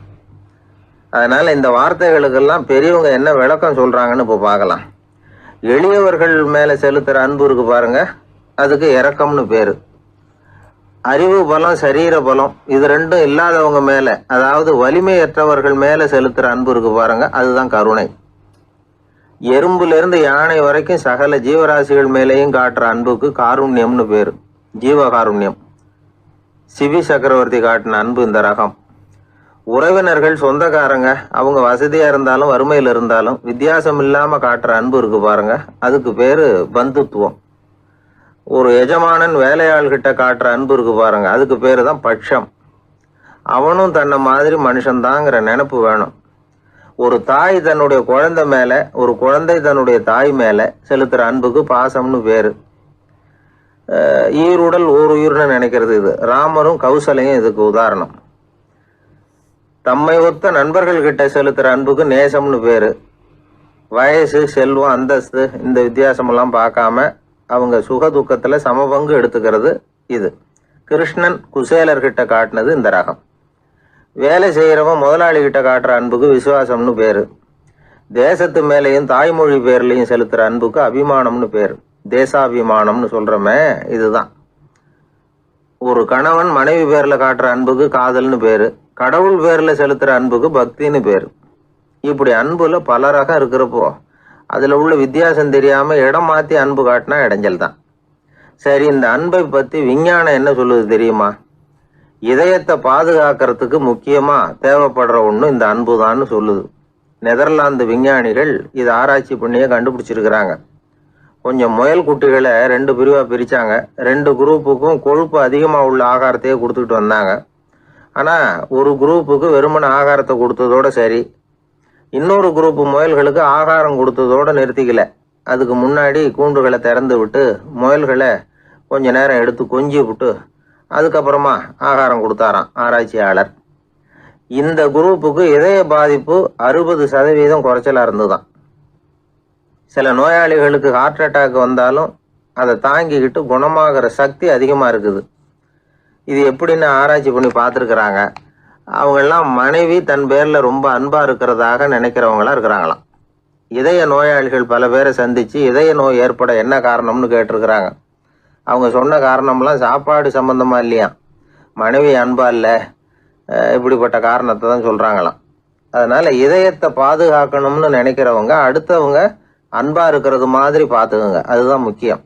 அதனால இந்த வார்த்தைகளுக்கெல்லாம் பெரியவங்க என்ன விளக்கம் சொல்றாங்கன்னு இப்போ பார்க்கலாம். எளியவர்கள் மேல செலுத்துற அன்பு இருக்கு பாருங்க, அதுக்கு இரக்கம்னு பேரு. அறிவு பலம், சரீர பலம், இது ரெண்டும் இல்லாதவங்க மேல, அதாவது வலிமையற்றவர்கள் மேல செலுத்துற அன்பு இருக்கு பாருங்க, அதுதான் கருணை. எறும்புல இருந்து யானை வரைக்கும் சகல ஜீவராசிகள் மேலேயும் காட்டுற அன்புக்கு காருண்யம்னு பேரு, ஜீவகாருண்யம். சிவி சக்கரவர்த்தி காட்டின அன்பு இந்த ரகம். உறவினர்கள், சொந்தக்காரங்க, அவங்க வசதியா இருந்தாலும் வறுமையில இருந்தாலும் வித்தியாசம் இல்லாம காட்டுற அன்பு இருக்கு பாருங்க, அதுக்கு பேரு பந்துத்துவம். ஒரு எஜமானன் வேலையாள்கிட்ட காட்டுற அன்பு இருக்கு பாருங்க, அதுக்கு பேரு தான் பட்சம். அவனும் தன்னை மாதிரி மனுஷன்தாங்கிற நினைப்பு வேணும். ஒரு தாய் தன்னுடைய குழந்தை மேல, ஒரு குழந்தை தன்னுடைய தாய் மேல செலுத்துற அன்புக்கு பாசம்னு பேரு. ஈருடல் ஓர் உயிர்னு நினைக்கிறது இது. ராமரும் கௌசலையும் இதுக்கு உதாரணம். தம்மை ஒத்த நண்பர்கள் கிட்ட செலுத்துற அன்புக்கு நேசம்னு பேரு. வயசு, செல்வம், அந்தஸ்து, இந்த வித்தியாசமெல்லாம் பார்க்காம அவங்க சுக துக்கத்துல சமபங்கு எடுத்துக்கிறது இது. கிருஷ்ணன் குசேலர்கிட்ட காட்டினது இந்த ரகம். வேலை செய்யறவன் முதலாளி கிட்ட காட்டுற அன்புக்கு விசுவாசம்னு பேரு. தேசத்து மேலையும் தாய்மொழி பேர்லையும் செலுத்துற அன்புக்கு அபிமானம்னு பேரு. தேசாபிமானம்னு சொல்றமே இதுதான். ஒரு கணவன் மனைவி பேர்ல காட்டுற அன்புக்கு காதல்னு பேரு. கடவுள் பேர்ல செலுத்துற அன்புக்கு பக்தின்னு பேரு. இப்படி அன்புல பல ரகம் இருக்கிறப்போ அதுல உள்ள வித்தியாசம் தெரியாம இடம் மாத்தி அன்பு காட்டினா இடைஞ்சல் தான். சரி, இந்த அன்பை பத்தி விஞ்ஞானம் என்ன சொல்லுது தெரியுமா? இதயத்தை பாதுகாக்கிறதுக்கு முக்கியமா தேவைப்படுற ஒண்ணு இந்த அன்பு தான்னு சொல்லுது. நெதர்லாந்து விஞ்ஞானிகள் இதை ஆராய்ச்சி பண்ணியே கண்டுபிடிச்சிருக்கிறாங்க. கொஞ்சம் முயல் குட்டிகளை 2 பிரிவா பிரிச்சாங்க. 2 குரூப்புக்கும் கொழுப்பு அதிகமா உள்ள ஆகாரத்தையே கொடுத்துக்கிட்டு வந்தாங்க. ஆனா ஒரு குரூப்புக்கு வெறுமன ஆகாரத்தை கொடுத்ததோட சரி, இன்னொரு குரூப் முயல்களுக்கு ஆகாரம் கொடுத்ததோட நிறுத்திக்கல. அதுக்கு முன்னாடி கூண்டுகளை திறந்து விட்டு முயல்களை கொஞ்ச நேரம் எடுத்து கொஞ்சி விட்டு அதுக்கப்புறமா ஆகாரம் கொடுத்தாராம் ஆராய்ச்சியாளர். இந்த குரூப்புக்கு இதய பாதிப்பு 60% குறைச்சலா இருந்துதான். சில நோயாளிகளுக்கு ஹார்ட் அட்டாக் வந்தாலும் அதை தாங்கிக்கிட்டு குணமாகிற சக்தி அதிகமா இருக்குது. இது எப்படின்னு ஆராய்ச்சி பண்ணி பார்த்துருக்குறாங்க. அவங்கெல்லாம் மனைவி தன் பேர்ல ரொம்ப அன்பா இருக்கிறதாக நினைக்கிறவங்களா இருக்கிறாங்களாம். இதய நோயாளிகள் பல பேரை சந்திச்சு இதய நோய் ஏற்பட என்ன காரணம்னு கேட்டிருக்கிறாங்க. அவங்க சொன்ன காரணம்லாம் சாப்பாடு சம்பந்தமா இல்லையா, மனைவி அன்பா இல்லை, இப்படிப்பட்ட காரணத்தை தான் சொல்றாங்களாம். அதனால இதயத்தை பாதுகாக்கணும்னு நினைக்கிறவங்க அடுத்தவங்க அன்பா இருக்கிறது மாதிரி பார்த்துக்குங்க, அதுதான் முக்கியம்.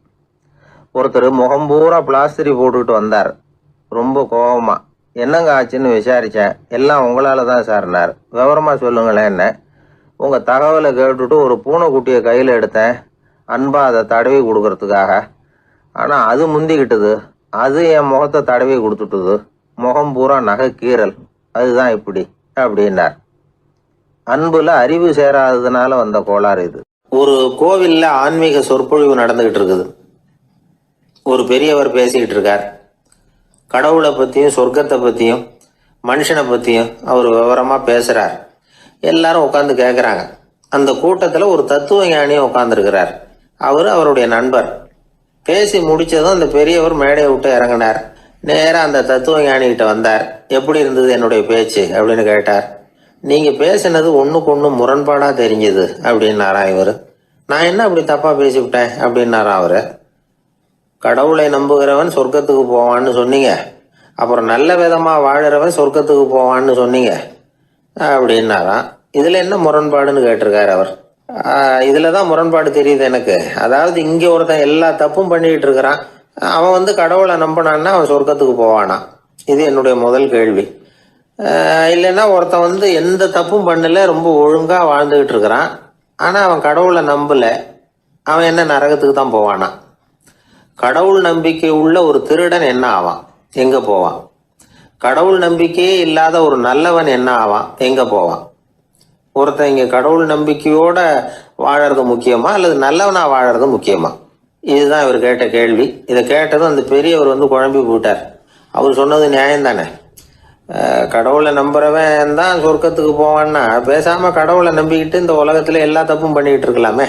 ஒருத்தர் முகம் பூரா பிளாஸ்டரி போட்டுக்கிட்டு வந்தார், ரொம்ப கோபமா. என்னங்க ஆச்சுன்னு விசாரிச்சேன். எல்லாம் உங்களால தான் சார்னார். விவரமா சொல்லுங்களேன். என்ன உங்க தகவலை கேட்டுட்டு ஒரு பூனைக்குட்டியை கையில எடுத்தேன், அன்பா அதை தடவி கொடுக்கறதுக்காக. ஆனா அது முந்திக்கிட்டது, அது என் முகத்தை தடவி கொடுத்துட்டுது. முகம் பூரா நகை கீறல். அதுதான் இப்படி அப்படின்னார். அன்புல அறிவு சேராததுனால வந்த கோளாறு இது. ஒரு கோவில்ல ஆன்மீக சொற்பொழிவு நடந்துகிட்டு இருக்குது. ஒரு பெரியவர் பேசிக்கிட்டு இருக்கார். கடவுளை பத்தியும் சொர்க்கத்தை பத்தியும் மனுஷனை பத்தியும் அவர் விவரமா பேசுறார். எல்லாரும் உட்காந்து கேட்கறாங்க. அந்த கூட்டத்துல ஒரு தத்துவ ஞானியும் உட்கார்ந்துருக்கிறார். அவருடைய நண்பர். பேசி முடிச்சதும் அந்த பெரியவர் மேடையை விட்டு இறங்கினார். நேரா அந்த தத்துவ ஞானிகிட்ட வந்தார். எப்படி இருந்தது என்னுடைய பேச்சு அப்படின்னு கேட்டார். நீங்க பேசினது ஒண்ணுக்கு ஒண்ணு முரண்பாடா தெரிஞ்சது அப்படின்னாரா இவர். நான் என்ன அப்படி தப்பா பேசிவிட்டேன் அப்படின்னாரா அவரு. கடவுளை நம்புகிறவன் சொர்க்கத்துக்கு போவான்னு சொன்னீங்க, அப்புறம் நல்ல விதமா வாழறவன் சொர்க்கத்துக்கு போவான்னு சொன்னீங்க அப்படின்னாராம். இதுல என்ன முரண்பாடுன்னு கேட்டிருக்காரு அவர். இதுலதான் முரண்பாடு தெரியுது எனக்கு. அதாவது இங்க ஒருத்தன் எல்லா தப்பும் பண்ணிட்டு இருக்கிறான், அவன் கடவுளை நம்பினான்னா அவன் சொர்க்கத்துக்கு போவானா? இது என்னுடைய முதல் கேள்வி. இல்லைன்னா ஒருத்தன் எந்த தப்பும் பண்ணல, ரொம்ப ஒழுங்கா வாழ்ந்துகிட்டு இருக்கிறான், ஆனா அவன் கடவுளை நம்பல, அவன் என்ன நரகத்துக்கு தான் போவானா? கடவுள் நம்பிக்கை உள்ள ஒரு திருடன் என்ன ஆவான், எங்க போவான்? கடவுள் நம்பிக்கையே இல்லாத ஒரு நல்லவன் என்ன ஆவான், எங்க போவான்? ஒருத்தன் இங்க கடவுள் நம்பிக்கையோட வாழறது முக்கியமா அல்லது நல்லவனா வாழறது முக்கியமா? இதுதான் இவர் கேட்ட கேள்வி. இதை கேட்டதும் அந்த பெரியவர் குழம்பி போயிட்டார். அவர் சொன்னது நியாயம் தானே. கடவுளை நம்புறவன் தான் சொர்க்கத்துக்கு போவான்னா பேசாம கடவுளை நம்பிக்கிட்டு இந்த உலகத்துல எல்லா தப்பும் பண்ணிக்கிட்டு இருக்கலாமே.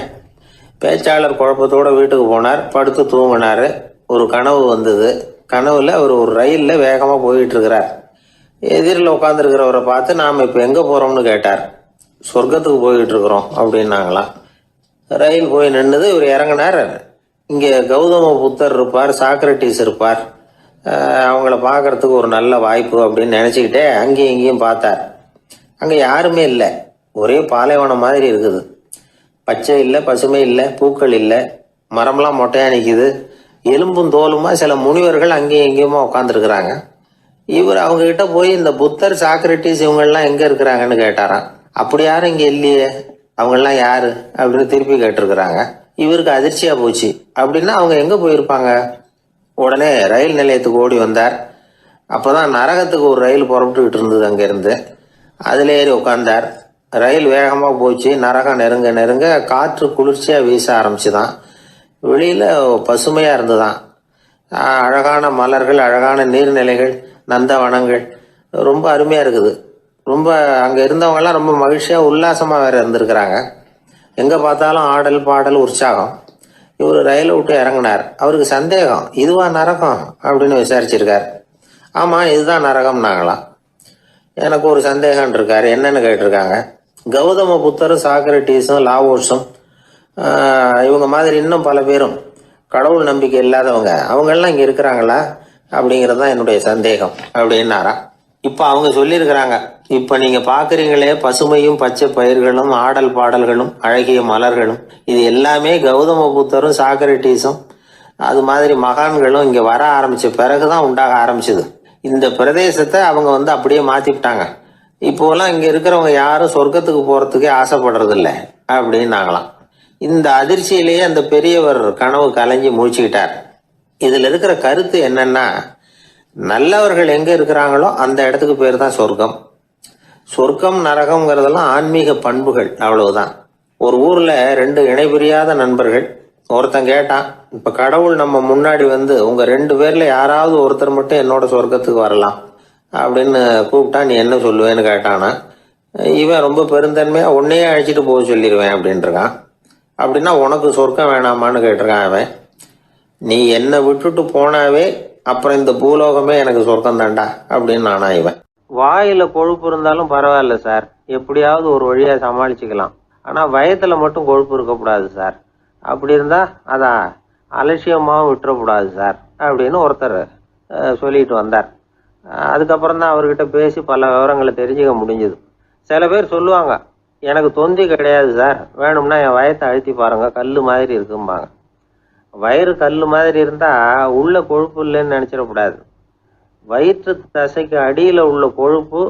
பேச்சாளர் குழப்பத்தோட வீட்டுக்கு போனார். படுத்து தூங்கினாரு. ஒரு கனவு வந்தது. கனவுல அவர் ஒரு ரயில்ல வேகமா போயிட்டு இருக்கிறார். எதிரில் உட்காந்துருக்கிறவரை பார்த்து நாம இப்ப எங்க போறோம்னு கேட்டார். சொர்க்கத்துக்கு போயிட்டு இருக்கிறோம் அப்படின்னாங்களாம். ரயில் போய் நின்னுது. இவர் இறங்கினார். இங்க கௌதம புத்தர் இருப்பார், சாக்ரட்டிஸ் இருப்பார், அவங்கள பார்க்கறதுக்கு ஒரு நல்ல வாய்ப்பு அப்படின்னு நினைச்சுக்கிட்டே அங்கேயும் இங்கேயும் பார்த்தார். அங்க யாருமே இல்லை. ஒரே பாலைவனம் மாதிரி இருக்குது. பச்சை இல்லை, பசுமை இல்லை, பூக்கள் இல்லை, மரம்லாம் மொட்டையா நிற்குது. எலும்பும் தோலுமா சில முனிவர்கள் அங்கேயும் எங்கேயுமா உட்காந்துருக்குறாங்க. இவர் அவங்க கிட்ட போய் இந்த புத்தர், சாக்ரட்டிஸ் இவங்கெல்லாம் எங்க இருக்கிறாங்கன்னு கேட்டாராம். அப்படி யாரும் இங்க இல்லையே, அவங்கெல்லாம் யாரு அப்படின்னு திருப்பி கேட்டிருக்கிறாங்க. இவருக்கு அதிர்ச்சியா போச்சு. அப்படின்னா அவங்க எங்க போயிருப்பாங்க? உடனே ரயில் நிலையத்துக்கு ஓடி வந்தார். அப்பதான் நரகத்துக்கு ஒரு ரயில் புறப்பட்டுக்கிட்டு இருந்தது. அங்கிருந்து அதுல ஏறி உட்கார்ந்தார். ரயில் வேகமா போச்சு. நரகம் நெருங்க நெருங்க காற்று குளிர்ச்சியா வீச ஆரம்பிச்சுதான். வெளியில பசுமையா இருந்துதான். அழகான மலர்கள், அழகான நீர்நிலைகள், நந்தவனங்கள், ரொம்ப அருமையா இருக்குது. ரொம்ப அங்க இருந்தவங்க எல்லாம் ரொம்ப மகிழ்ச்சியா உல்லாசமா வேற இருந்திருக்கிறாங்க. எங்க பார்த்தாலும் ஆடல் பாடல் உற்சாகம். இவர் ரயிலை விட்டு இறங்கினார். அவருக்கு சந்தேகம், இதுவா நரகம் அப்படின்னு விசாரிச்சிருக்காரு. ஆமா, இதுதான் நரகம்னாங்களாம். எனக்கு ஒரு சந்தேகம் இருக்காரு. என்னன்னு கேட்டிருக்காங்க. கௌதம புத்தரும் சாக்ரட்டிஸும் லாவோஸும் இவங்க மாதிரி இன்னும் பல பேரும் கடவுள் நம்பிக்கை இல்லாதவங்க, அவங்க எல்லாம் இங்க இருக்கிறாங்களா அப்படிங்கறதுதான் என்னுடைய சந்தேகம் அப்படின்னாரா. இப்ப அவங்க சொல்லியிருக்கிறாங்க, இப்ப நீங்க பாக்குறீங்களே பசுமையும் பச்சை பயிர்களும் ஆடல் பாடல்களும் அழகிய மலர்களும், இது எல்லாமே கௌதம புத்தரும் சாக்ரட்டிஸும் அது மாதிரி மகான்களும் இங்க வர ஆரம்பிச்ச பிறகுதான் உண்டாக ஆரம்பிச்சது. இந்த பிரதேசத்தை அவங்க அப்படியே மாத்திவிட்டாங்க. இப்போலாம் இங்க இருக்கிறவங்க யாரும் சொர்க்கத்துக்கு போறதுக்கே ஆசைப்படுறது இல்லை அப்படின்னாங்களாம். இந்த அதிர்ச்சியிலேயே அந்த பெரியவர் கனவு கலைஞ்சி முழிச்சுக்கிட்டார். இதுல இருக்கிற கருத்து என்னன்னா, நல்லவர்கள் எங்க இருக்கிறாங்களோ அந்த இடத்துக்கு பேர் தான் சொர்க்கம். சொர்க்கம் நரகம்ங்கிறதெல்லாம் ஆன்மீக பண்புகள், அவ்வளவுதான். ஒரு ஊர்ல ரெண்டு இணைபிரியாத நண்பர்கள். ஒருத்தன் கேட்டான், இப்ப கடவுள் நம்ம முன்னாடி உங்க 2 பேர்ல யாராவது ஒருத்தர் மட்டும் என்னோட சொர்க்கத்துக்கு வரலாம் அப்படின்னு கூப்பிட்டா நீ என்ன சொல்லுவேன்னு கேட்டானா. இவன் ரொம்ப பெருந்தன்மையா உன்னையே அழைச்சிட்டு போக சொல்லிடுவேன் அப்படின்னு இருக்கான். அப்படின்னா உனக்கு சொர்க்கம் வேணாமான்னு கேட்டிருக்கான் அவன். நீ என்னை விட்டுட்டு போனாவே அப்புறம் இந்த பூலோகமே எனக்கு சொர்க்கம் தாண்டா அப்படின்னு நானா இவன். வாயில கொழுப்பு இருந்தாலும் பரவாயில்ல சார், எப்படியாவது ஒரு வழியா சமாளிச்சுக்கலாம். ஆனா வயத்துல மட்டும் கொழுப்பு இருக்கக்கூடாது சார். அப்படி இருந்தா அதான் அலட்சியமாவும் விட்டுறக்கூடாது சார் அப்படின்னு ஒருத்தர் சொல்லிட்டு வந்தார். அதுக்கப்புறம் தான் அவர்கிட்ட பேசி பல விவரங்களை தெரிஞ்சுக்க முடிஞ்சது. சில பேர் சொல்லுவாங்க, எனக்கு தொந்தி கிடையாது சார், வேணும்னா என் வயத்தை அழுத்தி பாருங்க, கல் மாதிரி இருக்கும்பாங்க. வயிறு கல் மாதிரி இருந்தா உள்ள கொழுப்பு இல்லைன்னு நினைச்சிடக்கூடாது. வயிற்று தசைக்கு அடியில உள்ள கொழுப்பு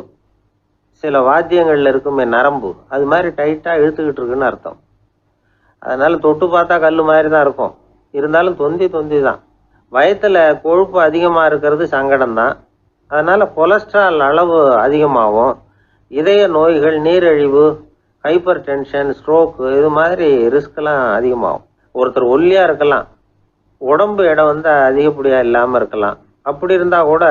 சில வாத்தியங்கள்ல இருக்குமே நரம்பு, அது மாதிரி டைட்டா இழுத்துக்கிட்டு இருக்குன்னு அர்த்தம். அதனால தொட்டு பார்த்தா கல் மாதிரி தான் இருக்கும், இருந்தாலும் தொந்தி தான். வயிற்றுல கொழுப்பு அதிகமா இருக்கிறது சங்கடம் தான். அதனால கொலஸ்ட்ரால் அளவு அதிகமாகும். இதய நோய்கள், நீரிழிவு, ஹைப்பர் டென்ஷன், ஸ்ட்ரோக்கு இது மாதிரி ரிஸ்க்லாம் அதிகமாகும். ஒருத்தர் ஒல்லியா இருக்கலாம், உடம்பு எடை அதிகப்படியா இல்லாம இருக்கலாம். அப்படி இருந்தா கூட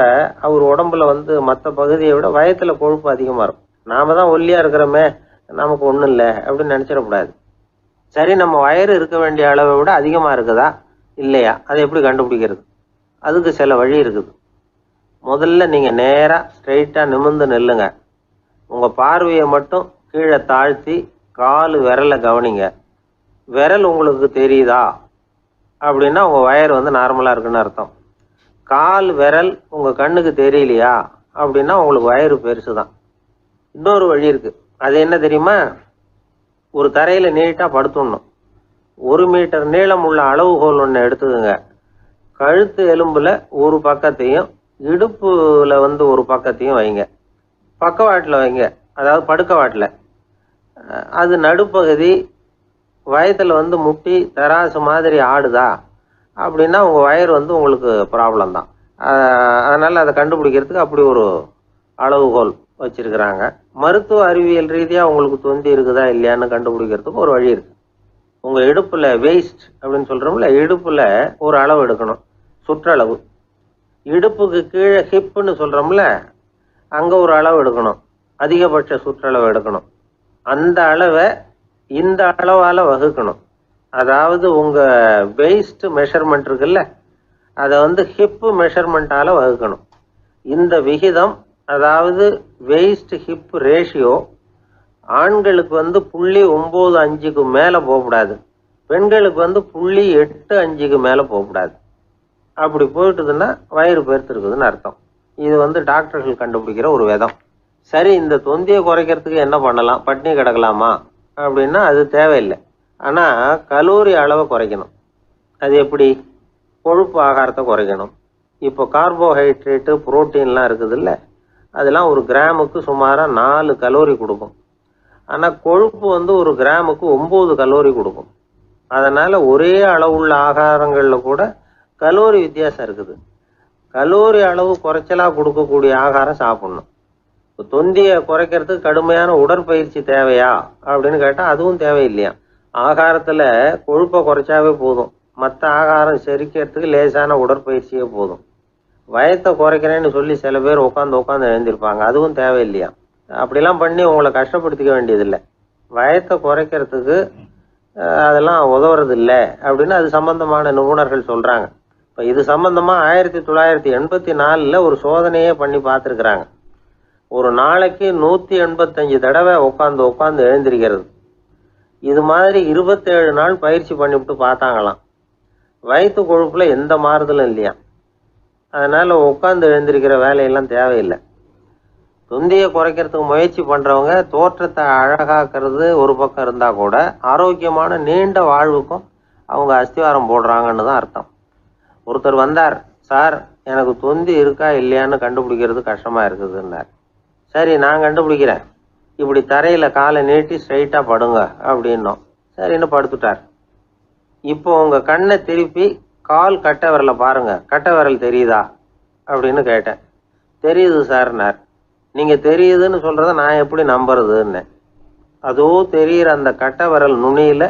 அவர் உடம்புல மற்ற பகுதியை விட வயத்துல கொழுப்பு அதிகமா இருக்கும். நாம தான் ஒல்லியா இருக்கிறோமே, நமக்கு ஒண்ணும் இல்லை அப்படின்னு நினைச்சிடக்கூடாது. சரி, நம்ம வயிறு இருக்க வேண்டிய அளவை விட அதிகமா இருக்குதா இல்லையா, அதை எப்படி கண்டுபிடிக்கிறது? அதுக்கு சில வழி இருக்குது. முதல்ல நீங்க நேரா ஸ்ட்ரெயிட்டா நிமிர்ந்து நில்லுங்க. உங்க பார்வையை மட்டும் கீழே தாழ்த்தி கால் விரலை கவனிங்க. விரல் உங்களுக்கு தெரியுதா அப்படின்னா உங்க வயர் நார்மலா இருக்குன்னு அர்த்தம். கால் விரல் உங்க கண்ணுக்கு தெரியலையா அப்படின்னா உங்களுக்கு வயிறு பெருசுதான். இன்னொரு வழி இருக்கு, அது என்ன தெரியுமா? ஒரு தரையில நீட்டா படுத்துடணும். 1 மீட்டர் நீளம் உள்ள அளவுகோல் ஒன்று எடுத்துக்கோங்க. கழுத்து எலும்புல ஒரு பக்கத்தையும் இடுப்புல ஒரு பக்கத்தையும் வைங்க. பக்கவாட்டில் வைங்க, அதாவது படுக்க வாட்டில். அது நடுப்பகுதி வயத்துல முட்டி தராசு மாதிரி ஆடுதா அப்படின்னா உங்க வயிறு உங்களுக்கு ப்ராப்ளம் தான். அதனால அதை கண்டுபிடிக்கிறதுக்கு அப்படி ஒரு அளவுகோல் வச்சிருக்கிறாங்க. மருத்துவ அறிவியல் ரீதியா உங்களுக்கு தொந்தி இருக்குதா இல்லையான்னு கண்டுபிடிக்கிறதுக்கு ஒரு வழி இருக்கு. உங்க இடுப்புல வெயிஸ்ட் அப்படின்னு சொல்றோம்ல, இடுப்புல ஒரு அளவு எடுக்கணும், சுற்றளவு. இடுப்புக்கு கீழே ஹிப்னு சொல்றோம்ல, அங்க ஒரு அளவு எடுக்கணும், அதிகபட்ச சுற்றளவு எடுக்கணும். அந்த அளவை இந்த அளவால வகுக்கணும். அதாவது உங்க வெயிஸ்ட் மெஷர்மெண்ட் இருக்குல்ல, அதை ஹிப் மெஷர்மெண்டால வகுக்கணும். இந்த விகிதம், அதாவது வெயிஸ்ட் ஹிப் ரேஷியோ, ஆண்களுக்கு 0.95க்கு மேல போகக்கூடாது, பெண்களுக்கு 0.85க்கு மேல போகக்கூடாது. அப்படி போயிட்டுதுன்னா வயிறு பெருத்திருக்குதுன்னு அர்த்தம். இது டாக்டர்கள் கண்டுபிடிக்கிற ஒரு விதம். சரி, இந்த தொந்தியை குறைக்கிறதுக்கு என்ன பண்ணலாம்? பட்னி கிடக்கலாமா அப்படின்னா அது தேவையில்லை. ஆனா கலோரி அளவை குறைக்கணும். அது எப்படி? கொழுப்பு ஆகாரத்தை குறைக்கணும். இப்போ கார்போஹைட்ரேட்டு, புரோட்டீன்லாம் இருக்குது இல்லை, அதெல்லாம் ஒரு கிராமுக்கு சுமாரா 4 கலோரி கொடுக்கும். ஆனா கொழுப்பு ஒரு கிராமுக்கு 9 கலோரி கொடுக்கும். அதனால ஒரே அளவுள்ள ஆகாரங்கள்ல கூட கலோரி வித்தியாசம் இருக்குது. கலோரி அளவு குறைச்சலா கொடுக்கக்கூடிய ஆகாரம் சாப்பிடணும். இப்போ தொந்தியை குறைக்கிறதுக்கு கடுமையான உடற்பயிற்சி தேவையா அப்படின்னு கேட்டா அதுவும் தேவையில்லையா. ஆகாரத்துல கொழுப்பை குறைச்சாவே போதும், மற்ற ஆகாரம் செரிக்கிறதுக்கு லேசான உடற்பயிற்சியே போதும். வயத்தை குறைக்கிறேன்னு சொல்லி சில பேர் உட்காந்து எழுந்திருப்பாங்க, அதுவும் தேவையில்லையா. அப்படிலாம் பண்ணி உங்களை கஷ்டப்படுத்திக்க வேண்டியதில்லை. வயத்தை குறைக்கிறதுக்கு அதெல்லாம் உதவுறது இல்லை அப்படின்னு அது சம்பந்தமான நிபுணர்கள் சொல்றாங்க. இப்போ இது சம்பந்தமா 1984 ஒரு சோதனையே பண்ணி பார்த்துருக்குறாங்க. ஒரு நாளைக்கு 185 தடவை உட்காந்து எழுந்திருக்கிறது. இது மாதிரி 27 நாள் பயிற்சி பண்ணிவிட்டு பார்த்தாங்களாம். வயிற்று கொழுப்புல எந்த மாறுதலும் இல்லையா. அதனால உட்காந்து எழுந்திருக்கிற வேலையெல்லாம் தேவையில்லை. தொந்தியை குறைக்கிறதுக்கு முயற்சி பண்றவங்க தோற்றத்தை அழகாக்குறது ஒரு பக்கம் இருந்தா கூட ஆரோக்கியமான நீண்ட வாழ்வுக்கும் அவங்க அஸ்திவாரம் போடுறாங்கன்னு தான் அர்த்தம். ஒருத்தர் வந்தார், சார் எனக்கு தொந்தி இருக்கா இல்லையான்னு கண்டுபிடிக்கிறது கஷ்டமா இருக்குதுன்னார். சரி, நான் கண்டுபிடிக்கிறேன், இப்படி தரையில காலை நீட்டி ஸ்ட்ரைட்டா படுங்க அப்படின்னோம். சரின்னு படுத்துட்டார். இப்போ உங்க கண்ணை திருப்பி கால் கட்டை விரலை பாருங்க, கட்டை விரல் தெரியுதா அப்படின்னு கேட்டேன். தெரியுது சார்னார். நீங்க தெரியுதுன்னு சொல்றத நான் எப்படி நம்புறதுன்னு. அதோ தெரியுற அந்த கட்டை விரல் நுனியில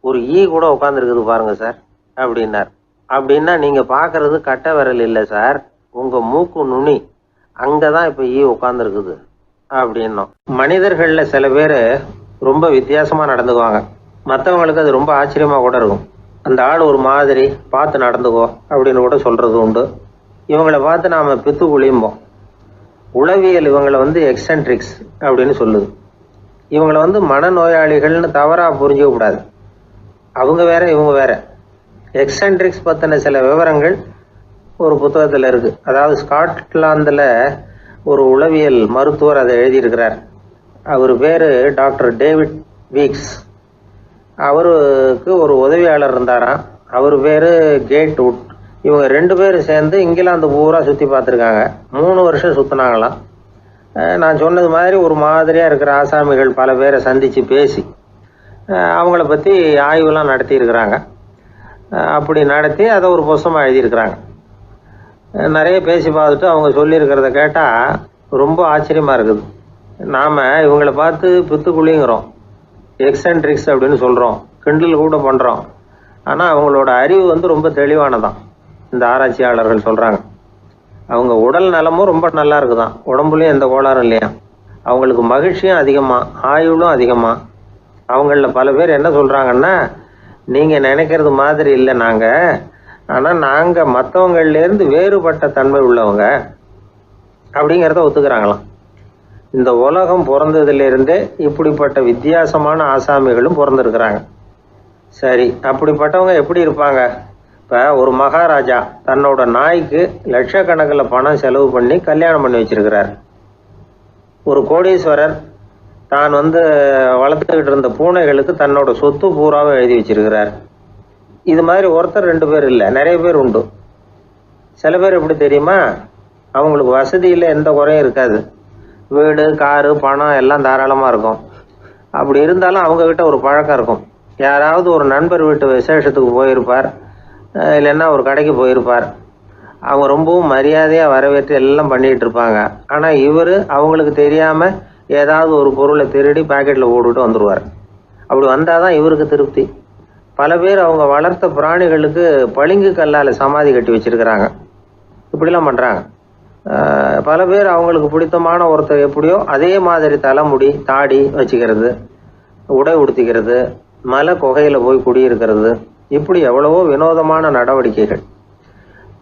ஒரு ஈ கூட உட்காந்துருக்குது பாருங்க சார் அப்படின்னார். அப்படின்னா நீங்க பாக்குறது கட்டை விரல் இல்லை சார், உங்க மூக்கு நுனி, அங்கதான் இப்ப ஈ உட்காந்துருக்குது அப்படின்னோம். மனிதர்கள்ல சில பேர் ரொம்ப வித்தியாசமா நடந்துக்குவாங்க. மற்றவங்களுக்கு அது ரொம்ப ஆச்சரியமா கூட இருக்கும். அந்த ஆள் ஒரு மாதிரி பார்த்து நடந்துக்கோ அப்படின்னு கூட சொல்றது உண்டு. இவங்களை பார்த்து நாம பித்து குளியும்போம். உளவியல் இவங்களை எக்ஸென்ட்ரிக்ஸ் அப்படின்னு சொல்லுது. இவங்களை மனநோயாளிகள்னு தவறா புரிஞ்சுக்க கூடாது. அவங்க வேற, இவங்க வேற. எக்ஸென்ட்ரிக்ஸ் பத்தின சில விவரங்கள் ஒரு புத்தகத்துல இருக்கு. அதாவது ஸ்காட்லாந்துல ஒரு உளவியல் மருத்துவர் அதை எழுதியிருக்கிறார். அவர் பேர் டாக்டர் டேவிட் வீக்ஸ். அவருக்கு ஒரு உதவியாளர் இருந்தாராம், அவர் பேர் கேட் வுட். இவங்க 2 பேரும் சேர்ந்து இங்கிலாந்து பூரா சுற்றி பார்த்துருக்காங்க. 3 வருஷம் சுற்றினாங்களாம். நான் சொன்னது மாதிரி ஒரு மாதிரியாக இருக்கிற ஆசாமிகள் பல பேரை சந்தித்து பேசி அவங்கள பற்றி ஆய்வுலாம் நடத்தியிருக்கிறாங்க. அப்படி நடத்தி அதை ஒரு புஸ்தகமாக எழுதியிருக்கிறாங்க. நிறைய பேசி பார்த்துட்டு அவங்க சொல்லியிருக்கிறத கேட்டால் ரொம்ப ஆச்சரியமாக இருக்குது. நாம் இவங்களை பார்த்து பித்துக்குழிங்கிறோம், எக்ஸென்ட்ரிக்ஸ் அப்படின்னு சொல்கிறோம், கிண்டல் கூட பண்ணுறோம். ஆனால் அவங்களோட அறிவு ரொம்ப தெளிவானதான். இந்த ஆராய்ச்சியாளர்கள் சொல்கிறாங்க அவங்க உடல் நலமும் ரொம்ப நல்லா இருக்குதான், உடம்புலையும் எந்த கோளாறும் இல்லையா, அவங்களுக்கு மகிழ்ச்சியும் அதிகமாக, ஆயுளும் அதிகமாக. அவங்களில் பல பேர் என்ன சொல்கிறாங்கன்னா, நீங்கள் நினைக்கிறது மாதிரி இல்லை நாங்கள், ஆனால் நாங்கள் மற்றவங்கள்லேருந்து வேறுபட்ட தன்மை உள்ளவங்க அப்படிங்கிறத ஒத்துக்கிறாங்களாம். இந்த உலகம் பிறந்ததுலேருந்தே இப்படிப்பட்ட வித்தியாசமான ஆசாமிகளும் பிறந்திருக்கிறாங்க. சரி, அப்படிப்பட்டவங்க எப்படி இருப்பாங்க? இப்போ ஒரு மகாராஜா தன்னோட நாய்க்கு லட்சக்கணக்கில் பணம் செலவு பண்ணி கல்யாணம் பண்ணி வச்சிருக்கிறார். ஒரு கோடீஸ்வரர் தான் வளர்த்துக்கிட்டு இருந்த பூனைகளுக்கு தன்னோட சொத்து பூராவை எழுதி வச்சிருக்கிறார். இது மாதிரி ஒருத்தர் 2 பேர் இல்லை, நிறைய பேர் உண்டு. சில பேர் எப்படி தெரியுமா, அவங்களுக்கு வசதியில் எந்த குறையும் இருக்காது, வீடு காரு பணம் எல்லாம் தாராளமாக இருக்கும். அப்படி இருந்தாலும் அவங்கக்கிட்ட ஒரு பழக்கம் இருக்கும். யாராவது ஒரு நண்பர் வீட்டு விசேஷத்துக்கு போயிருப்பார், இல்லைன்னா ஒரு கடைக்கு போயிருப்பார். அவங்க ரொம்பவும் மரியாதையாக வரவேற்று எல்லாம் பண்ணிகிட்டு இருப்பாங்க. ஆனால் இவர் அவங்களுக்கு தெரியாமல் ஏதாவது ஒரு பொருளை திருடி பாக்கெட்டில் போட்டுவிட்டு வந்துடுவார். அப்படி வந்தால் தான் இவருக்கு திருப்தி. பல பேர் அவங்க வளர்த்த பிராணிகளுக்கு பளிங்கு கல்லால் சமாதி கட்டி வச்சிருக்கிறாங்க. இப்படிலாம் பண்ணுறாங்க. பல பேர் அவங்களுக்கு பிடித்தமான ஒருத்தர் எப்படியோ அதே மாதிரி தலைமுடி தாடி வச்சுக்கிறது, உடை உடுத்திக்கிறது, மலை குகையில் போய் குடியிருக்கிறது, இப்படி எவ்வளவோ வினோதமான நடவடிக்கைகள்.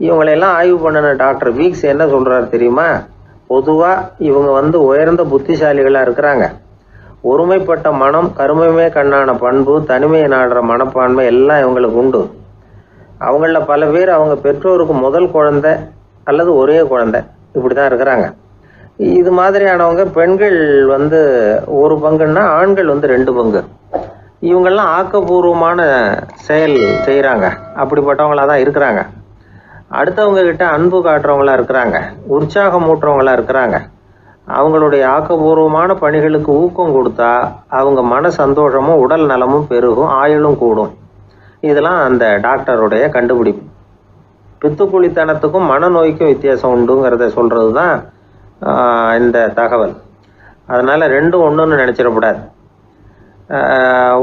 இவங்களையெல்லாம் ஆய்வு பண்ணின டாக்டர் வீக்ஸ் என்ன சொல்கிறார் தெரியுமா? பொதுவாக இவங்க உயர்ந்த புத்திசாலிகளாக இருக்கிறாங்க. ஒருமைப்பட்ட மனம், கருமையுமே கண்ணான பண்பு, தனிமையை நாடுற மனப்பான்மை எல்லாம் இவங்களுக்கு உண்டு. அவங்களில் பல பேர் அவங்க பெற்றோருக்கு முதல் குழந்தை அல்லது ஒரே குழந்தை, இப்படி தான் இருக்கிறாங்க. இது மாதிரியானவங்க பெண்கள் 1 பங்குன்னா ஆண்கள் 2 பங்கு. இவங்கெல்லாம் ஆக்கப்பூர்வமான செயல் செய்கிறாங்க, அப்படிப்பட்டவங்களாக தான் இருக்கிறாங்க. அடுத்தவங்க கிட்ட அன்பு காட்டுறவங்களா இருக்கிறாங்க, உற்சாகம் ஊட்டுறவங்களா இருக்கிறாங்க. அவங்களுடைய ஆக்கப்பூர்வமான பணிகளுக்கு ஊக்கம் கொடுத்தா அவங்க மன சந்தோஷமும் உடல் நலமும் பெருகும், ஆயுளும் கூடும். இதெல்லாம் அந்த டாக்டருடைய கண்டுபிடிப்பு. பித்துக்குழித்தனத்துக்கும் மனநோய்க்கும் வித்தியாசம் உண்டுங்கிறத சொல்கிறது தான் இந்த தகவல். அதனால் 2ம் ஒன்றுன்னு நினச்சிடக்கூடாது.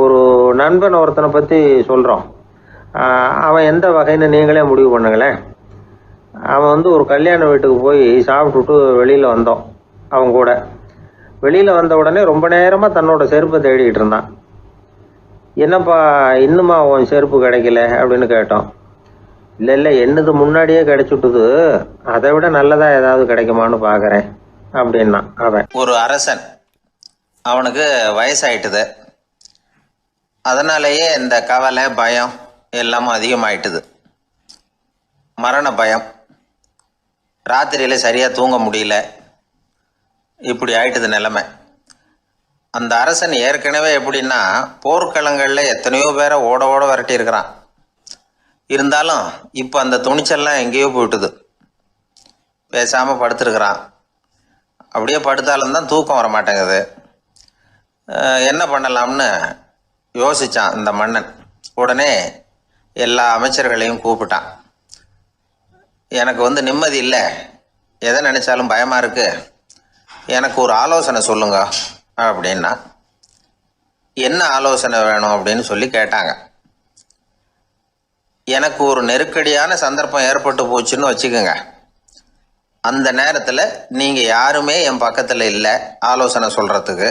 ஒரு நண்பன் ஒருத்தனை பற்றி சொல்கிறோம். அவன் எந்த வகைன்னு நீங்களே முடிவு பண்ணுங்களேன். அவன் ஒரு கல்யாண வீட்டுக்கு போய் சாப்பிட்டுட்டு வெளியில் வந்தோம். அவன் கூட வெளியில் வந்த உடனே ரொம்ப நேரமாக தன்னோட செருப்பை தேடிக்கிட்டு இருந்தான். என்னப்பா இன்னுமா உன் செருப்பு கிடைக்கல அப்படின்னு கேட்டோம். இல்லை என்னது முன்னாடியே கிடைச்சுட்டுது, அதை விட நல்லதாக ஏதாவது கிடைக்குமான்னு பார்க்குறேன் அப்படின்னா அவன். ஒரு அரசன், அவனுக்கு வயசாயிட்டுது. அதனாலேயே இந்த கவலை பயம் எல்லாமும் அதிகமாயிட்டுது. மரண பயம், ராத்திரியில் சரியாக தூங்க முடியல, இப்படி ஆயிட்டுது நிலைமை. அந்த அரசன் ஏற்கனவே எப்படின்னா போர்க்களங்களில் எத்தனையோ பேரை ஓட ஓட விரட்டி இருக்கிறான். இருந்தாலும் இப்போ அந்த துணிச்சல்லாம் எங்கேயோ போயிட்டுது. பேசாமல் படுத்துருக்கிறான். அப்படியே படுத்தாலும் தான் தூக்கம் வர மாட்டேங்குது. என்ன பண்ணலாம்னு யோசித்தான் இந்த மன்னன். உடனே எல்லா அமைச்சர்களையும் கூப்பிட்டான். எனக்கு நிம்மதி இல்லை, எதை நினச்சாலும் பயமாக இருக்கு, எனக்கு ஒரு ஆலோசனை சொல்லுங்க அப்படின்னா. என்ன ஆலோசனை வேணும் அப்படின்னு சொல்லி கேட்டாங்க. எனக்கு ஒரு நெருக்கடியான சந்தர்ப்பம் ஏற்பட்டு போச்சுன்னு வச்சுக்கோங்க. அந்த நேரத்தில் நீங்கள் யாருமே என் பக்கத்தில் இல்லை ஆலோசனை சொல்கிறதுக்கு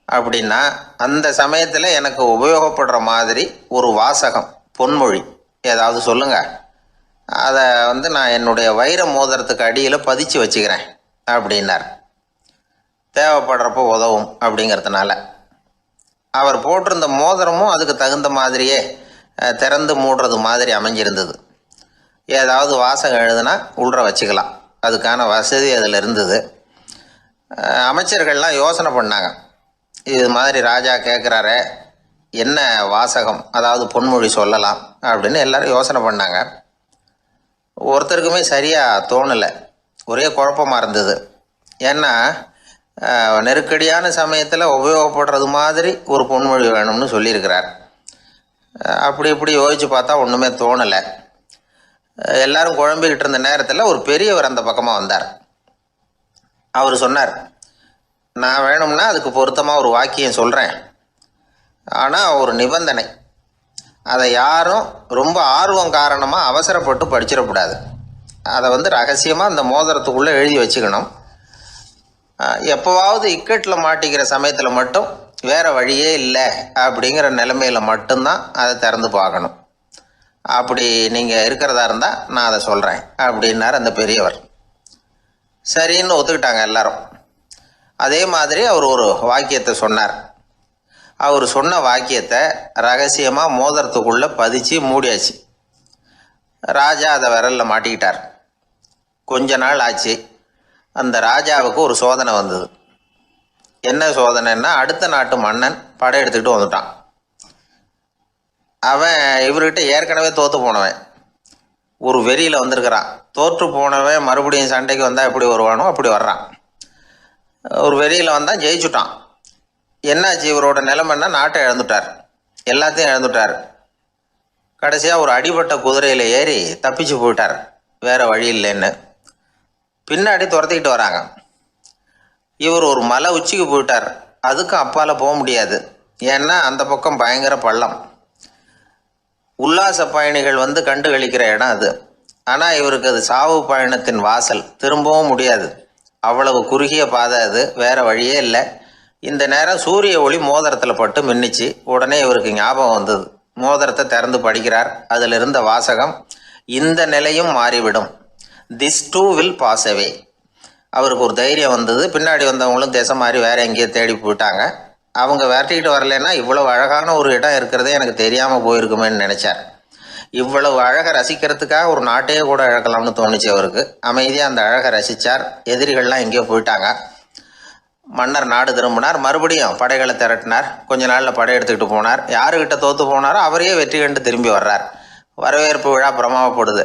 அப்படின்னா, அந்த சமயத்தில் எனக்கு உபயோகப்படுற மாதிரி ஒரு வாசகம், பொன்மொழி ஏதாவது சொல்லுங்கள். அதை நான் என்னுடைய வைர மோதிரத்துக்கு அடியில் பதிச்சு வச்சுக்கிறேன் அப்படின்னார். தேவைப்படுறப்போ உதவும் அப்படிங்கிறதுனால. அவர் போட்டிருந்த மோதிரமும் அதுக்கு தகுந்த மாதிரியே திறந்து மூடுறது மாதிரி அமைஞ்சிருந்தது. ஏதாவது வாசகம் எழுதுனா உள்ற வச்சுக்கலாம், அதுக்கான வசதி அதில் இருந்தது. அமைச்சர்கள்லாம் யோசனை பண்ணாங்க, இது மாதிரி ராஜா கேட்குறாரு, என்ன வாசகம், அதாவது பொன்மொழி சொல்லலாம் அப்படின்னு எல்லாரும் யோசனை பண்ணாங்க. ஒருத்தருக்குமே சரியாக தோணலை, ஒரே குழப்பமாக இருந்தது. ஏன்னா நெருக்கடியான சமயத்தில் உபயோகப்படுறது மாதிரி ஒரு பொன்மொழி வேணும்னு சொல்லியிருக்கிறார். அப்படி இப்படி யோசித்து பார்த்தா ஒன்றுமே தோணலை. எல்லாரும் குழம்பிக்கிட்டு இருந்த நேரத்தில் ஒரு பெரியவர் அந்த பக்கமாக வந்தார். அவர் சொன்னார், நான் வேணும்னா அதுக்கு பொருத்தமாக ஒரு வாக்கியம் சொல்கிறேன், ஆனால் ஒரு நிபந்தனை. அதை யாரும் ரொம்ப ஆர்வம் காரணமாக அவசரப்பட்டு படிச்சிடக்கூடாது. அதை ரகசியமாக அந்த மோதிரத்துக்குள்ளே எழுதி வச்சுக்கணும். எப்போவாவது இக்கட்டில் மாட்டிக்கிற சமயத்தில் மட்டும் வேறு வழியே இல்லை அப்படிங்கிற நிலைமையில் மட்டும்தான் அதை திறந்து பார்க்கணும். அப்படி நீங்கள் இருக்கிறதா இருந்தால் நான் அதை சொல்கிறேன் அப்படின்னார் அந்த பெரியவர். சரின்னு ஒத்துக்கிட்டாங்க எல்லாரும். அதே மாதிரி அவர் ஒரு வாக்கியத்தை சொன்னார். அவர் சொன்ன வாக்கியத்தை ரகசியமாக மோதிரத்துக்குள்ளே பதிச்சு மூடியாச்சு. ராஜா அதை விரலில் மாட்டிக்கிட்டார். கொஞ்ச நாள் ஆச்சு. அந்த ராஜாவுக்கு ஒரு சோதனை வந்தது. என்ன சோதனைன்னா, அடுத்த நாட்டு மன்னன் படையெடுத்துக்கிட்டு வந்துட்டான். அவன் இவர்கிட்ட ஏற்கனவே தோற்று போனவன், ஒரு வெறியில் வந்திருக்கிறான். தோற்று போனவன் மறுபடியும் சண்டைக்கு வந்தால் எப்படி வருவானோ அப்படி வர்றான். ஒரு வெறியில் வந்தால் ஜெயிச்சுட்டான். என்னாச்சு, இவரோட நிலைமைன்னா நாட்டை இழந்துட்டார், எல்லாத்தையும் இழந்துட்டார். கடைசியாக ஒரு அடிபட்ட குதிரையில் ஏறி தப்பிச்சு போயிட்டார், வேறு வழி இல்லைன்னு. பின்னாடி துரத்திக்கிட்டு வராங்க. இவர் ஒரு மலை உச்சிக்கு போயிட்டார். அதுக்கும் அப்பால் போக முடியாது, ஏன்னா அந்த பக்கம் பயங்கர பள்ளம். உல்லாச பயணிகள் கண்டு கழிக்கிற இடம் அது. ஆனால் இவருக்கு அது சாவு பயணத்தின் வாசல், திரும்பவும் முடியாது. அவ்வளவு குறுகிய பாதை அது, வேறு வழியே இல்லை. இந்த நேரம் சூரிய ஒளி மோதிரத்தில் பட்டு மின்னிச்சு. உடனே இவருக்கு ஞாபகம் வந்தது. மோதிரத்தை திறந்து படிக்கிறார். அதில் இருந்த வாசகம், இந்த நிலையும் மாறிவிடும், this too will pass away. அவருக்கு ஒரு தைரியம் வந்தது. பின்னாடி வந்தவங்களும் திசை மாதிரி வேறு எங்கேயோ தேடி போயிட்டாங்க. அவங்க விரட்டிக்கிட்டு வரலைன்னா இவ்வளவு அழகான ஒரு இடம் இருக்கிறதே எனக்கு தெரியாமல் போயிருக்குமேன்னு நினச்சார். இவ்வளவு அழகை ரசிக்கிறதுக்காக ஒரு நாட்டையே கூட இழக்கலாம்னு தோணுச்சு அவருக்கு. அமைதியாக அந்த அழகை ரசித்தார். எதிரிகள்லாம் எங்கேயோ போயிட்டாங்க. மன்னர் நாடு திரும்பினார். மறுபடியும் படைகளை திரட்டினார். கொஞ்ச நாளில் படை எடுத்துக்கிட்டு போனார். யாருக்கிட்ட தோற்று போனாரோ அவரையே வெற்றி கண்டு திரும்பி வர்றார். வரவேற்பு விழா பிரமாவப்படுது.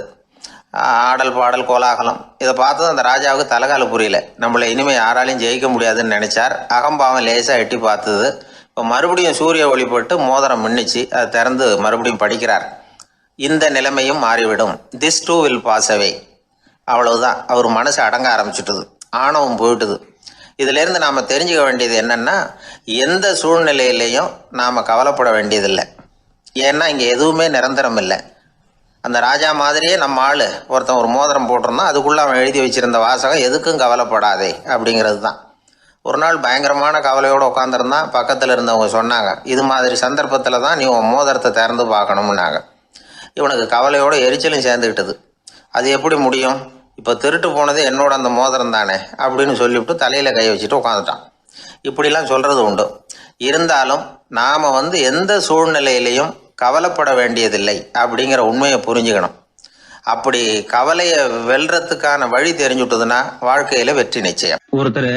ஆடல் பாடல் கோலாகலம். இதை பார்த்ததும் அந்த ராஜாவுக்கு தலைகால புரியல. நம்மளை இனிமேல் யாராலையும் ஜெயிக்க முடியாதுன்னு நினச்சார். அகம்பாவம் லேசாக எட்டி பார்த்தது. இப்போ மறுபடியும் சூரிய ஒளிப்பட்டு மோதிரம் மின்னிச்சு. அதை திறந்து மறுபடியும் படிக்கிறார். இந்த நிலைமையும் மாறிவிடும், this too will pass away. அவ்வளவுதான். அவர் மனசு அடங்க ஆரம்பிச்சுட்டுது, ஆணவம் போயிட்டுது. இதிலேருந்து நாம் தெரிஞ்சுக்க வேண்டியது என்னென்னா, எந்த சூழ்நிலையிலையும் நாம் கவலைப்பட வேண்டியதில்லை. ஏன்னா இங்கே எதுவுமே நிரந்தரம் இல்லை. அந்த ராஜா மாதிரியே நம்ம ஆள் ஒருத்தன் ஒரு மோதிரம் போட்டிருந்தான், அதுக்குள்ளே அவன் எழுதி வச்சிருந்த வாசகம் எதுக்கும் கவலைப்படாதே அப்படிங்கிறது தான். ஒரு நாள் பயங்கரமான கவலையோடு உட்காந்துருந்தான். பக்கத்தில் இருந்தவங்க சொன்னாங்க, இது மாதிரி சந்தர்ப்பத்தில் தான் நீ உன் மோதிரத்தை திறந்து பார்க்கணும்னாங்க. இவனுக்கு கவலையோடு எரிச்சலும் சேர்ந்துக்கிட்டது. அது எப்படி முடியும், இப்போ திருட்டு போனது என்னோட அந்த மோதிரம் தானே அப்படின்னு சொல்லிவிட்டு தலையில் கை வச்சுட்டு உட்காந்துட்டான். இப்படிலாம் சொல்கிறது உண்டு. இருந்தாலும் நாம் எந்த சூழ்நிலையிலையும் கவலைப்பட வேண்டியதில்லை அப்படிங்கிற உண்மையை புரிஞ்சுக்கணும். அப்படி கவலையை வெல்றதுக்கான வழி தெரிஞ்சுட்டதுன்னா வாழ்க்கையில வெற்றி நிச்சயம். ஒருத்தர்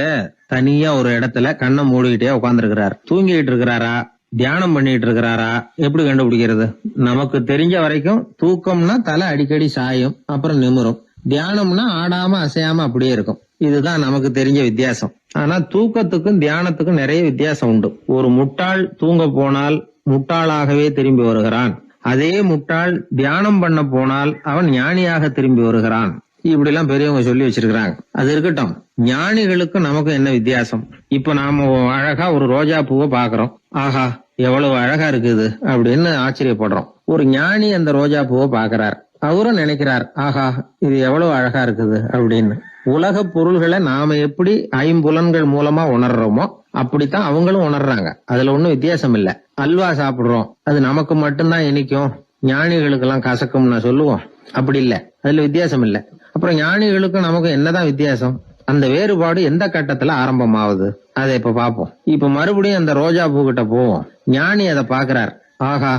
தனியா ஒரு இடத்துல கண்ணை மூடிக்கிட்டே உட்காந்துருக்கிறார். தூங்கிட்டு இருக்கிறாரா, தியானம் பண்ணிட்டு இருக்கிறாரா, எப்படி கண்டுபிடிக்கிறது? நமக்கு தெரிஞ்ச வரைக்கும் தூக்கம்னா தலை அடிக்கடி சாயும், அப்புறம் நிமிரும். தியானம்னா ஆடாம அசையாம அப்படியே இருக்கும். இதுதான் நமக்கு தெரிஞ்ச வித்தியாசம். ஆனா தூக்கத்துக்கும் தியானத்துக்கும் நிறைய வித்தியாசம் உண்டு. ஒரு முட்டாள் தூங்க போனால் முட்டாளாகவே திரும்பி வருகிறான். அதே முட்டாள் தியானம் பண்ண போனால் அவன் ஞானியாக திரும்பி வருகிறான். இப்படி எல்லாம் பெரியவங்க சொல்லி வச்சிருக்கிறாங்க. அது இருக்கட்டும், ஞானிகளுக்கும் நமக்கும் என்ன வித்தியாசம்? இப்ப நாம அழகா ஒரு ரோஜா பூவை பாக்குறோம். ஆஹா எவ்வளவு அழகா இருக்குது அப்படின்னு ஆச்சரியப்படுறோம். ஒரு ஞானி அந்த ரோஜா பூவை பாக்குறார். அவரும் நினைக்கிறார், ஆஹா இது எவ்வளவு அழகா இருக்குது அப்படின்னு. உலக பொருள்களை நாம எப்படி ஐம்புலன்கள் மூலமா உணர்றோமோ அப்படித்தான் அவங்களும் உணர்றாங்க. அதுல ஒண்ணும் வித்தியாசம் இல்ல. அல்வா சாப்பிடுறோம், அது நமக்கு மட்டும்தான் இனிக்கும், ஞானிகளுக்கு எல்லாம் கசக்கும்னு சொல்லுவோம். அப்படி இல்ல, அதுல வித்தியாசம் இல்ல. அப்புறம் ஞானிகளுக்கும் நமக்கும் என்னதான் வித்தியாசம்? அந்த வேறுபாடு எந்த கட்டத்துல ஆரம்பமாகுது அதை இப்ப பாப்போம். இப்ப மறுபடியும் அந்த ரோஜா பூ கிட்ட போவோம். ஞானி அதை பாக்குறார். ஆஹா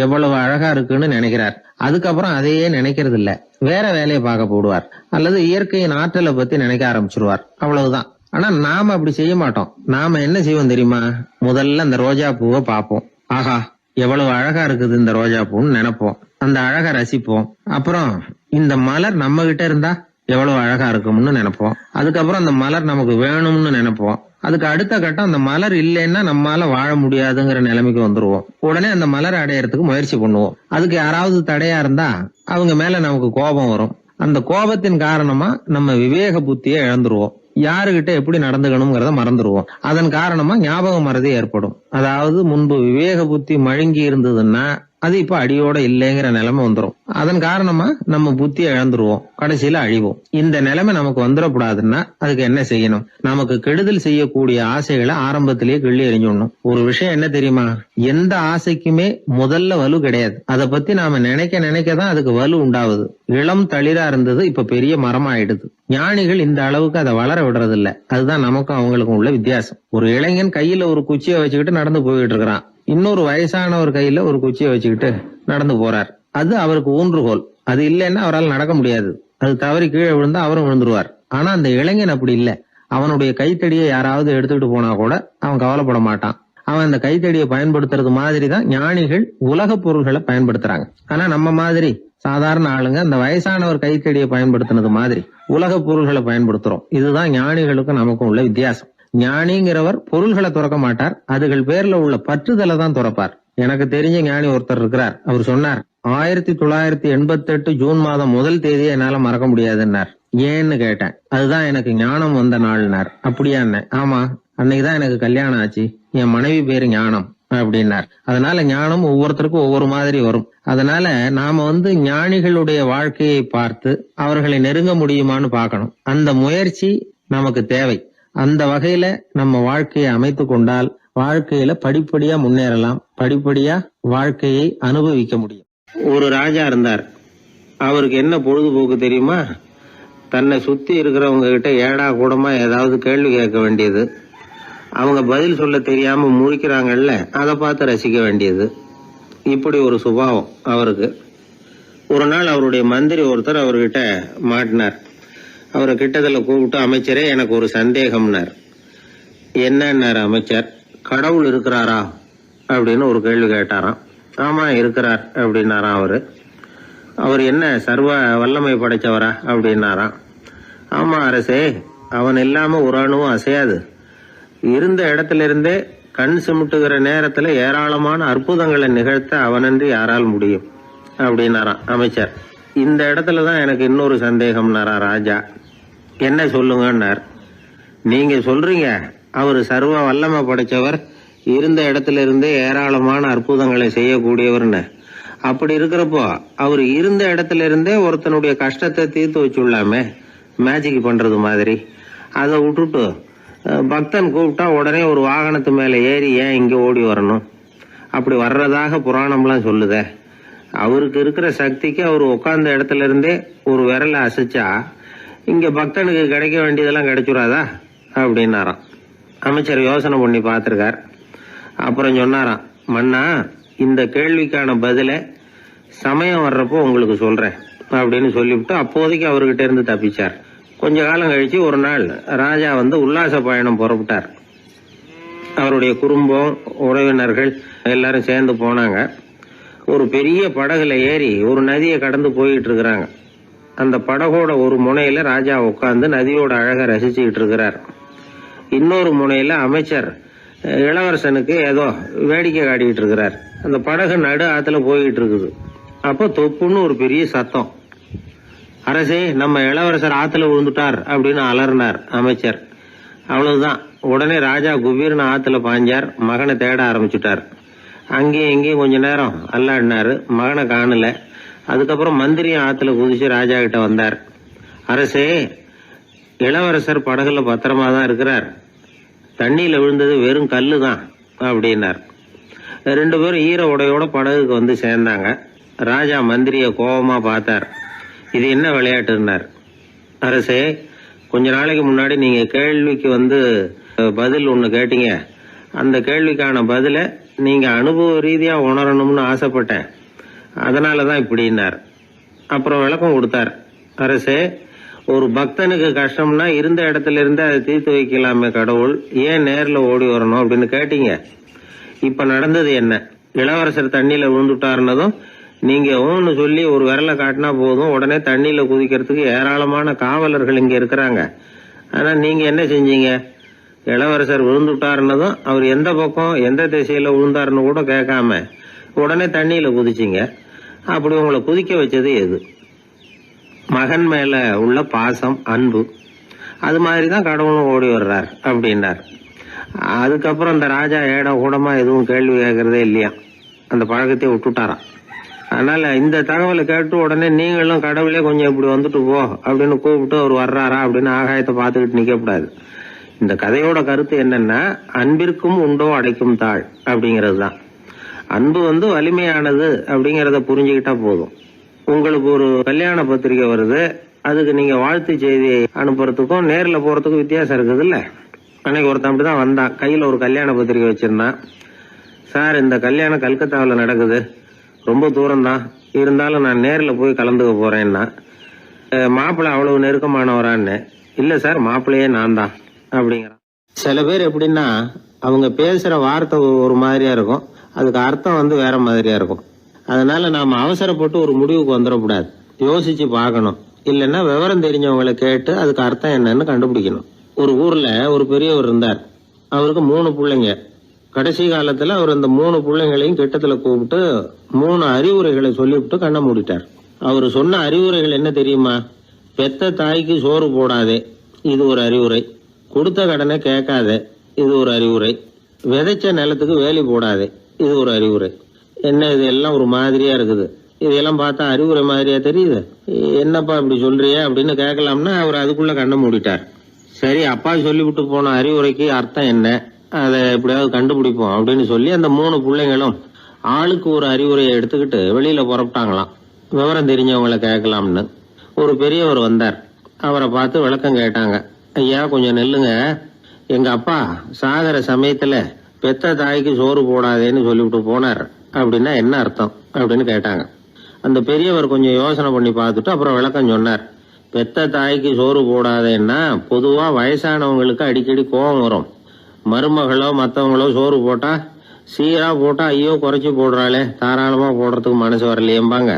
எவ்வளவு அழகா இருக்குன்னு நினைக்கிறார். அதுக்கப்புறம் அதையே நினைக்கிறது இல்ல, வேற வேலையை பார்க்க போடுவார். அல்லது இயற்கையின் ஆற்றலை பத்தி நினைக்க ஆரம்பிச்சிருவார். அவ்வளவுதான். ஆனா நாம அப்படி செய்ய மாட்டோம். நாம என்ன செய்வோம் தெரியுமா? முதல்ல அந்த ரோஜா பூவை பார்ப்போம். ஆஹா, எவ்வளவு அழகா இருக்குது இந்த ரோஜா பூன்னு நினைப்போம். அந்த அழகை ரசிப்போம். அப்புறம் இந்த மலர் நம்ம கிட்ட இருந்தா எவ்வளவு அழகா இருக்கும்னு நினைப்போம். அதுக்கப்புறம் அந்த மலர் நமக்கு வேணும்னு நினைப்போம். அதுக்கு அடுத்த கட்டம், அந்த மலர் இல்லைன்னா நம்மால வாழ முடியாதுங்கிற நிலைமைக்கு வந்துருவோம். உடனே அந்த மலர் அடையறதுக்கு முயற்சி பண்ணுவோம். அதுக்கு யாராவது தடையா இருந்தா அவங்க மேல நமக்கு கோபம் வரும். அந்த கோபத்தின் காரணமா நம்ம விவேக புத்தியை இழந்துருவோம். யாருகிட்ட எப்படி நடந்துக்கணுங்கிறத மறந்துடுவோம். அதன் காரணமா ஞாபக மறதி ஏற்படும். அதாவது முன்பு விவேக புத்தி மழுங்கி இருந்ததுன்னா அது இப்ப அடியோட இல்லைங்கிற நிலைமை வந்துடும். அதன் காரணமா நம்ம புத்தியை இழந்துருவோம், கடைசியில அழிவோம். இந்த நிலைமை நமக்கு வந்துடக்கூடாதுன்னா அதுக்கு என்ன செய்யணும்? நமக்கு கெடுதல் செய்யக்கூடிய ஆசைகளை ஆரம்பத்திலேயே கிள்ளி எறிஞ்சிடணும். ஒரு விஷயம் என்ன தெரியுமா? எந்த ஆசைக்குமே முதல்ல வலு கிடையாது. அதை பத்தி நாம நினைக்க நினைக்கதான் அதுக்கு வலு உண்டாகுது. இளம் தளிரா இருந்தது இப்ப பெரிய மரமா ஆயிடுது. ஞானிகள் இந்த அளவுக்கு அதை வளர விடுறது இல்ல. அதுதான் நமக்கும் அவங்களுக்கும் உள்ள வித்தியாசம். ஒரு இளைஞன் கையில ஒரு குச்சியை வச்சுக்கிட்டு நடந்து போயிட்டு இருக்கிறான். இன்னொரு வயசானவர் கையில ஒரு குச்சியை வச்சுக்கிட்டு நடந்து போறார். அது அவருக்கு ஊன்றுகோல். அது இல்லைன்னா அவரால் நடக்க முடியாது. அது தவறி கீழே விழுந்தா அவரும் விழுந்துருவார். ஆனா அந்த இளைஞன் அப்படி இல்ல. அவனுடைய கைத்தடியை யாராவது எடுத்துக்கிட்டு போனா கூட அவன் கவலைப்பட மாட்டான். அவன் அந்த கைத்தடியை பயன்படுத்துறது மாதிரிதான் ஞானிகள் உலக பொருள்களை பயன்படுத்துறாங்க. ஆனா நம்ம மாதிரி சாதாரண ஆளுங்க அந்த வயசானவர் கைத்தடியை பயன்படுத்தினது மாதிரி உலக பொருள்களை பயன்படுத்துறோம். இதுதான் ஞானிகளுக்கும் நமக்கும் உள்ள வித்தியாசம். ஞானிங்கிறவர் பொருள்களை துறக்க மாட்டார், அதுகள் பேர்ல உள்ள பற்றுதலை தான் துறப்பார். எனக்கு தெரிஞ்ச ஞானி ஒருத்தர் இருக்கிறார். அவர் சொன்னார், 1988 ஜூன் மாதம் 1 தேதியை என்னால மறக்க முடியாதுன்னார். ஏன்னு கேட்டேன். அதுதான் எனக்கு ஞானம் வந்த நாள்னார். அப்படியா? ஆமா, அன்னைக்குதான் எனக்கு கல்யாணம் ஆச்சு. என் மனைவி பேரு ஞானம் அப்படின்னார். அதனால ஞானம் ஒவ்வொருத்தருக்கும் ஒவ்வொரு மாதிரி வரும். அதனால நாம ஞானிகளுடைய வாழ்க்கையை பார்த்து அவர்களை நெருங்க முடியுமான்னு பார்க்கணும். அந்த முயற்சி நமக்கு தேவை. அந்த வகையில நம்ம வாழ்க்கையை அமைத்து கொண்டால் வாழ்க்கையில படிப்படியா முன்னேறலாம். படிப்படியா வாழ்க்கையை அனுபவிக்க முடியும். ஒரு ராஜா இருந்தார். அவருக்கு என்ன பொழுதுபோக்கு தெரியுமா? தன்னை சுத்தி இருக்கிறவங்க கிட்ட ஏடா கூடமா ஏதாவது கேள்வி கேட்க வேண்டியது, அவங்க பதில் சொல்ல தெரியாம முழிக்கிறாங்கல்ல, அதை பார்த்து ரசிக்க வேண்டியது. இப்படி ஒரு சுபாவம் அவருக்கு. ஒரு நாள் அவருடைய மந்திரி ஒருத்தர் அவர்கிட்ட மாட்டினார். அவரை கிட்டத்துல கூப்பிட்டு, அமைச்சரே எனக்கு ஒரு சந்தேகம்னார். என்னன்னார் அமைச்சர். கடவுள் இருக்கிறாரா அப்படின்னு ஒரு கேள்வி கேட்டாராம். ஆமா இருக்கிறார் அப்படின்னாராம் அவரு. அவர் என்ன சர்வ வல்லமை படைச்சவரா அப்படின்னாராம். ஆமா அரசே, அவன் இல்லாம ஒரு அணுவும் அசையாது. இருந்த இடத்துல இருந்தே கண் சிமிட்டுகிற நேரத்துல ஏராளமான அற்புதங்களை நிகழ்த்த அவனன்றி யாரால் முடியும் அப்படின்னாராம் அமைச்சர். இந்த இடத்துலதான் எனக்கு இன்னொரு சந்தேகம்னாரா ராஜா. என்ன சொல்லுங்கன்னார். நீங்க சொல்றீங்க அவரு சர்வ வல்லமை படைச்சவர், இருந்த இடத்துல இருந்தே ஏராளமான அற்புதங்களை செய்யக்கூடியவர்னு. அப்படி இருக்கிறப்போ அவர் இருந்த இடத்துல இருந்தே ஒருத்தனுடைய கஷ்டத்தை தீர்த்து வச்சுள்ளாமே, மேஜிக் பண்றது மாதிரி. அதை விட்டுட்டு பக்தன் கூப்பிட்டா உடனே ஒரு வாகனத்து மேல ஏறி ஏன் இங்க ஓடி வரணும்? அப்படி வர்றதாக புராணம்லாம் சொல்லுதே. அவருக்கு இருக்கிற சக்திக்கு அவர் உட்கார்ந்த இடத்துல இருந்தே ஒரு விரலை அசைச்சா இங்க பக்தனுக்கு கிடைக்க வேண்டியதெல்லாம் கிடைச்சுடாதா அப்படின்னாராம். அமைச்சர் யோசனை பண்ணி பார்த்திருக்கார். அப்புறம் சொன்னாராம், மன்னா இந்த கேள்விக்கான பதில சமயம் வர்றப்போ உங்களுக்கு சொல்றேன் அப்படின்னு சொல்லிவிட்டு அப்போதைக்கு அவர்கிட்ட இருந்து தப்பிச்சார். கொஞ்ச காலம் கழிச்சு ஒரு நாள் ராஜா உல்லாச பயணம் புறப்பட்டார். அவருடைய குடும்பம், உறவினர்கள் எல்லாரும் சேர்ந்து போனாங்க. ஒரு பெரிய படகுல ஏறி ஒரு நதியை கடந்து போயிட்டு இருக்கிறாங்க. அந்த படகோட ஒரு முனையில ராஜா உட்கார்ந்து நதியோட அழகை ரசிச்சுக்கிட்டு இருக்கிறார். இன்னொரு முனையில அமைச்சர் இளவரசனுக்கு ஏதோ வேடிக்கை காட்டிக்கிட்டு இருக்கிறார். அந்த படகு நடு ஆத்துல போயிட்டு இருக்குது. அப்போ தொப்புன்னு ஒரு பெரிய சத்தம். அரசே, நம்ம இளவரசர் ஆத்துல விழுந்துட்டார் அப்படின்னு அலறினார் அமைச்சர். அவ்வளவுதான். உடனே ராஜா குபீர்னு ஆத்துல பாஞ்சார். மகனை தேட ஆரம்பிச்சுட்டார். அங்கேயும் இங்கேயும் கொஞ்ச நேரம் அல்லாடினாரு. மகனை காணல. அதுக்கப்புறம் மந்திரியும் ஆத்துல குதிச்சு ராஜா கிட்ட வந்தார். அரசே, இளவரசர் படகுல பத்திரமா தான் இருக்கிறார். தண்ணியில விழுந்தது வெறும் கல்லு தான் அப்படின்னார். 2 பேரும் ஈர உடையோட படகுக்கு சேர்ந்தாங்க. ராஜா மந்திரிய கோபமா பார்த்தார். இது என்ன விளையாட்டுன்னார். அரசே, கொஞ்ச நாளைக்கு முன்னாடி நீங்க கேள்விக்கு பதில் ஒண்ணு கேட்டீங்க. அந்த கேள்விக்கான பதில நீங்க அனுபவ ரீதியா உணரணும்னு ஆசைப்பட்டேன். அதனாலதான் இப்படின்னார். அப்புறம் விளக்கம் கொடுத்தார். அரசே, ஒரு பக்தனுக்கு கஷ்டம்னா இருந்த இடத்துல இருந்து அதை தீர்த்து வைக்கலாமே கடவுள், ஏன் நேர்ல ஓடி வரணும் அப்படின்னு கேட்டீங்க. இப்ப நடந்தது என்ன? இளவரசர் தண்ணியில விழுந்துட்டாருன்னதும் நீங்க ஊன்னு சொல்லி ஒரு விரலை காட்டினா போதும், உடனே தண்ணியில குதிக்கிறதுக்கு ஏராளமான காவலர்கள் இங்க இருக்கிறாங்க. ஆனா நீங்க என்ன செஞ்சீங்க? இளவரசர் விழுந்துட்டாருன்னதும் அவர் எந்த பக்கம் எந்த திசையில விழுந்தாருன்னு கூட கேட்காம உடனே தண்ணியில குதிச்சிங்க. அப்படி உங்களை குதிக்க வச்சது எது? மகன் மேல உள்ள பாசம், அன்பு. அது மாதிரிதான் கடவுளும் ஓடி வர்றார் அப்படின்னார். அதுக்கப்புறம் அந்த ராஜா ஏட கூடமா எதுவும் கேள்வி கேட்கறதே இல்லையா, அந்த பழக்கத்தை விட்டுட்டாராம். அதனால இந்த தகவலை கேட்டு உடனே நீங்களும் கடவுளே கொஞ்சம் இப்படி வந்துட்டு போ அப்படின்னு கூப்பிட்டு அவர் வர்றாரா அப்படின்னு ஆகாயத்தை பார்த்துக்கிட்டு நிக்க கூடாது. இந்த கதையோட கருத்து என்னன்னா, அன்பிற்கும் உண்டோ அடைக்கும் தாழ் அப்படிங்கிறது தான். அன்பு வலிமையானது அப்படிங்கறத புரிஞ்சுக்கிட்டா போதும். உங்களுக்கு ஒரு கல்யாண பத்திரிகை வருது, அதுக்கு நீங்க வாழ்த்து செய்தி அனுப்புறதுக்கும் நேர்ல போறதுக்கும் வித்தியாசம் இருக்குது இல்ல. அன்னைக்கு ஒருத்தன் அப்படிதான் வந்தான், கையில ஒரு கல்யாண பத்திரிகை வச்சிருந்தான். சார், இந்த கல்யாணம் கல்கத்தாவில் நடக்குது, ரொம்ப தூரம் தான், இருந்தாலும் நான் நேர்ல போய் கலந்துக்க போறேன்னா. மாப்பிள்ளை அவ்வளவு நெருக்கமானவரான்னு. இல்ல சார், மாப்பிள்ளையே நான் தான் அப்படிங்கிறான். சில பேர் எப்படின்னா, அவங்க பேசுற வார்த்தை ஒரு மாதிரியா இருக்கும், அதுக்கு அர்த்தம் வேற மாதிரியா இருக்கும். அதனால நாம அவசரப்பட்டு ஒரு முடிவுக்கு வந்துடக்கூடாது, யோசிச்சு பார்க்கணும். இல்லைன்னா விவரம் தெரிஞ்சவங்களை கேட்டு அதுக்கு அர்த்தம் என்னன்னு கண்டுபிடிக்கணும். ஒரு ஊர்ல ஒரு பெரியவர் இருந்தார். அவருக்கு 3 பிள்ளைங்க. கடைசி காலத்துல அவர் அந்த 3 பிள்ளைங்களையும் கிட்டத்துல கூப்பிட்டு 3 அறிவுரைகளை சொல்லிவிட்டு கண்ணை மூடிட்டார். அவர் சொன்ன அறிவுரைகள் என்ன தெரியுமா? பெத்த தாய்க்கு சோறு போடாதே, இது ஒரு அறிவுரை. கொடுத்த கடனை கேட்காதே, இது ஒரு அறிவுரை. விதைச்ச நிலத்துக்கு வேலி போடாதே, இது ஒரு அறிவுரை. என்ன இது எல்லாம் ஒரு மாதிரியா இருக்குது, இதெல்லாம் பார்த்தா அறிவுரை மாதிரியா தெரியுது, என்னப்பா இப்படி சொல்றிய அப்படின்னு கேட்கலாம்னா அவர் அதுக்குள்ள கண்ணை மூடிட்டார். சரி, அப்பா சொல்லிவிட்டு போன அறிவுரைக்கு அர்த்தம் என்ன, அதை எப்படியாவது கண்டுபிடிப்போம் அப்படின்னு சொல்லி அந்த 3 பிள்ளைங்களும் ஆளுக்கு ஒரு அறிவுரையை எடுத்துக்கிட்டு வெளியில புறப்பட்டாங்களாம், விவரம் தெரிஞ்சவங்களை கேட்கலாம்னு. ஒரு பெரியவர் வந்தார், அவரை பார்த்து விளக்கம் கேட்டாங்க. ஐயா, கொஞ்சம் நெல்லுங்க, எங்க அப்பா சாகர சமயத்துல பெத்த தாய்க்கு சோறு போடாதேன்னு சொல்லிவிட்டு போனார், அப்படின்னா என்ன அர்த்தம் அப்படின்னு கேட்டாங்க. அந்த பெரியவர் கொஞ்சம் யோசனை பண்ணி பார்த்துட்டு அப்புறம் விளக்கம் சொன்னார். பெத்த தாய்க்கு சோறு போடாதேன்னா பொதுவா வயசானவங்களுக்கு அடிக்கடி கோபம் வரும். மருமகளோ மற்றவங்களோ சோறு போட்டா சீரா போட்டா ஐயோ குறைச்சி போடுறாளே, தாராளமா போடுறதுக்கு மனசு வரலையேம்பாங்க.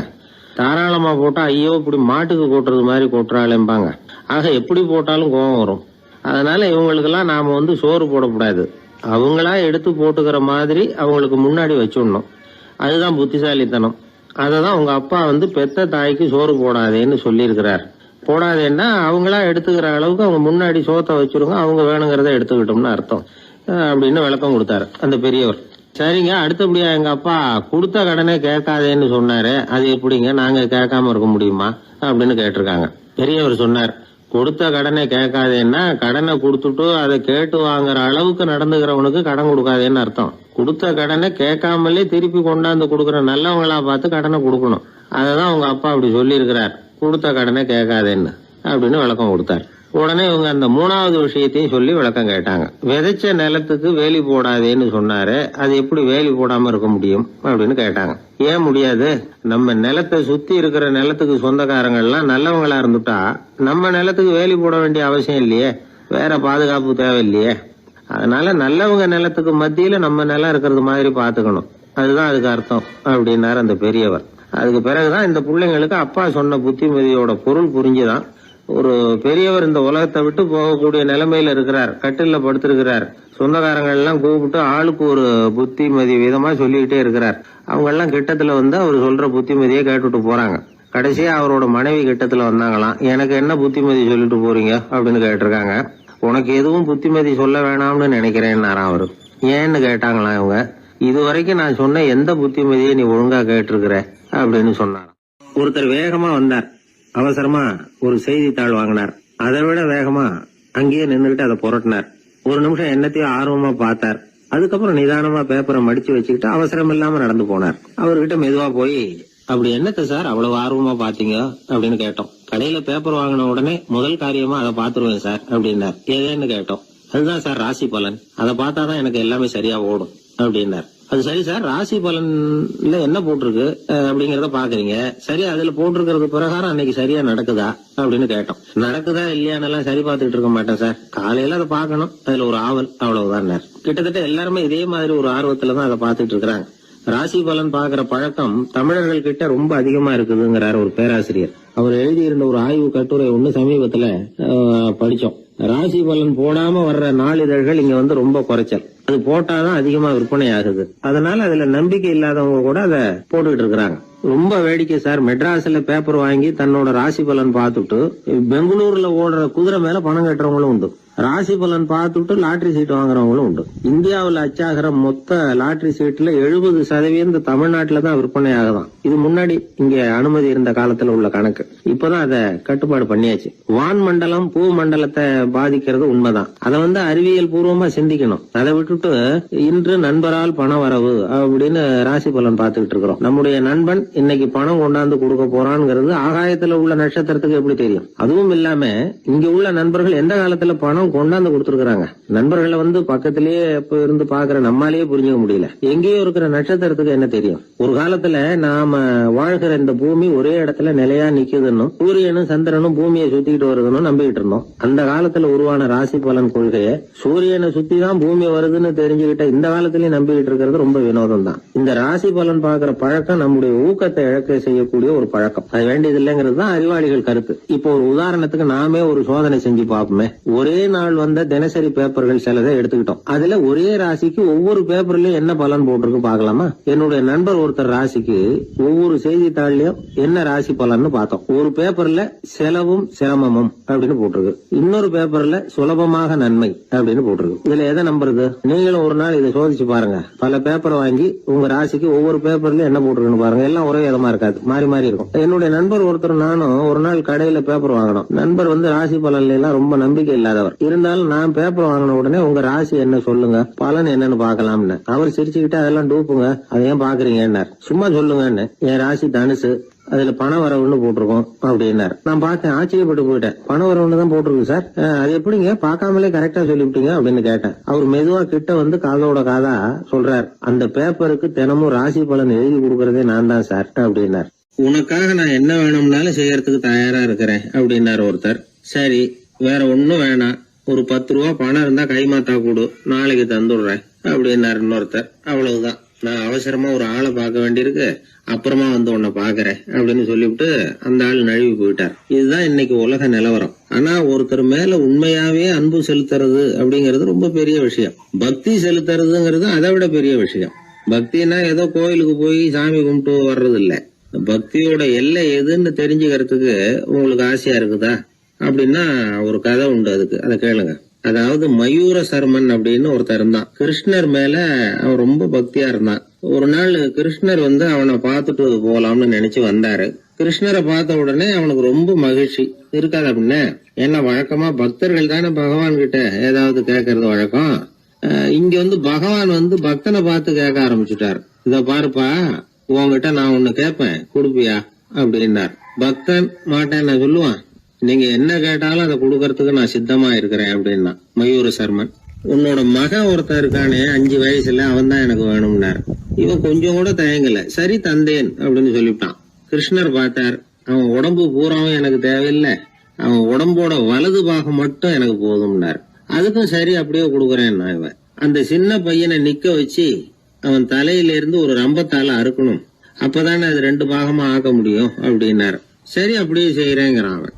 தாராளமா போட்டா ஐயோ இப்படி மாட்டுக்கு கொட்டுறது மாதிரி கொட்டுறாளேம்பாங்க. ஆக எப்படி போட்டாலும் கோபம் வரும். அதனால இவங்களுக்கெல்லாம் நாம சோறு போடக்கூடாது, அவங்களா எடுத்து போட்டுக்கிற மாதிரி அவங்களுக்கு முன்னாடி வச்சுடணும். அதுதான் புத்திசாலித்தனம். அததான் உங்க அப்பா பெத்த தாய்க்கு சோறு போடாதேன்னு சொல்லியிருக்கிறார். போடாதேன்னா அவங்களா எடுத்துக்கிற அளவுக்கு அவங்க முன்னாடி சோத்தை வச்சிருங்க, அவங்க வேணுங்கிறத எடுத்துக்கிட்டோம்னு அர்த்தம் அப்படின்னு விளக்கம் கொடுத்தாரு அந்த பெரியவர். சரிங்க, அடுத்தபடியா எங்க அப்பா கொடுத்த கடனே கேட்காதேன்னு சொன்னாரு, அது எப்படிங்க நாங்க கேட்காம இருக்க முடியுமா அப்படின்னு கேட்டிருக்காங்க. பெரியவர் சொன்னார், கொடுத்த கடனை கேட்காதேன்னா கடனை கொடுத்துட்டு அதை கேட்டு வாங்குற அளவுக்கு நடந்துக்கிறவனுக்கு கடன் கொடுக்காதேன்னு அர்த்தம். கொடுத்த கடனை கேட்காமலே திருப்பி கொண்டாந்து கொடுக்கற நல்லவங்களா பார்த்து கடனை கொடுக்கணும். அததான் உங்க அப்பா அப்படி சொல்லி இருக்கிறார், கொடுத்த கடனை கேட்காதேன்னு அப்படின்னு விளக்கம் கொடுத்தார். உடனே இவங்க அந்த 3வது விஷயத்தையும் சொல்லி விளக்கம் கேட்டாங்க. விதைச்ச நிலத்துக்கு வேலி போடாதேன்னு சொன்னாரு, அது எப்படி வேலி போடாம இருக்க முடியும் அப்படின்னு கேட்டாங்க. ஏன் முடியாது? நம்ம நிலத்தை சுத்தி இருக்கிற நிலத்துக்கு சொந்தக்காரங்கள்லாம் நல்லவங்களா இருந்துட்டா நம்ம நிலத்துக்கு வேலி போட வேண்டிய அவசியம் இல்லையே, வேற பாதுகாப்பு தேவையில்லையே. அதனால நல்லவங்க நிலத்துக்கு மத்தியில நம்ம நிலம் இருக்கிறது மாதிரி பாத்துக்கணும், அதுதான் அதுக்கு அர்த்தம் அப்படின்னாரு அந்த பெரியவர். அதுக்கு பிறகுதான் இந்த பிள்ளைங்களுக்கு அப்பா சொன்ன புத்திமதியோட பொருள் புரிஞ்சுதான். ஒரு பெரியவர் இந்த உலகத்தை விட்டு போகக்கூடிய நிலைமையில இருக்கிறார், கட்டில படுத்திருக்கிறார். சொந்தக்காரங்கள் எல்லாம் கூப்பிட்டு ஆளுக்கு ஒரு புத்திமதி விதமா சொல்லிக்கிட்டே இருக்கிறார். அவங்க எல்லாம் கிட்டத்துல அவர் சொல்ற புத்திமதியை கேட்டுட்டு போறாங்க. கடைசியா அவரோட மனைவி கிட்டத்துல வந்தாங்களாம். எனக்கு என்ன புத்திமதி சொல்லிட்டு போறீங்க அப்படின்னு கேட்டிருக்காங்க. உனக்கு எதுவும் புத்திமதி சொல்ல வேணாம்னு நினைக்கிறேன்னாராம் அவரு. ஏன்னு கேட்டாங்களாம் இவங்க. இதுவரைக்கும் நான் சொன்ன எந்த புத்திமதியை நீ ஒழுங்கா கேட்டிருக்கிற அப்படின்னு சொன்னாராம். ஒருத்தர் வேகமா வந்தார், அவசரமா ஒரு செய்தித்தாள் வாங்கினார். அதை விட வேகமா அங்கேயே நின்றுகிட்டு அதை புரட்டினார். ஒரு நிமிஷம் என்னத்தையும் ஆர்வமா பார்த்தார். அதுக்கப்புறம் நிதானமா பேப்பரை மடிச்சு வச்சுக்கிட்டு அவசரம் இல்லாம நடந்து போனார். அவர்கிட்ட மெதுவா போய், அப்படி என்னத்த சார் அவ்வளவு ஆர்வமா பாத்தீங்க அப்படின்னு கேட்டோம். கடையில பேப்பர் வாங்கின உடனே முதல் காரியமா அதை பாத்துருவேன் சார் அப்படின்னார். ஏதேன்னு கேட்டோம். அதுதான் சார் ராசி பலன், அதை பார்த்தாதான் எனக்கு எல்லாமே சரியா ஓடும் அப்படின்னார். அது சரி சார், ராசி பலன்ல என்ன போட்டிருக்கு அப்படிங்கறத பாக்குறீங்க. சரி, அதுல போட்டிருக்கிறது பிரகாரம் அன்னைக்கு சரியா நடக்குதா அப்படின்னு கேட்டோம். நடக்குதா இல்லையானெல்லாம் சரி பார்த்துட்டு இருக்க மாட்டேன் சார். காலையில அதை பார்க்கணும், அதுல ஒரு ஆவல், அவ்வளவுதான். கிட்டத்தட்ட எல்லாருமே இதே மாதிரி ஒரு ஆர்வத்துலதான் அதை பார்த்துட்டு இருக்கிறாங்க. ராசி பலன் பாக்குற பழக்கம் தமிழர்கள் கிட்ட ரொம்ப அதிகமா இருக்குதுங்கிறார் ஒரு பேராசிரியர். அவர் எழுதியிருந்த ஒரு ஆய்வு கட்டுரை ஒண்ணு சமீபத்துல படிச்சோம். ராசி பலன் போடாம வர்ற நாளிதழ்கள் இங்க வந்து ரொம்ப குறைச்சல். அது போட்டாதான் அதிகமா விற்பனை ஆகுது. அதனால அதுல நம்பிக்கை இல்லாதவங்க கூட அதை போட்டுக்கிட்டு இருக்கிறாங்க. ரொம்ப வேடிக்கை சார். மெட்ராஸ்ல பேப்பர் வாங்கி தன்னோட ராசி பலன் பார்த்துட்டு பெங்களூர்ல ஓடுற குதிரை மேல பணம் கட்டுறவங்களும் உண்டு. ராசி பலன் பார்த்துட்டு லாட்டரி சீட் வாங்குறவங்களும் உண்டு. இந்தியாவில் அச்சாகிற மொத்த லாட்டரி சீட்ல 70% தமிழ்நாட்டுல தான் விற்பனை ஆகுதான். இது முன்னாடி இங்க அனுமதி இருந்த காலத்துல உள்ள கணக்கு. இப்பதான் அதை கட்டுப்பாடு பண்ணியாச்சு. வான் மண்டலம் பூ மண்டலத்தை பாதிக்கிறது உண்மைதான். அதை வந்து அறிவியல் பூர்வமா சிந்திக்கணும். அதை விட்டுட்டு இன்று நண்பரால் பண வரவு அப்படின்னு ராசி பலன் பார்த்துக்கிட்டு இருக்கிறோம். நம்முடைய நண்பன் இன்னைக்கு பணம் கொண்டாந்து கொடுக்க போறான்ங்கிறது ஆகாயத்துல உள்ள நட்சத்திரத்துக்கு எப்படி தெரியும்? அதுவும் இல்லாம இங்க உள்ள நண்பர்கள் எந்த காலத்துல பணம் கொண்டாந்து கொடுத்துருக்காங்க. நண்பர்களை வந்து பக்கத்திலேயே இருந்து பாக்குற நம்மாலேயே புரிஞ்சுக்க முடியல. எங்கேயோ இருக்கிற நட்சத்திரத்துக்கு என்ன தெரியும்? ஒரு காலத்துல நாம வாழ்கிற இந்த பூமி ஒரே இடத்துல நிலையா நிக்குதுன்னு, சூரியனும் சந்திரனும் பூமியை சுத்திக்கிட்டு வருதுன்னு நம்பிக்கிட்டு இருந்தோம். அந்த காலத்துல உருவான ராசி பலன் கொள்கையை சூரியனை சுத்தி தான் பூமி வருதுன்னு தெரிஞ்சுக்கிட்ட இந்த காலத்திலயும் நம்பிக்கிட்டு இருக்கிறது ரொம்ப வினோதம் தான். இந்த ராசி பலன் பாக்குற பழக்கம் நம்முடைய ஊக்கத்தை இழக்க செய்யக்கூடிய ஒரு பழக்கம். அது வேண்டியது இல்லைங்கிறது தான் அறிவாளிகள் கருத்து. இப்போ ஒரு உதாரணத்துக்கு நாமே ஒரு சோதனை செஞ்சு பார்ப்போமே. ஒரே நாள் வந்த தினசரி பேப்பர்கள் சிலதை எடுத்துக்கிட்டோம். அதுல ஒரே ராசிக்கு ஒவ்வொரு பேப்பர்லயும் என்ன பலன் போட்டிருக்கு பாக்கலாமா? என்னுடைய நண்பர் ஒருத்தர் ராசிக்கு ஒவ்வொரு செய்தித்தாள்லயும் என்ன ராசி பலன்னு பார்த்தோம். ஒரு பேப்பர்ல செலவும் சிரமமும் அப்படின்னு போட்டிருக்கு. இன்னொரு பேப்பர்ல சுலபமாக நன்மை அப்படின்னு போட்டிருக்கு. இதுல எதை நம்புறது? நீங்களும் ஒரு நாள் இதை சோதிச்சு பாருங்க. பல பேப்பரை வாங்கி உங்க ராசிக்கு ஒவ்வொரு பேப்பர்ல என்ன போட்டிருக்குன்னு பாருங்க. எல்லாம் ஒரே விதமா இருக்காது, மாறி மாறி இருக்கும். என்னுடைய நண்பர் ஒருத்தர் நானும் ஒரு நாள் கடையில பேப்பர் வாங்கணும். நண்பர் வந்து ராசி பலன்ல எல்லாம் ரொம்ப நம்பிக்கை இல்லாதவர். இருந்தாலும் நான் பேப்பர் வாங்கின உடனே உங்க ராசி என்ன சொல்லுங்க, பலன் என்னன்னு பாக்கலாம்னு. அவர் சிரிச்சுக்கிட்டு அதெல்லாம் டூப்புங்க, அதை ஏன் பாக்குறீங்கன்னார். சும்மா சொல்லுங்கன்னு. என் ராசி தனுசு, அதுல பண வரவுன்னு போட்டிருக்கோம் அப்படின்னாரு. நான் பார்த்தேன், ஆச்சரியப்பட்டு போயிட்டேன். பண வரவுன்னு தான் போட்டிருக்கு சார், அது எப்படிங்க பார்க்காமலே கரெக்டா சொல்லிவிட்டீங்க அப்படின்னு கேட்டேன். அவர் மெதுவா கிட்ட வந்து காதோட காதா சொல்றார், அந்த பேப்பருக்கு தினமும் ராசி பலன் எழுதி கொடுக்கறதே நான் தான் சார் அப்படின்னார். உனக்காக நான் என்ன வேணும்னாலும் செய்யறதுக்கு தயாரா இருக்கிறேன் அப்படின்னாரு ஒருத்தர். சரி, வேற ஒன்னும் வேணாம், ஒரு 10 ரூபா பணம் இருந்தா கைமாத்தா கொடு, நாளைக்கு தந்துடுறேன் அப்படின்னாரு இன்னொருத்தர். அவ்வளவுதான், நான் அவசரமா ஒரு ஆளை பார்க்க வேண்டியிருக்கு, அப்புறமா வந்து உன்னை பாக்குறேன் அப்படின்னு சொல்லிவிட்டு அந்த ஆள் நழுவி போயிட்டார். இதுதான் இன்னைக்கு உலக நிலவரம். ஆனா ஒருத்தர் மேல உண்மையாவே அன்பு செலுத்துறது அப்படிங்கறது ரொம்ப பெரிய விஷயம். பக்தி செலுத்துறதுங்கிறது அதை விட பெரிய விஷயம். பக்தினா ஏதோ கோயிலுக்கு போய் சாமி கும்பிட்டு வர்றது இல்ல. பக்தியோட எல்லை எதுன்னு தெரிஞ்சுக்கிறதுக்கு உங்களுக்கு ஆசையா இருக்குதா அப்படின்னா ஒரு கதை உண்டு, அதுக்கு அதை கேளுங்க. அதாவது மயூர சர்மன் அப்படின்னு ஒருத்தர் இருந்தான். கிருஷ்ணர் மேல அவன் ரொம்ப பக்தியா இருந்தான். ஒரு நாள் கிருஷ்ணர் வந்து அவனை பார்த்துட்டு போலாம்னு நினைச்சு வந்தாரு. கிருஷ்ணரை பார்த்த உடனே அவனுக்கு ரொம்ப மகிழ்ச்சி இருக்காது அப்படின்னா. ஏன்னா வழக்கமா பக்தர்கள் தானே பகவான் கிட்ட ஏதாவது கேட்கறது வழக்கம். இங்க வந்து பகவான் வந்து பக்தனை பார்த்து கேட்க ஆரம்பிச்சுட்டாரு. இத பாருப்பா, உங்ககிட்ட நான் ஒண்ணு கேட்பேன், கொடுப்பியா அப்படின்னார். பக்தன் மாட்டேன் நான் சொல்லுவான். நீங்க என்ன கேட்டாலும் அதை கொடுக்கறதுக்கு நான் சித்தமா இருக்கிறேன் அப்படின்னா மயூர சர்மன். உன்னோட மகன் ஒருத்தன் இருக்கானே 5 வயசுல, அவன் தான் எனக்கு வேணும்னார். இவன் கொஞ்சம் கூட தயங்கல, சரி தந்தேன் அப்படின்னு சொல்லிவிட்டான். கிருஷ்ணர் பார்த்தார், அவன் உடம்பு பூராவும் எனக்கு தேவையில்லை, அவன் உடம்போட வலது பாகம் மட்டும் எனக்கு போதும்னார். அதுக்கும் சரி அப்படியே கொடுக்கறேன்னா இவன். அந்த சின்ன பையனை நிக்க வச்சு அவன் தலையில இருந்து ஒரு ரம்பத்தால அறுக்கணும், அப்பதானே அது 2 பாகமா ஆக்க முடியும் அப்படின்னாரு. சரி அப்படியே செய்யறேங்கிறான் அவன்.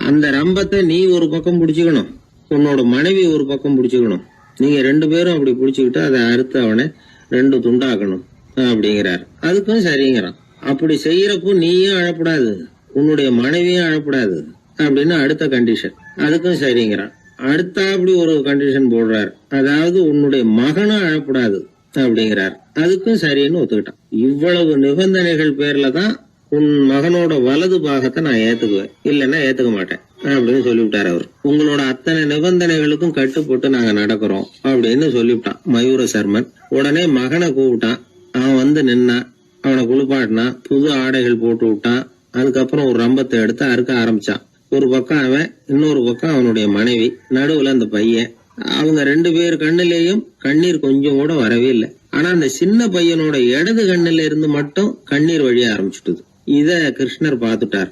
அந்த ரம்பத்தை நீ ஒரு பக்கம் பிடிச்சுக்கணும், உன்னோட மனைவி ஒரு பக்கம் பிடிச்சுக்கணும், நீங்க 2 பேரும் அப்படி பிடிச்சுக்கிட்டு அதை அறுத்து அவனை 2 துண்டாக்கணும் அப்படிங்கிறார். அதுக்கும் சரிங்கிறான். அப்படி செய்யறப்போ நீயும் அழப்படாது, உன்னுடைய மனைவியும் அழப்படாது அப்படின்னு அடுத்த கண்டிஷன். அதுக்கும் சரிங்கிறான். அடுத்த அப்படி ஒரு கண்டிஷன் போடுறார், அதாவது உன்னுடைய மகனும் அழப்படாது அப்படிங்கிறார். அதுக்கும் சரின்னு ஒத்துக்கிட்டான். இவ்வளவு நிபந்தனைகள் பேர்ல தான் உன் மகனோட வலது பாகத்தை நான் ஏத்துக்குவேன், இல்லைன்னா ஏத்துக்க மாட்டேன் அப்படின்னு சொல்லிவிட்டார் அவர். உங்களோட அத்தனை நிபந்தனைகளுக்கும் கட்டுப்பட்டு நாங்க நடக்கிறோம் அப்படின்னு சொல்லிவிட்டான் மயூர சர்மன். உடனே மகனை கூப்பிட்டான். அவன் வந்து நின்னான், அவனை குளிப்பாட்டினான், புது ஆடைகள் போட்டு விட்டான். அதுக்கப்புறம் ஒரு ரம்பத்தை எடுத்து அறுக்க ஆரம்பிச்சான். ஒரு பக்கம் அவன், இன்னொரு பக்கம் அவனுடைய மனைவி, நடுவுல அந்த பையன். அவங்க 2 பேர் கண்ணிலேயும் கண்ணீர் கொஞ்சம் கூட வரவே இல்லை. ஆனா அந்த சின்ன பையனோட இடது கண்ணுல இருந்து மட்டும் கண்ணீர் வழிய ஆரம்பிச்சுட்டுது. இத கிருஷ்ணர் பார்த்துட்டார்.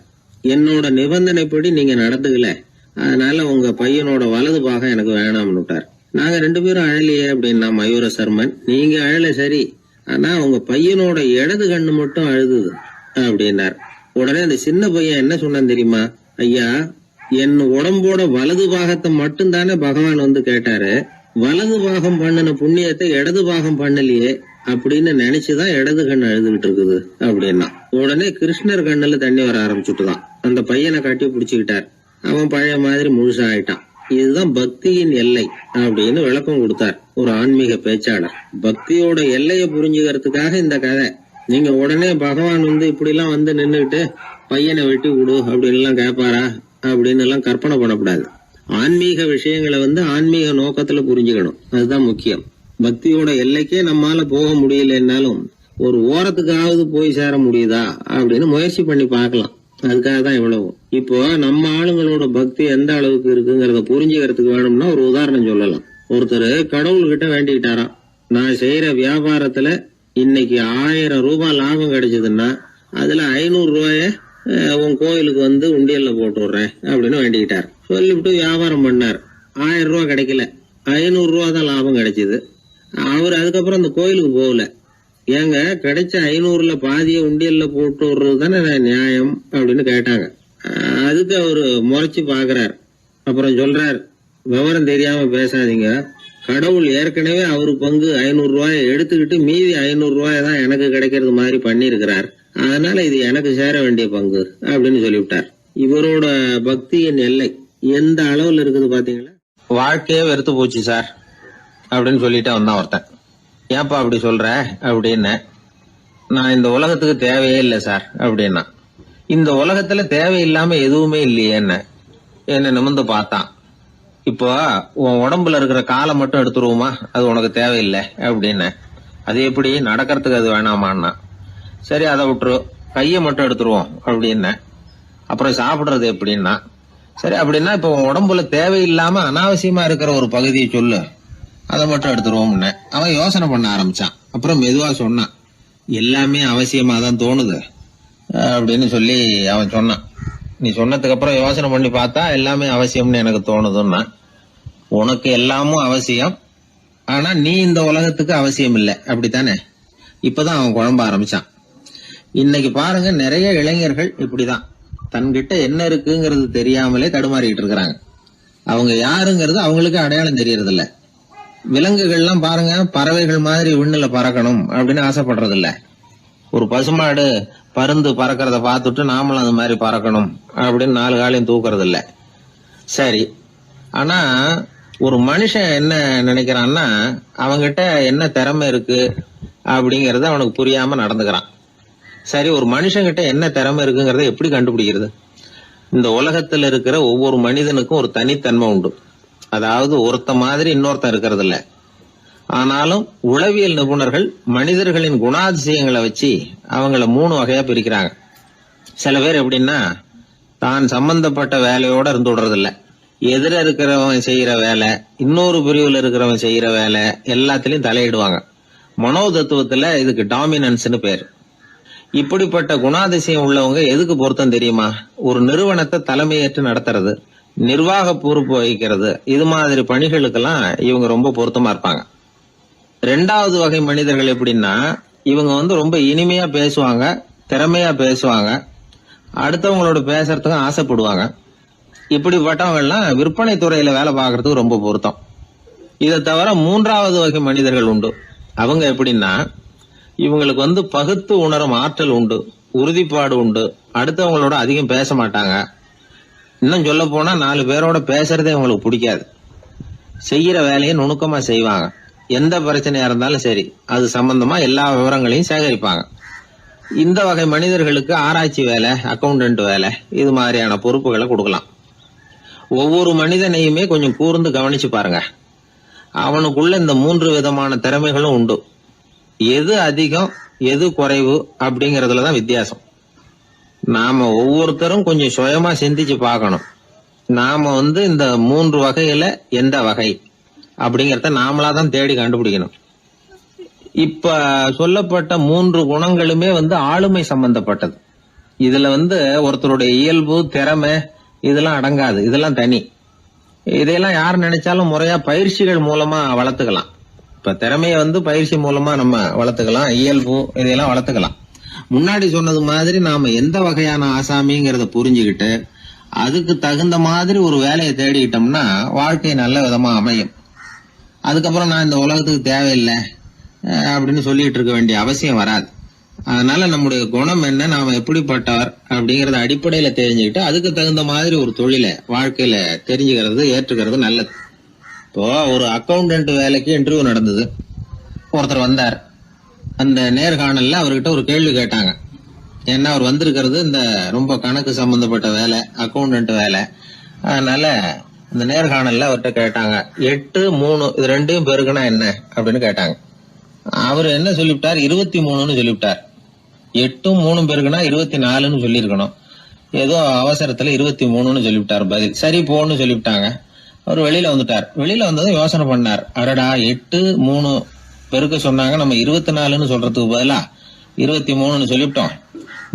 என்னோட நிபந்தனைப்படி நீங்க நடந்துக்கல, அதனால உங்க பையனோட வலது பாகம் எனக்கு வேணாம்னு விட்டார். நாங்க 2 பேரும் அழலையே அப்படின்னா மயூர சர்மன், நீங்க அழல சரி, ஆனா உங்க பையனோட இடது கண்ணு மட்டும் அழுதுது அப்படின்னார். உடனே அந்த சின்ன பையன் என்ன சொன்னான் தெரியுமா? ஐயா, என் உடம்போட வலது பாகத்தை மட்டும் தானே பகவான் வந்து கேட்டாரு, வலது பாகம் பண்ணின புண்ணியத்தை இடது பாகம் பண்ணலையே அப்படின்னு நினைச்சுதான் இடது கண்ணு அழுதுகிட்டு இருக்குது அப்படின்னா. உடனே கிருஷ்ணர் கண்ணுல தண்ணி வர ஆரம்பிச்சுட்டுதான். அந்த பையனை கட்டி பிடிச்சுக்கிட்டார். அவன் பழைய மாதிரி முழுசா ஆயிட்டான். இதுதான் பக்தியின் எல்லை அப்படின்னு விளக்கம் கொடுத்தார் ஒரு ஆன்மீக பேச்சாளர். பக்தியோட எல்லையை புரிஞ்சுக்கிறதுக்காக இந்த கதை. நீங்க உடனே பகவான் வந்து இப்படி எல்லாம் வந்து நின்னுகிட்டு பையனை வெட்டி விடு அப்படின்னு எல்லாம் கேட்பாரா அப்படின்னு எல்லாம் கற்பனை பண்ணக்கூடாது. ஆன்மீக விஷயங்களை வந்து ஆன்மீக நோக்கத்துல புரிஞ்சுக்கணும், அதுதான் முக்கியம். பக்தியோட எல்லைக்கே நம்மால போக முடியலன்னாலும் ஒரு ஓரத்துக்காவது போய் சேர முடியுதா அப்படின்னு முயற்சி பண்ணி பார்க்கலாம். அதுக்காக தான் இவ்வளவு. இப்போ நம்ம ஆளுங்களோட பக்தி எந்த அளவுக்கு இருக்குங்கிறத புரிஞ்சுக்கிறதுக்கு வேணும்னா ஒரு உதாரணம் சொல்லலாம். ஒருத்தர் கடவுள்கிட்ட வேண்டிக்கிட்டாராம், நான் செய்யற வியாபாரத்துல இன்னைக்கு 1000 ரூபாய் லாபம் கிடைச்சதுன்னா அதுல 500 ரூபாய உன் கோயிலுக்கு வந்து உண்டியல்ல போட்டு விடுறேன் அப்படின்னு வேண்டிக்கிட்டார். சொல்லிவிட்டு வியாபாரம் பண்ணார். 1000 ரூபாய் கிடைக்கல, 500 ரூபாய் தான் லாபம் கிடைச்சது. அவர் அதுக்கப்புறம் அந்த கோயிலுக்கு போகல. ஏங்க, கிடைச்ச 500ல பாதிய உண்டியல்ல போட்டு விடுறது தானே நியாயம் அப்படின்னு கேட்டாங்க. அதுக்கு அவரு முறைச்சு பாக்குறார். அப்புறம் சொல்றார், விவரம் தெரியாம பேசாதீங்க, கடவுள் ஏற்கனவே அவரு பங்கு 500 ரூபாயை எடுத்துக்கிட்டு மீதி 500 ரூபாய் தான் எனக்கு கிடைக்கிறது மாதிரி பண்ணிருக்கிறார், அதனால இது எனக்கு சேர வேண்டிய பங்கு அப்படின்னு சொல்லிவிட்டார். இவரோட பக்தியின் எல்லை எந்த அளவுல இருக்குது பாத்தீங்களா? வாழ்க்கையே வெறுத்து போச்சு சார் அப்படின்னு சொல்லிட்டு வந்தான் ஒருத்தன். ஏன்பா அப்படி சொல்ற அப்படின்னு. நான் இந்த உலகத்துக்கு தேவையே இல்லை சார் அப்படின்னா. இந்த உலகத்துல தேவையில்லாம எதுவுமே இல்லையே என்ன நிமிர்ந்து பார்த்தான். இப்போ உன் உடம்புல இருக்கிற காலை மட்டும் எடுத்துருவோமா, அது உனக்கு தேவையில்லை அப்படின்னு. அது எப்படி, நடக்கிறதுக்கு அது வேணாமான்னா. சரி அதை விட்டுரு, கையை மட்டும் எடுத்துருவோம் அப்படின்னு. அப்புறம் சாப்பிடுறது எப்படின்னா. சரி அப்படின்னா இப்போ உன் உடம்புல தேவையில்லாம அனாவசியமா இருக்கிற ஒரு பகுதியை சொல்லு, அதை மட்டும் எடுத்துருவோம்னு. அவன் யோசனை பண்ண ஆரம்பிச்சான். அப்புறம் மெதுவா சொன்னான், எல்லாமே அவசியமா தான் தோணுது அப்படின்னு சொல்லி அவன் சொன்னான். நீ சொன்னதுக்கு அப்புறம் யோசனை பண்ணி பார்த்தா எல்லாமே அவசியம்னு எனக்கு தோணுதுன்னா. உனக்கு எல்லாமும் அவசியம், ஆனா நீ இந்த உலகத்துக்கு அவசியம் இல்லை அப்படித்தானே? இப்பதான் அவன் குழம்ப ஆரம்பிச்சான். இன்னைக்கு பாருங்க, நிறைய இளைஞர்கள் இப்படிதான் தன்கிட்ட என்ன இருக்குங்கிறது தெரியாமலே தடுமாறிட்டு இருக்கிறாங்க. அவங்க யாருங்கிறது அவங்களுக்கு அடையாளம் தெரியறது இல்ல. விலங்குகள்லாம் பாருங்க, பறவைகள் மாதிரி விண்ணுல பறக்கணும் அப்படின்னு ஆசைப்படுறது இல்ல. ஒரு பசுமாடு பருந்து பறக்கிறத பார்த்துட்டு நாமளும் அது மாதிரி பறக்கணும் அப்படின்னு 4 காலையும் தூக்குறது இல்ல. சரி, ஆனா ஒரு மனுஷன் என்ன நினைக்கிறான்னா, அவங்கிட்ட என்ன திறமை இருக்கு அப்படிங்கறது அவனுக்கு புரியாம நடந்துக்கிறான். சரி, ஒரு மனுஷங்கிட்ட என்ன திறமை இருக்குங்கிறத எப்படி கண்டுபிடிக்கிறது? இந்த உலகத்துல இருக்கிற ஒவ்வொரு மனிதனுக்கும் ஒரு தனித்தன்மை உண்டு. அதாவது ஒருத்த மாதிரி இன்னொருத்தன் இருக்கிறது இல்ல. ஆனாலும் உளவியல் நிபுணர்கள் மனிதர்களின் குணாதிசயங்களை வச்சு அவங்கள 3 வகையா பிரிக்கிறாங்க. சில பேர் எப்படின்னா, தான் சம்பந்தப்பட்ட வேலையோட இருந்து விடுறது இல்ல. எதிர இருக்கிறவன் செய்யற வேலை, இன்னொரு பிரிவுல இருக்கிறவன் செய்யற வேலை எல்லாத்திலயும் தலையிடுவாங்க. மனோ தத்துவத்துல இதுக்கு டாமினன்ஸ்னு பேர். இப்படிப்பட்ட குணாதிசயம் உள்ளவங்க எதுக்கு பொருத்தம் தெரியுமா? ஒரு நிறுவனத்தை தலைமையேற்று நடத்துறது, நிர்வாக பொறுப்பு வகிக்கிறது, இது மாதிரி பணிகளுக்கெல்லாம் இவங்க ரொம்ப பொருத்தமா இருப்பாங்க. 2வது வகை மனிதர்கள் எப்படின்னா, இவங்க ரொம்ப இனிமையா பேசுவாங்க, திறமையா பேசுவாங்க, அடுத்தவங்களோட பேசுறதுக்கு ஆசைப்படுவாங்க. இப்படிப்பட்டவங்க எல்லாம் விற்பனை துறையில வேலை பார்க்கறதுக்கு ரொம்ப பொருத்தம். இதை தவிர 3வது வகை மனிதர்கள் உண்டு. அவங்க எப்படின்னா, இவங்களுக்கு பகுத்து உணரும் ஆற்றல் உண்டு, உறுதிப்பாடு உண்டு, அடுத்தவங்களோட அதிகம் பேச மாட்டாங்க. இன்னும் சொல்ல போனா 4 பேரோட பேசுறதே இவங்களுக்கு பிடிக்காது. செய்யற வேலையை நுணுக்கமா செய்வாங்க. எந்த பிரச்சனையா இருந்தாலும் சரி, அது சம்பந்தமா எல்லா விவரங்களையும் சேகரிப்பாங்க. இந்த வகை மனிதர்களுக்கு ஆராய்ச்சி வேலை, அக்கௌண்டன்ட் வேலை, இது மாதிரியான பொறுப்புகளை கொடுக்கலாம். ஒவ்வொரு மனிதனையுமே கொஞ்சம் கூர்ந்து கவனிச்சு பாருங்க. அவனுக்குள்ள இந்த 3 விதமான திறமைகளும் உண்டு. எது அதிகம் எது குறைவு அப்படிங்கறதுலதான் வித்தியாசம். நாம ஒவ்வொருத்தரும் கொஞ்சம் சுயமா சிந்திச்சு பார்க்கணும். நாம இந்த 3 வகையில எந்த வகை அப்படிங்கறத நாமளாதான் தேடி கண்டுபிடிக்கணும். இப்ப சொல்லப்பட்ட 3 குணங்களுமே ஆளுமை சம்பந்தப்பட்டது. இதுல ஒருத்தருடைய இயல்பு, திறமை இதெல்லாம் அடங்காது. இதெல்லாம் தனி. இதையெல்லாம் யார் நினைச்சாலும் முறையா பயிற்சிகள் மூலமா வளர்த்துக்கலாம். இப்ப திறமைய பயிற்சி மூலமா நம்ம வளர்த்துக்கலாம். இயல்பு இதையெல்லாம் வளர்த்துக்கலாம். முன்னாடி சொன்னது மாதிரி நாம எந்த வகையான ஆசாமிங்கிறத புரிஞ்சுக்கிட்டு அதுக்கு தகுந்த மாதிரி ஒரு வேலையை தேடிக்கிட்டோம்னா வாழ்க்கை நல்ல விதமா அமையும். அதுக்கப்புறம் நான் இந்த உலகத்துக்கு தேவையில்லை அப்படின்னு சொல்லிட்டு இருக்க வேண்டிய அவசியம் வராது. அதனால நம்முடைய குணம் என்ன, நாம எப்படிப்பட்டவர் அப்படிங்கறத அடிப்படையில தெரிஞ்சுக்கிட்டு அதுக்கு தகுந்த மாதிரி ஒரு தொழிலை வாழ்க்கையில தெரிஞ்சுக்கிறது, ஏற்றுக்கிறது நல்லது. இப்போ ஒரு அக்கௌண்டன்ட் வேலைக்கு இன்டர்வியூ நடந்தது. ஒருத்தர் வந்தார். அந்த நேர்காணல்ல அவர்கிட்ட ஒரு கேள்வி கேட்டாங்க. ஏன்னா அவர் வந்திருக்கிறது இந்த ரொம்ப கணக்கு சம்பந்தப்பட்ட வேலை, அக்கௌண்டன்ட் வேலை. அதனால இந்த நேர்காணல்ல அவர்கிட்ட கேட்டாங்க, 8, 3 இது ரெண்டையும் பெருக்குனா என்ன அப்படின்னு கேட்டாங்க. அவர் என்ன சொல்லிவிட்டார், 23ன்னு சொல்லிவிட்டார். 8 3 பெருக்குனா 24ன்னு சொல்லியிருக்கணும். ஏதோ அவசரத்துல 23ன்னு சொல்லிவிட்டார் பதில். சரி போன்னு சொல்லிவிட்டாங்க. அவர் வெளியில வந்துட்டார். வெளியில வந்ததும் யோசனை பண்ணார், அடடா 8 3 பெருக்க சொன்னாங்க, நம்ம 24ன்னு சொல்றதுக்கு பதிலா 23ன்னு சொல்லிவிட்டோம்.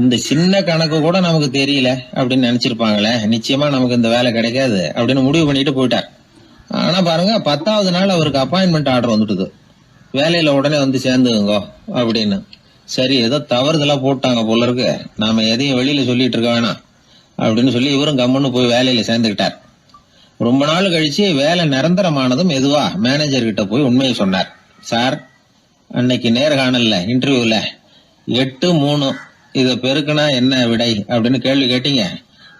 இந்த சின்ன கணக்கு கூட நமக்கு தெரியல அப்படின்னு நினைச்சிருப்பாங்களே, நிச்சயமா நமக்கு இந்த வேலை கிடைக்காது அப்படின்னு முடிவு பண்ணிட்டு போயிட்டார். ஆனா பாருங்க, 10வது நாள் அவருக்கு அப்பாயின்மெண்ட் ஆர்டர் வந்துட்டுது. வேலையில உடனே சேர்ந்துங்க அப்படின்னு. சரி, ஏதோ தவறுதலா போட்டாங்க போல இருக்கு, நாம எதையும் வெளியில சொல்லிட்டு இருக்க வேணாம் அப்படின்னு சொல்லி இவரும் கம்முன்னு போய் வேலையில சேர்ந்துக்கிட்டார். ரொம்ப நாள் கழிச்சு வேலை நிரந்தரமானதும் மெதுவா மேனேஜர் கிட்ட போய் உண்மையை சொன்னார். சார், அன்னைக்கு நேர்காணல்ல இன்டர்வியூல 8 3 இத பெருக்குனா என்ன விடை அப்படின்னு கேள்வி கேட்டீங்க.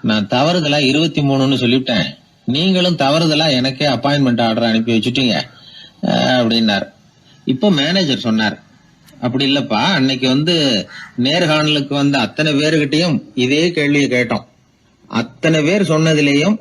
நான் தவறுதலா 23ன்னு சொல்லிவிட்டேன். நீங்களும் தவறுதலா எனக்கே அப்பாயின்மெண்ட் ஆர்டர் அனுப்பி வச்சுட்டீங்க அப்படின்னார். இப்போ மேனேஜர் சொன்னார், அப்படி இல்லப்பா, அன்னைக்கு நேர்காணலுக்கு அத்தனை பேருகிட்டையும் இதே கேள்வியை கேட்டோம். அத்தனை பேர் சொன்னதிலேயும்